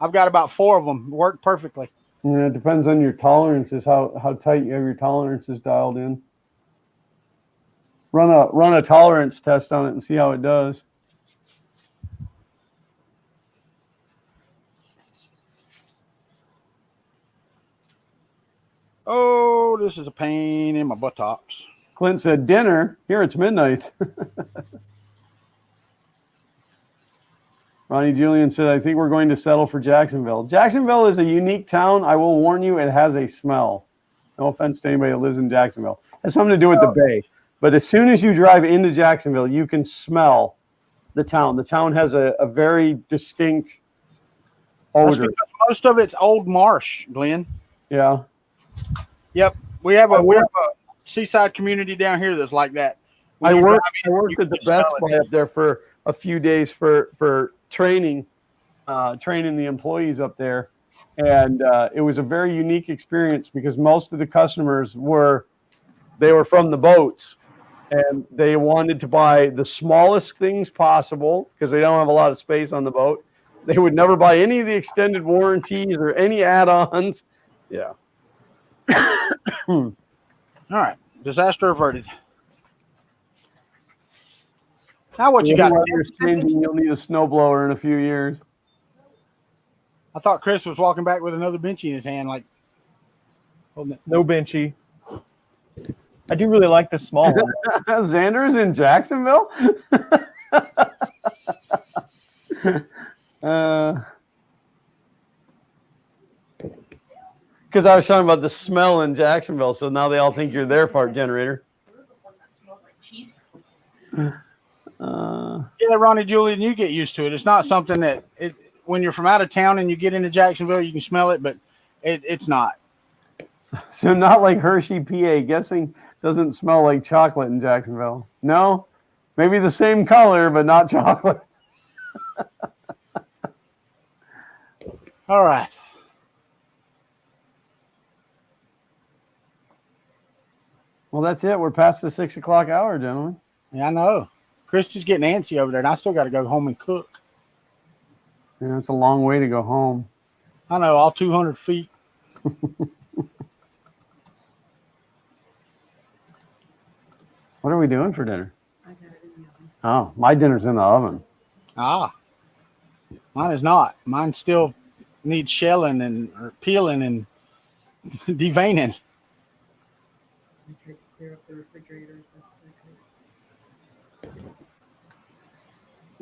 I've got about 4 of them. Work perfectly. Yeah, it depends on your tolerances, how tight you have your tolerances dialed in. Run a tolerance test on it and see how it does. Oh, this is a pain in my buttocks. Clint said, dinner? Here it's midnight. Ronnie Julian said, I think we're going to settle for Jacksonville. Jacksonville is a unique town. I will warn you, it has a smell. No offense to anybody that lives in Jacksonville. It has something to do with the bay. But as soon as you drive into Jacksonville, you can smell the town. The town has a very distinct odor. That's because most of it's old marsh, Glenn. Yeah. Yep. We have a seaside community down here that's like that. I worked at the Best Buy up there for a few days for training the employees up there. And it was a very unique experience because most of the customers were from the boats, and they wanted to buy the smallest things possible because they don't have a lot of space on the boat. They would never buy any of the extended warranties or any add-ons. Yeah. All right. Disaster averted. Now what you got? You're changing. You'll need a snowblower in a few years. I thought Chris was walking back with another benchy in his hand, like holding it. No benchy. I do really like this small one. Xander's in Jacksonville? Because I was talking about the smell in Jacksonville, so now they all think you're their fart generator. Yeah, Ronnie Julian, you get used to it. It's not something that when you're from out of town and you get into Jacksonville, you can smell it, but it's not. So not like Hershey, PA. Guessing doesn't smell like chocolate in Jacksonville. No, maybe the same color, but not chocolate. All right. Well, that's it. We're past the 6 o'clock hour, gentlemen. Yeah, I know. Chris is getting antsy over there, and I still got to go home and cook. Yeah, it's a long way to go home. I know, all 200 feet. What are we doing for dinner? I got it in the oven. Oh, my dinner's in the oven. Ah. Mine is not. Mine still needs shelling or peeling and deveining. I tried to clear up the refrigerator.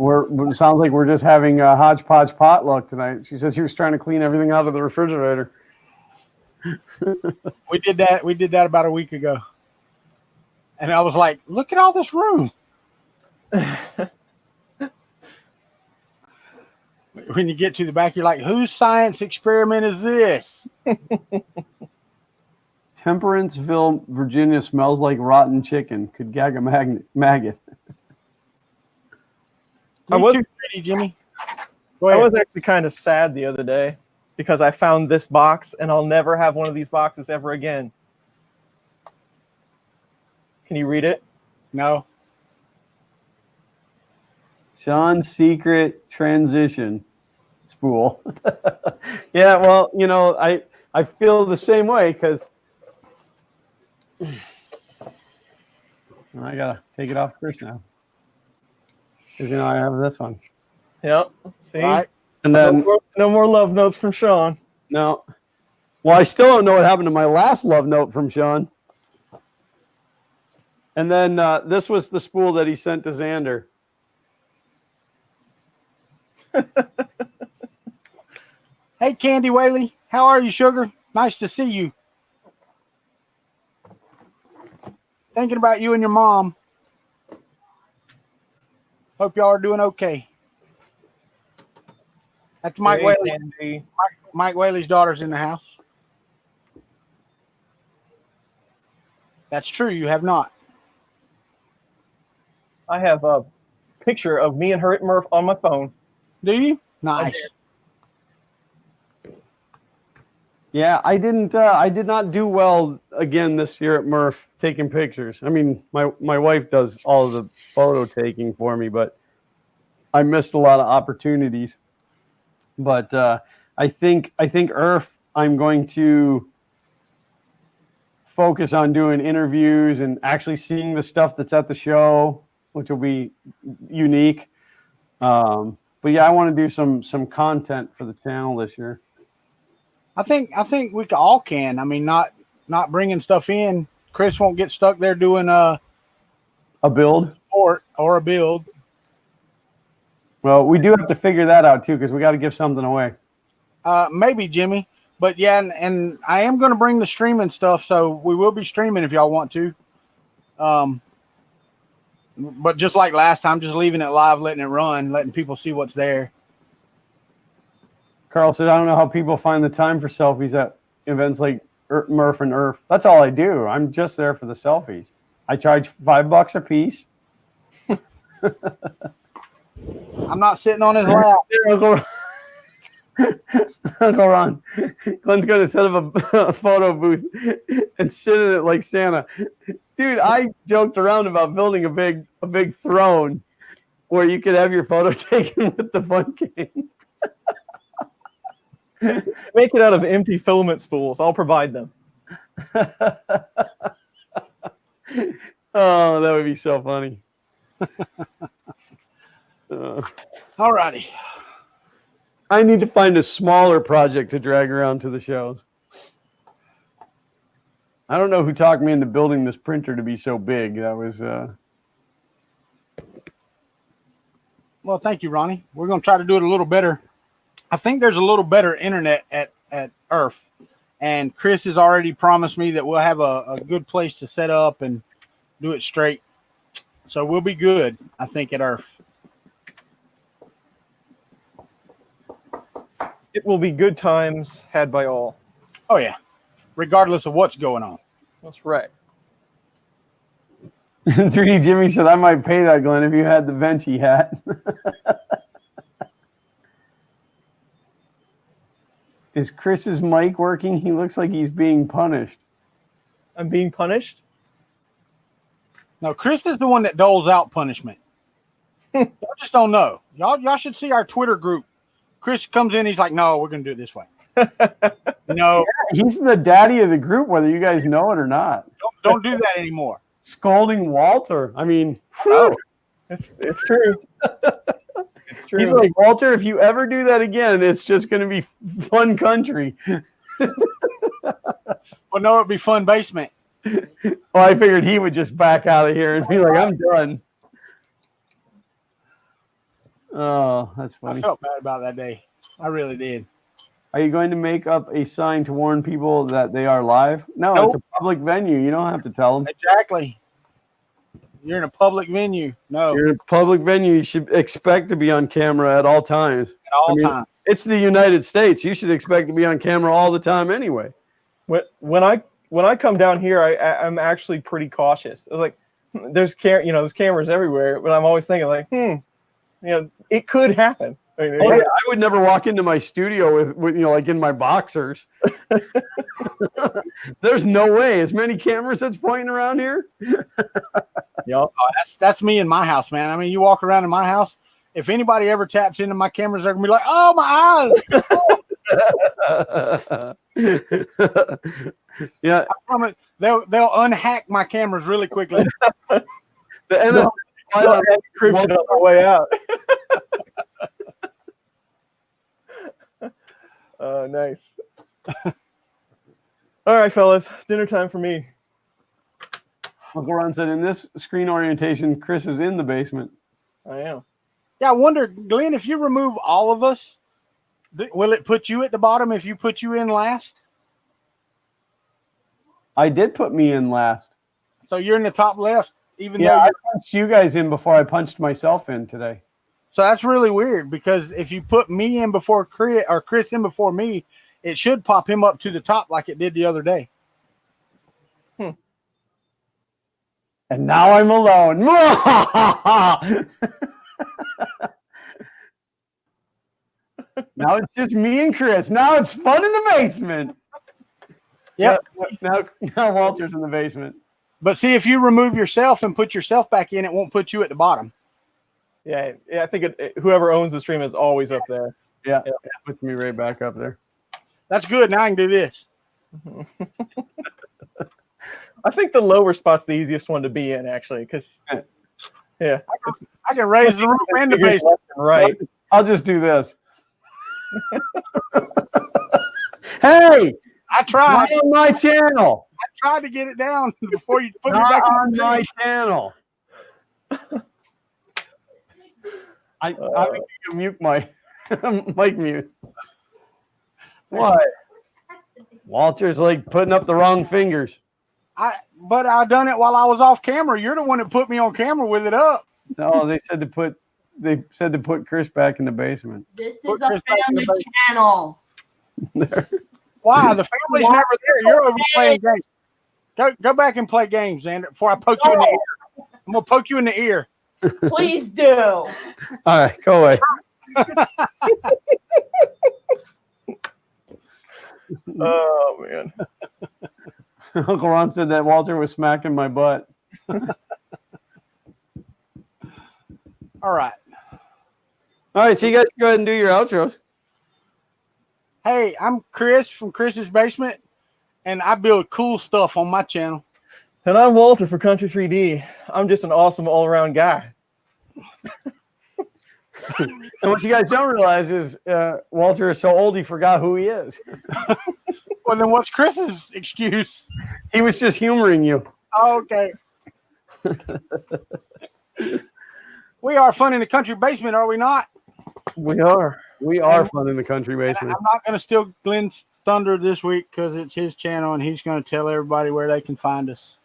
It sounds like we're just having a hodgepodge potluck tonight. She said she was trying to clean everything out of the refrigerator. We did that about a week ago. And I was like, look at all this room. When you get to the back, you're like, whose science experiment is this? Temperanceville, Virginia smells like rotten chicken. Could gag a maggot. Too pretty, Jimmy. Go ahead. I was actually kind of sad the other day because I found this box and I'll never have one of these boxes ever again. Can you read it? No. Sean's secret transition spool. Yeah, well, I feel the same way because I gotta take it off Chris now. Because I have this one. Yep. See? Right. And then no more love notes from Sean. no. Well, I still don't know what happened to my last love note from Sean. And then this was the spool that he sent to Xander. Hey, Candy Whaley. How are you, sugar? Nice to see you. Thinking about you and your mom. Hope y'all are doing okay. That's Mike Hey, Whaley. Candy. Mike Whaley's daughter's in the house. That's true. You have not. I have a picture of me and her at Murph on my phone. Do you? Nice. Yeah, I did not do well again this year at Murph taking pictures. I mean, my wife does all of the photo taking for me, but I missed a lot of opportunities. But I think I'm going to focus on doing interviews and actually seeing the stuff that's at the show, which will be unique. But yeah, I want to do some content for the channel this year. I think we all can. I mean, not bringing stuff in. Chris won't get stuck there doing A build? or a build. Well, we do have to figure that out too, because we got to give something away. Maybe Jimmy, but yeah, and I am going to bring the streaming stuff, so we will be streaming if y'all want to. But just like last time, just leaving it live, letting it run, letting people see what's there. Carl said, I don't know how people find the time for selfies at events like Murph and Earth. That's all I do. I'm just there for the selfies. I charge $5 a piece. I'm not sitting on his lap. Uncle Ron, Glenn's going to set up a photo booth and sit in it like Santa. Dude, I joked around about building a big throne where you could have your photo taken with the fun game. Make it out of empty filament spools. I'll provide them. Oh, that would be so funny. All righty. I need to find a smaller project to drag around to the shows. I don't know who talked me into building this printer to be so big. That was Well, thank you, Ronnie. We're going to try to do it a little better. I think there's a little better internet at Earth, and Chris has already promised me that we'll have a good place to set up and do it straight. So we'll be good, I think, at Earth. It will be good times had by all. Oh, yeah. Regardless of what's going on. That's right. 3D Jimmy said, I might pay that, Glenn, if you had the Venti hat. Is Chris's mic working? He looks like he's being punished. I'm being punished? No, Chris is the one that doles out punishment. Y'all just don't know. Y'all should see our Twitter group. Chris comes in, he's like, no, we're going to do it this way. No. Yeah, he's the daddy of the group, whether you guys know it or not. Don't do that anymore. Scolding Walter. I mean, No. It's true. It's true. He's like, Walter, if you ever do that again, it's just going to be fun country. Well, no, it'd be fun basement. Well, I figured he would just back out of here and be like, I'm done. Oh, that's funny. I felt bad about that day. I really did. Are you going to make up a sign to warn people that they are live? No, Nope. It's a public venue. You don't have to tell them. Exactly. You're in a public venue. No, You're in a public venue. You should expect to be on camera at all times. at all I mean, times. It's the United States. You should expect to be on camera all the time anyway. When I come down here, I'm actually pretty cautious. It's like there's cameras everywhere, but I'm always thinking like, it could happen. I mean, Oh, yeah, I would never walk into my studio with like in my boxers. There's no way. As many cameras that's pointing around here. Oh, that's me in my house, man. I mean, you walk around in my house. If anybody ever taps into my cameras, they're gonna be like, "Oh, my eyes!" Yeah, I promise they'll unhack my cameras really quickly. the NSA encryption on the way out. Nice. All right, fellas, dinner time for me. Uncle Ron said, in this screen orientation, Chris is in the basement. I am. Yeah, I wonder, Glenn, if you remove all of us, will it put you at the bottom if you put you in last? I did put me in last. So you're in the top left, even though Yeah, I punched you guys in before I punched myself in today. So that's really weird because if you put me in before Chris or Chris in before me, it should pop him up to the top like it did the other day. And now I'm alone. Now it's just me and Chris. Now it's fun in the basement. Yep. Now Walter's in the basement. But see, if you remove yourself and put yourself back in, it won't put you at the bottom. Yeah, I think whoever owns the stream is always up there. Yeah, it puts me right back up there. That's good. Now I can do this. I think the lower spot's the easiest one to be in, actually, because yeah, I can raise the roof and the basement. left and right. I'll just do this. Hey, I tried. not on my channel. I tried to get it down before you put me Not back on in. my channel. I think you mute my mic mute. What? Walter's like putting up the wrong fingers. But I done it while I was off camera. You're the one that put me on camera with it up. No, they said to put Chris back in the basement. This is Put a Chris back in the family basement. channel. Why? The family's never there. You're over playing games. Go back and play games, Xander, before I poke you in the ear. I'm gonna poke you in the ear. Please do. All right, go away. Oh man. Uncle Ron said that Walter was smacking my butt. All right. All right, so you guys go ahead and do your outros. Hey, I'm Chris from Chris's Basement, and I build cool stuff on my channel. And I'm Walter for Kuntry 3D. I'm just an awesome all-around guy. And what you guys don't realize is Walter is so old he forgot who he is. Well, then what's Chris's excuse? He was just humoring you. Oh, okay. We are fun in the country basement, are we not? We are. We are fun in the country And basement. I'm not going to steal Glenn's thunder this week because it's his channel and he's going to tell everybody where they can find us.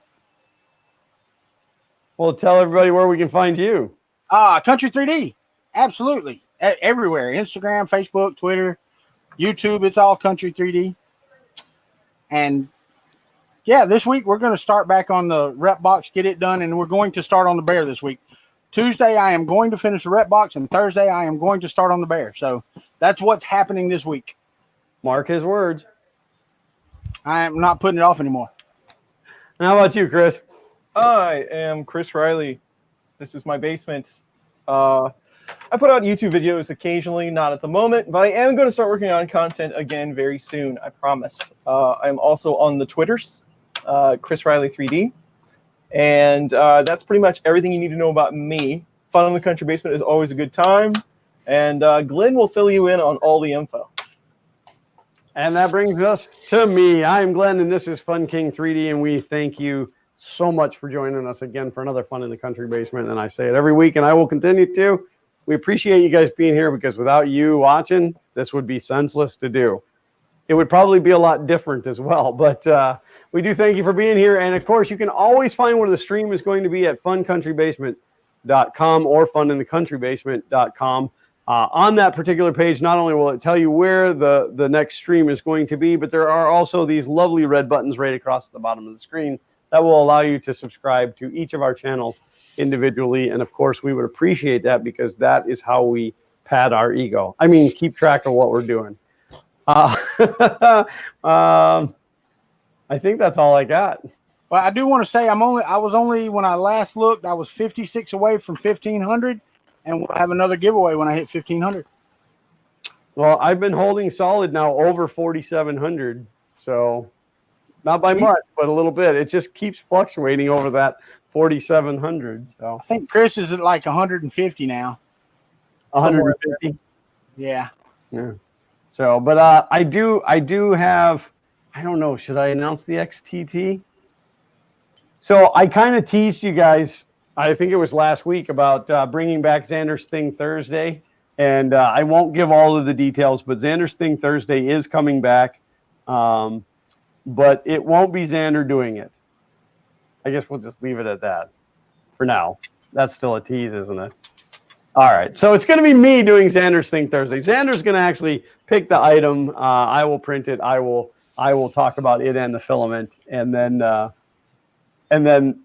Well, tell everybody where we can find you. Country 3D. Absolutely. Everywhere. Instagram, Facebook, Twitter, YouTube. It's all Country 3D. And yeah, this week we're going to start back on the rep box, get it done. And we're going to start on the bear this week. Tuesday, I am going to finish the rep box. And Thursday, I am going to start on the bear. So that's what's happening this week. Mark his words. I am not putting it off anymore. And how about you, Chris? I am Chris Riley. This is my basement. I put out YouTube videos occasionally, not at the moment, but I am going to start working on content again very soon, I promise. I'm also on the Twitters, Chris Riley 3D. And that's pretty much everything you need to know about me. Fun in the Country Basement is always a good time. And Glenn will fill you in on all the info. And that brings us to me. I'm Glenn, and this is Fun King 3D, and we thank you so much for joining us again for another Fun in the Country Basement. And I say it every week, and I will continue to. We appreciate you guys being here because without you watching, this would be senseless to do. It would probably be a lot different as well, but we do thank you for being here. And of course, you can always find where the stream is going to be at funcountrybasement.com or funinthecountrbasement.com. On that particular page, not only will it tell you where the next stream is going to be, but there are also these lovely red buttons right across the bottom of the screen that will allow you to subscribe to each of our channels individually. And of course, we would appreciate that because that is how we pad our ego. I mean, keep track of what we're doing. I think that's all I got. Well, I do want to say I was only when I last looked, I was 56 away from 1,500, and we'll have another giveaway when I hit 1,500. Well, I've been holding solid now over 4,700, so not by much, but a little bit. It just keeps fluctuating over that 4,700. So I think Chris is at like 150 now. 150. Yeah. Yeah. So, but I do have. I don't know. Should I announce the XTT? So I kind of teased you guys. I think it was last week about bringing back Xander's Thing Thursday, and I won't give all of the details. But Xander's Thing Thursday is coming back, but it won't be Xander doing it. I guess we'll just leave it at that for now. That's still a tease, isn't it? All right, so it's going to be me doing Xander's Thing Thursday. Xander's going to actually pick the item. I will print it. I will talk about it and the filament, and then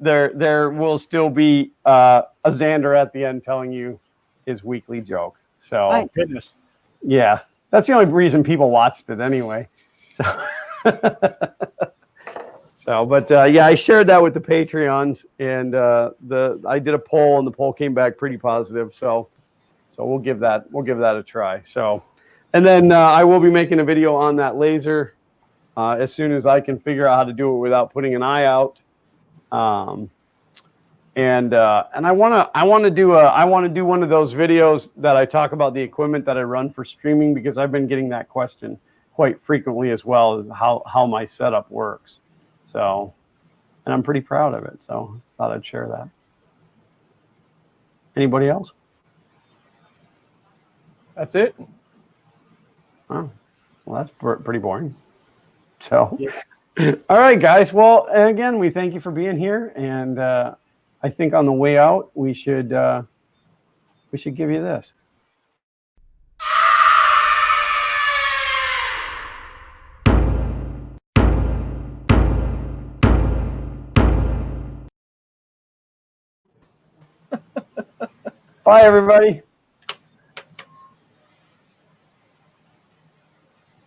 there will still be a Xander at the end telling you his weekly joke. So Thank goodness. Yeah, that's the only reason people watched it anyway. So. But yeah, I shared that with the Patreons, and I did a poll, and the poll came back pretty positive. So we'll give that a try. So, and then I will be making a video on that laser as soon as I can figure out how to do it without putting an eye out. And I want to do one of those videos that I talk about the equipment that I run for streaming, because I've been getting that question quite frequently as well, how my setup works. So, and I'm pretty proud of it. So thought I'd share that. Anybody else? That's it. Oh, well, that's pretty boring. So, Yeah. all right, guys. Well, again, we thank you for being here, and I think on the way out we should give you this. Bye, everybody.